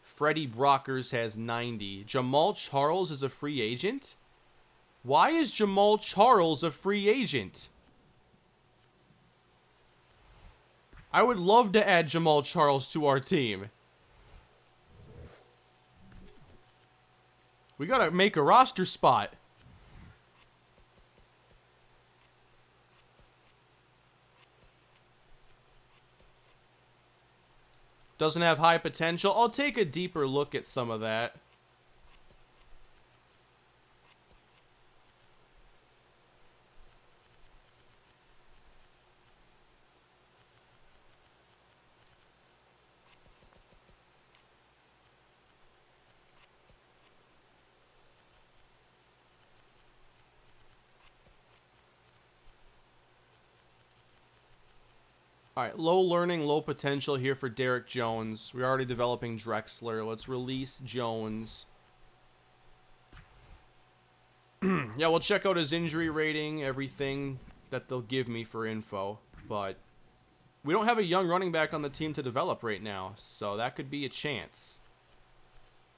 Freddie Brockers has 90. Jamal Charles is a free agent? Why is Jamal Charles a free agent? I would love to add Jamal Charles to our team. We gotta make a roster spot. Doesn't have high potential. I'll take a deeper look at some of that. All right, low learning, low potential here for Derek Jones. We're already developing Drexler. Let's release Jones. Yeah, we'll check out his injury rating, everything that they'll give me for info. But we don't have a young running back on the team to develop right now, so that could be a chance.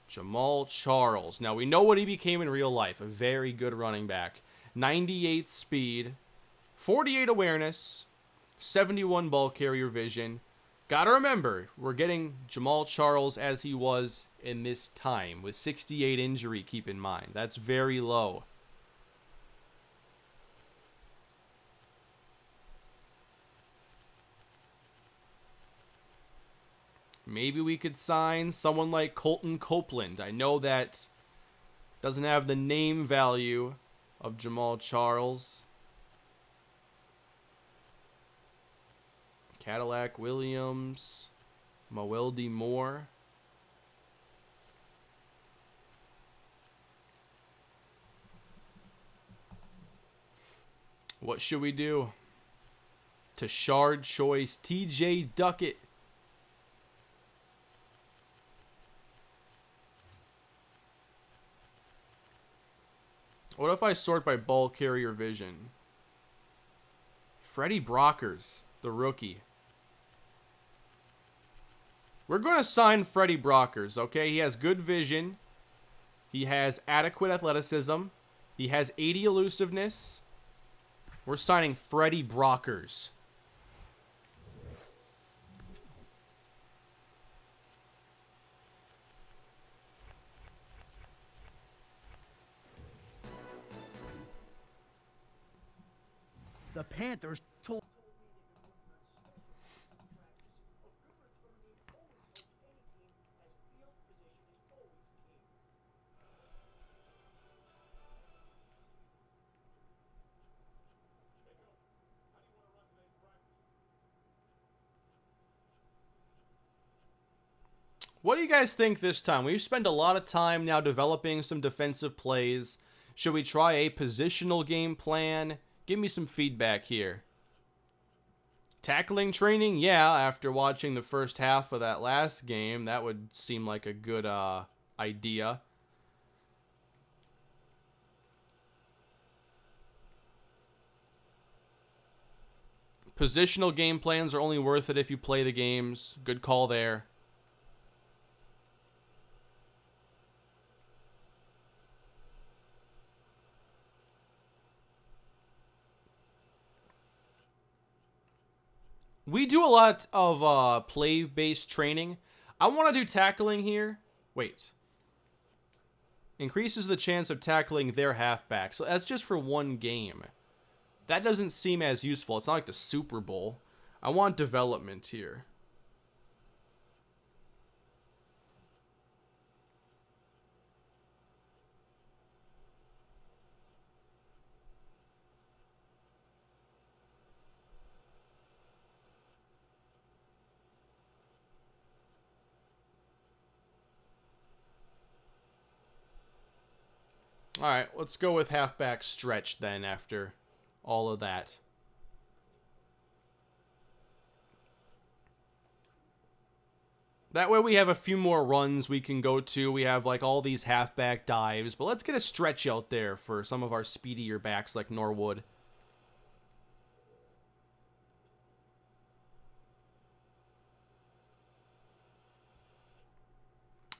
Jamal Charles. Now, we know what he became in real life. A very good running back. 98 speed, 48 awareness, 71 ball carrier vision. Gotta remember, we're getting Jamal Charles as he was in this time with 68 injury, keep in mind. That's very low. Maybe we could sign someone like Colton Copeland. I know that doesn't have the name value of Jamal Charles. Cadillac Williams, Moeldy Moore. What should we do? Tashard Choice, TJ Duckett. What if I sort by ball carrier vision? Freddie Brockers, the rookie. We're going to sign Freddie Brockers, okay? He has good vision. He has adequate athleticism. He has 80 elusiveness. We're signing Freddie Brockers. The Panthers told. What do you guys think this time? We've spent a lot of time now developing some defensive plays. Should we try a positional game plan? Give me some feedback here. Tackling training? Yeah, after watching the first half of that last game, that would seem like a good idea. Positional game plans are only worth it if you play the games. Good call there. We do a lot of play-based training. I want to do tackling here. Wait. Increases the chance of tackling their halfback. So that's just for one game. That doesn't seem as useful. It's not like the Super Bowl. I want development here. All right, let's go with halfback stretch then after all of that. That way we have a few more runs we can go to. We have like all these halfback dives, but let's get a stretch out there for some of our speedier backs like Norwood.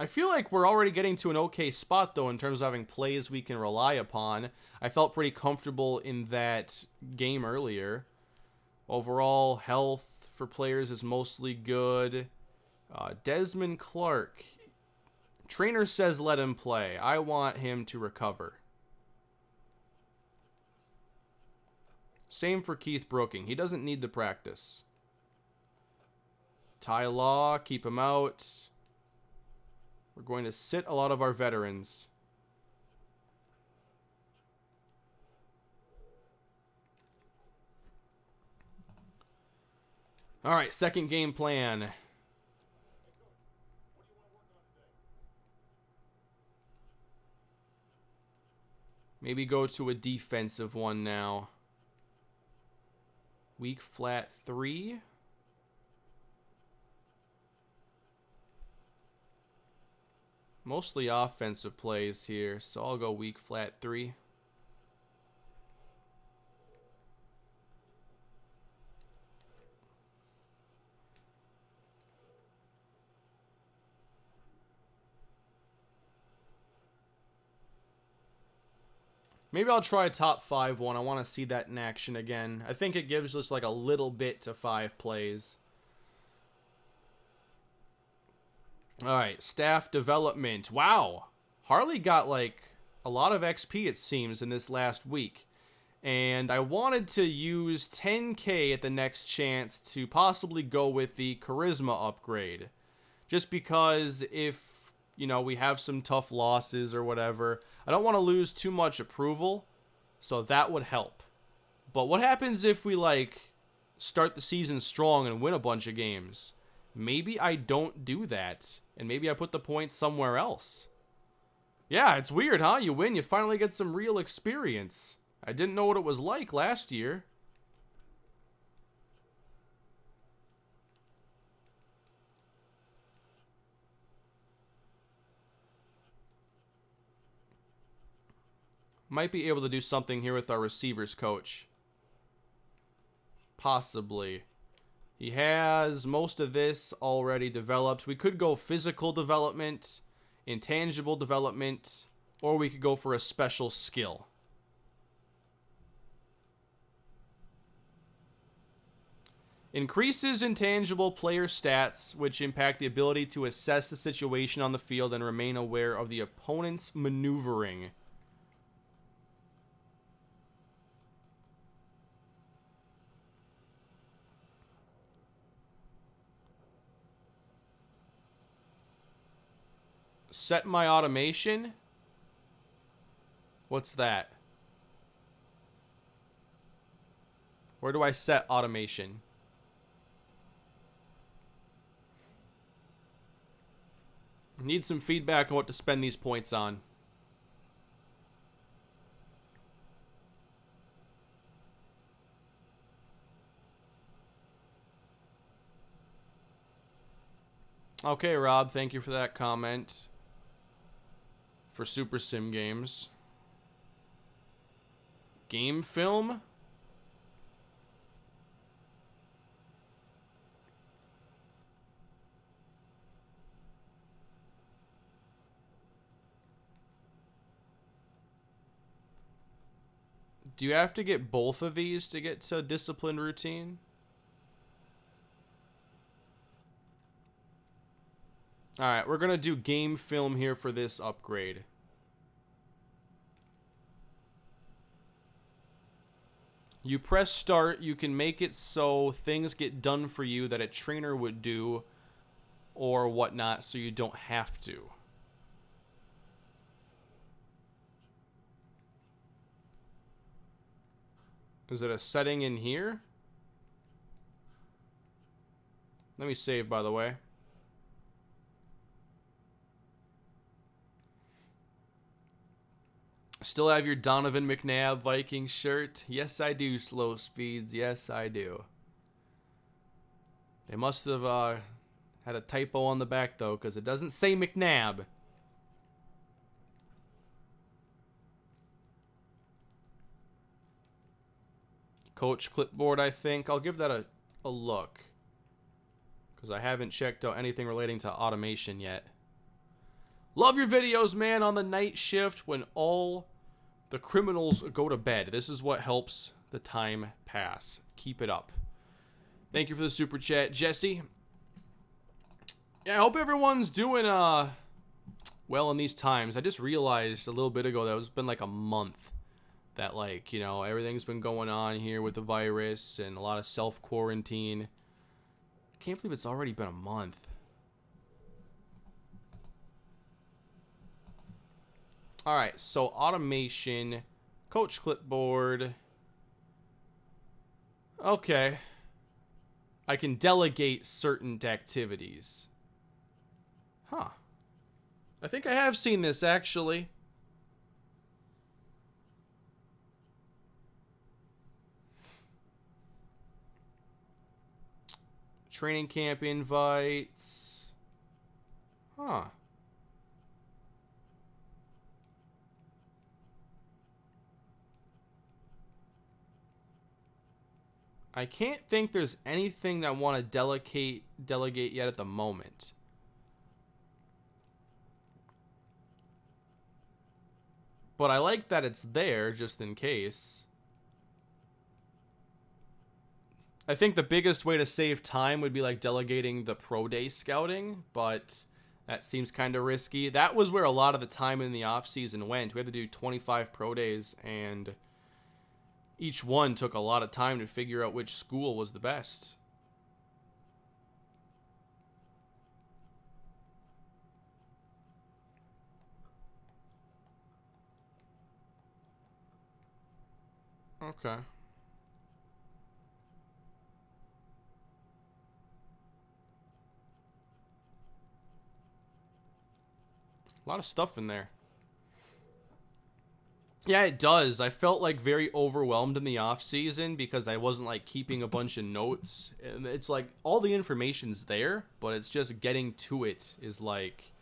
I feel like we're already getting to an okay spot, though, in terms of having plays we can rely upon. I felt pretty comfortable in that game earlier. Overall health, for players is mostly good. Desmond Clark. Trainer says let him play. I want him to recover. Same for Keith Brooking. He doesn't need the practice. Ty Law, keep him out. We're going to sit a lot of our veterans. All right, second game plan. Maybe go to a defensive one now. Weak flat 3. Mostly offensive plays here, so I'll go weak flat 3. Maybe I'll try a top 5 one. I want to see that in action again. I think it gives us like a little bit to 5 plays. All right, staff development. Wow. Harley got like a lot of XP, it seems, in this last week. And I wanted to use 10K at the next chance to possibly go with the charisma upgrade. Just because if, you know, we have some tough losses or whatever, I don't want to lose too much approval, so that would help. But what happens if we, like, start the season strong and win a bunch of games? Maybe I don't do that, and maybe I put the points somewhere else. Yeah, it's weird, huh? You win, you finally get some real experience. I didn't know what it was like last year. Might be able to do something here with our receivers coach. Possibly. He has most of this already developed. We could go physical development, intangible development, or we could go for a special skill. Increases intangible player stats, which impact the ability to assess the situation on the field and remain aware of the opponent's maneuvering. Set my automation? What's that? Where do I set automation? Need some feedback on what to spend these points on. Okay, Rob, thank you for that comment. For Super Sim games. Game film? Do you have to get both of these to get to discipline routine? Alright, we're going to do game film here for this upgrade. You press start, you can make it so things get done for you that a trainer would do or whatnot, so you don't have to. Is it a setting in here? Let me save, by the way. Still have your Donovan McNabb Viking shirt? Yes, I do, Slow Speeds. Yes, I do. They must have had a typo on the back, though, because it doesn't say McNabb. Coach clipboard, I think. I'll give that a look, because I haven't checked out anything relating to automation yet. Love your videos, man, on the night shift when all the criminals go to bed. This is what helps the time pass. Keep it up. Thank you for the super chat, Jesse. Yeah, I hope everyone's doing well in these times. I just realized a little bit ago that it's been like a month that, like, you know, everything's been going on here with the virus and a lot of self-quarantine. I can't believe it's already been a month. All right, so automation, coach clipboard. Okay. I can delegate certain activities. Huh. I think I have seen this, actually. Training camp invites. Huh. I can't think there's anything that I want to delegate yet at the moment. But I like that it's there just in case. I think the biggest way to save time would be like delegating the pro day scouting, but that seems kind of risky. That was where a lot of the time in the offseason went. We had to do 25 pro days, and each one took a lot of time to figure out which school was the best. Okay. A lot of stuff in there. Yeah, it does. I felt like very overwhelmed in the off season because I wasn't like keeping a bunch of notes. And it's like all the information's there, but it's just getting to it is like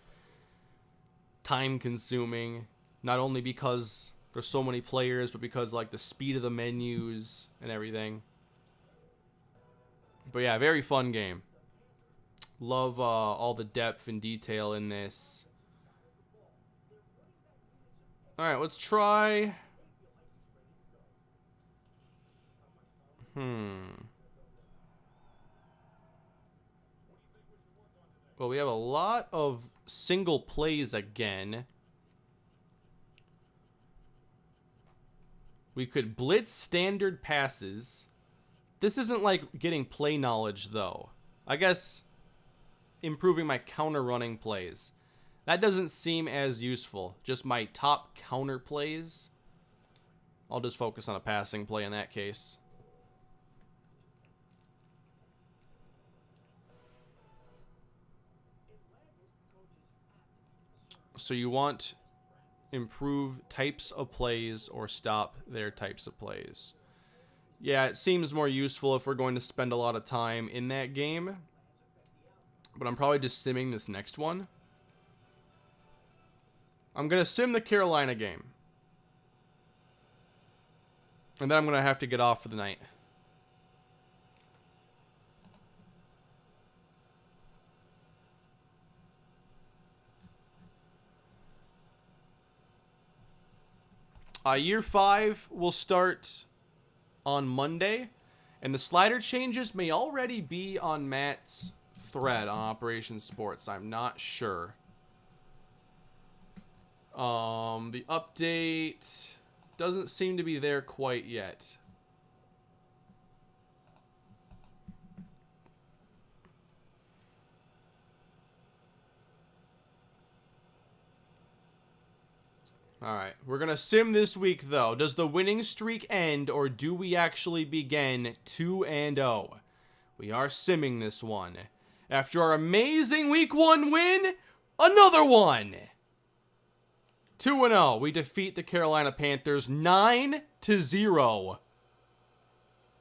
time consuming. Not only because there's so many players, but because like the speed of the menus and everything. But yeah, very fun game. Love all the depth and detail in this. All right, let's try. Well, we have a lot of single plays again. We could blitz standard passes. This isn't like getting play knowledge, though. I guess improving my counter running plays. That doesn't seem as useful. Just my top counter plays. I'll just focus on a passing play in that case. So you want improve types of plays or stop their types of plays. Yeah, it seems more useful if we're going to spend a lot of time in that game. But I'm probably just simming this next one. I'm going to sim the Carolina game. And then I'm going to have to get off for the night. Year 5 will start on Monday. And the slider changes may already be on Matt's thread on Operation Sports. I'm not sure. The update doesn't seem to be there quite yet. All right, we're going to sim this week, though. Does the winning streak end, or do we actually begin 2-0? We are simming this one. After our amazing Week 1 win, another one! 2-0. We defeat the Carolina Panthers 9-0.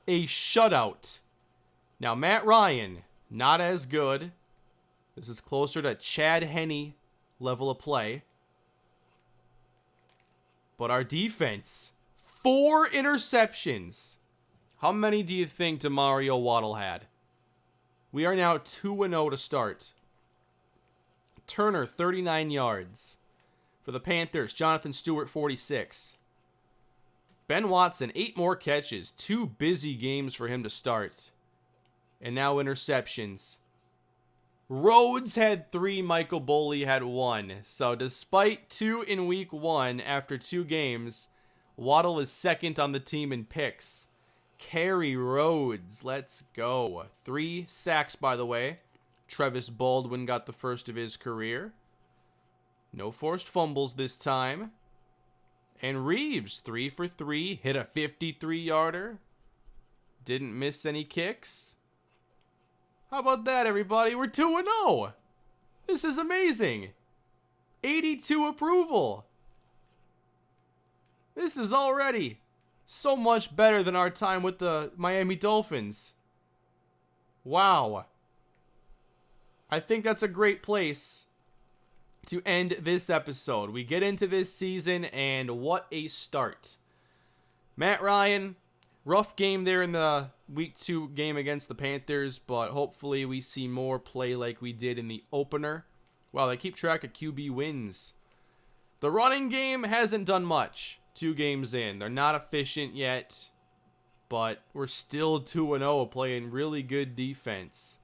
A shutout. Now, Matt Ryan, not as good. This is closer to Chad Henne level of play. But our defense, 4 interceptions. How many do you think DeMario Waddell had? We are now 2-0 to start. Turner, 39 yards. For the Panthers, Jonathan Stewart, 46. Ben Watson, 8 more catches. 2 busy games for him to start. And now interceptions. Rhodes had 3, Michael Boley had 1. So despite 2 in week 1 after 2 games, Waddell is second on the team in picks. Kerry Rhodes, let's go. 3 sacks, by the way. Travis Baldwin got the first of his career. No forced fumbles this time. And Reeves, 3 for 3, hit a 53-yarder. Didn't miss any kicks. How about that, everybody? We're 2-0. This is amazing. 82 approval. This is already so much better than our time with the Miami Dolphins. Wow. I think that's a great place to end this episode. We get into this season, and what a start. Matt Ryan, rough game there in the week 2 game against the Panthers, but hopefully we see more play like we did in the opener. Wow, they keep track of QB wins. The running game hasn't done much 2 games in. They're not efficient yet, but we're still 2-0 playing really good defense.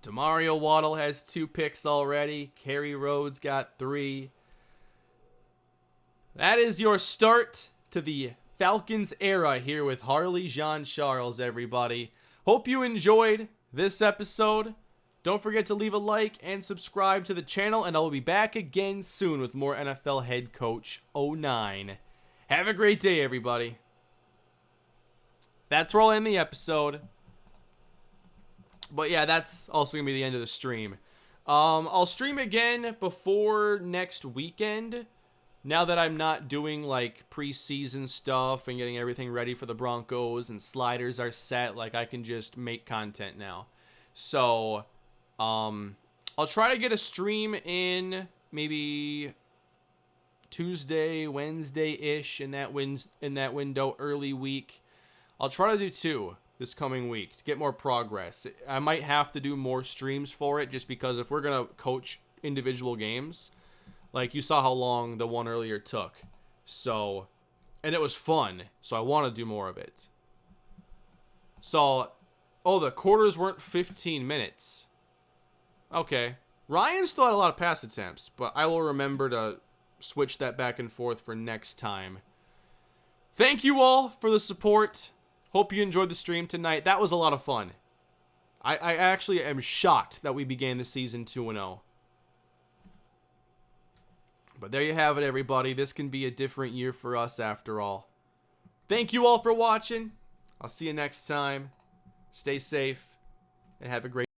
Demario Waddle has 2 picks already. Kerry Rhodes got 3. That is your start to the Falcons era here with Harley Jean-Charles, everybody. Hope you enjoyed this episode. Don't forget to leave a like and subscribe to the channel, and I will be back again soon with more NFL Head Coach 09. Have a great day, everybody. That's where I'll end the episode. But yeah, that's also going to be the end of the stream. I'll stream again before next weekend. Now that I'm not doing like preseason stuff and getting everything ready for the Broncos and sliders are set, like I can just make content now. So, I'll try to get a stream in maybe Tuesday, Wednesday-ish in that window early week. I'll try to do 2 this coming week to get more progress. I might have to do more streams for it just because if we're going to coach individual games, like you saw how long the one earlier took. So, and it was fun. So I want to do more of it. So, oh, the quarters weren't 15 minutes. Okay. Ryan still had a lot of pass attempts, but I will remember to switch that back and forth for next time. Thank you all for the support. Hope you enjoyed the stream tonight. That was a lot of fun. I actually am shocked that we began the season 2-0. But there you have it, everybody. This can be a different year for us after all. Thank you all for watching. I'll see you next time. Stay safe and have a great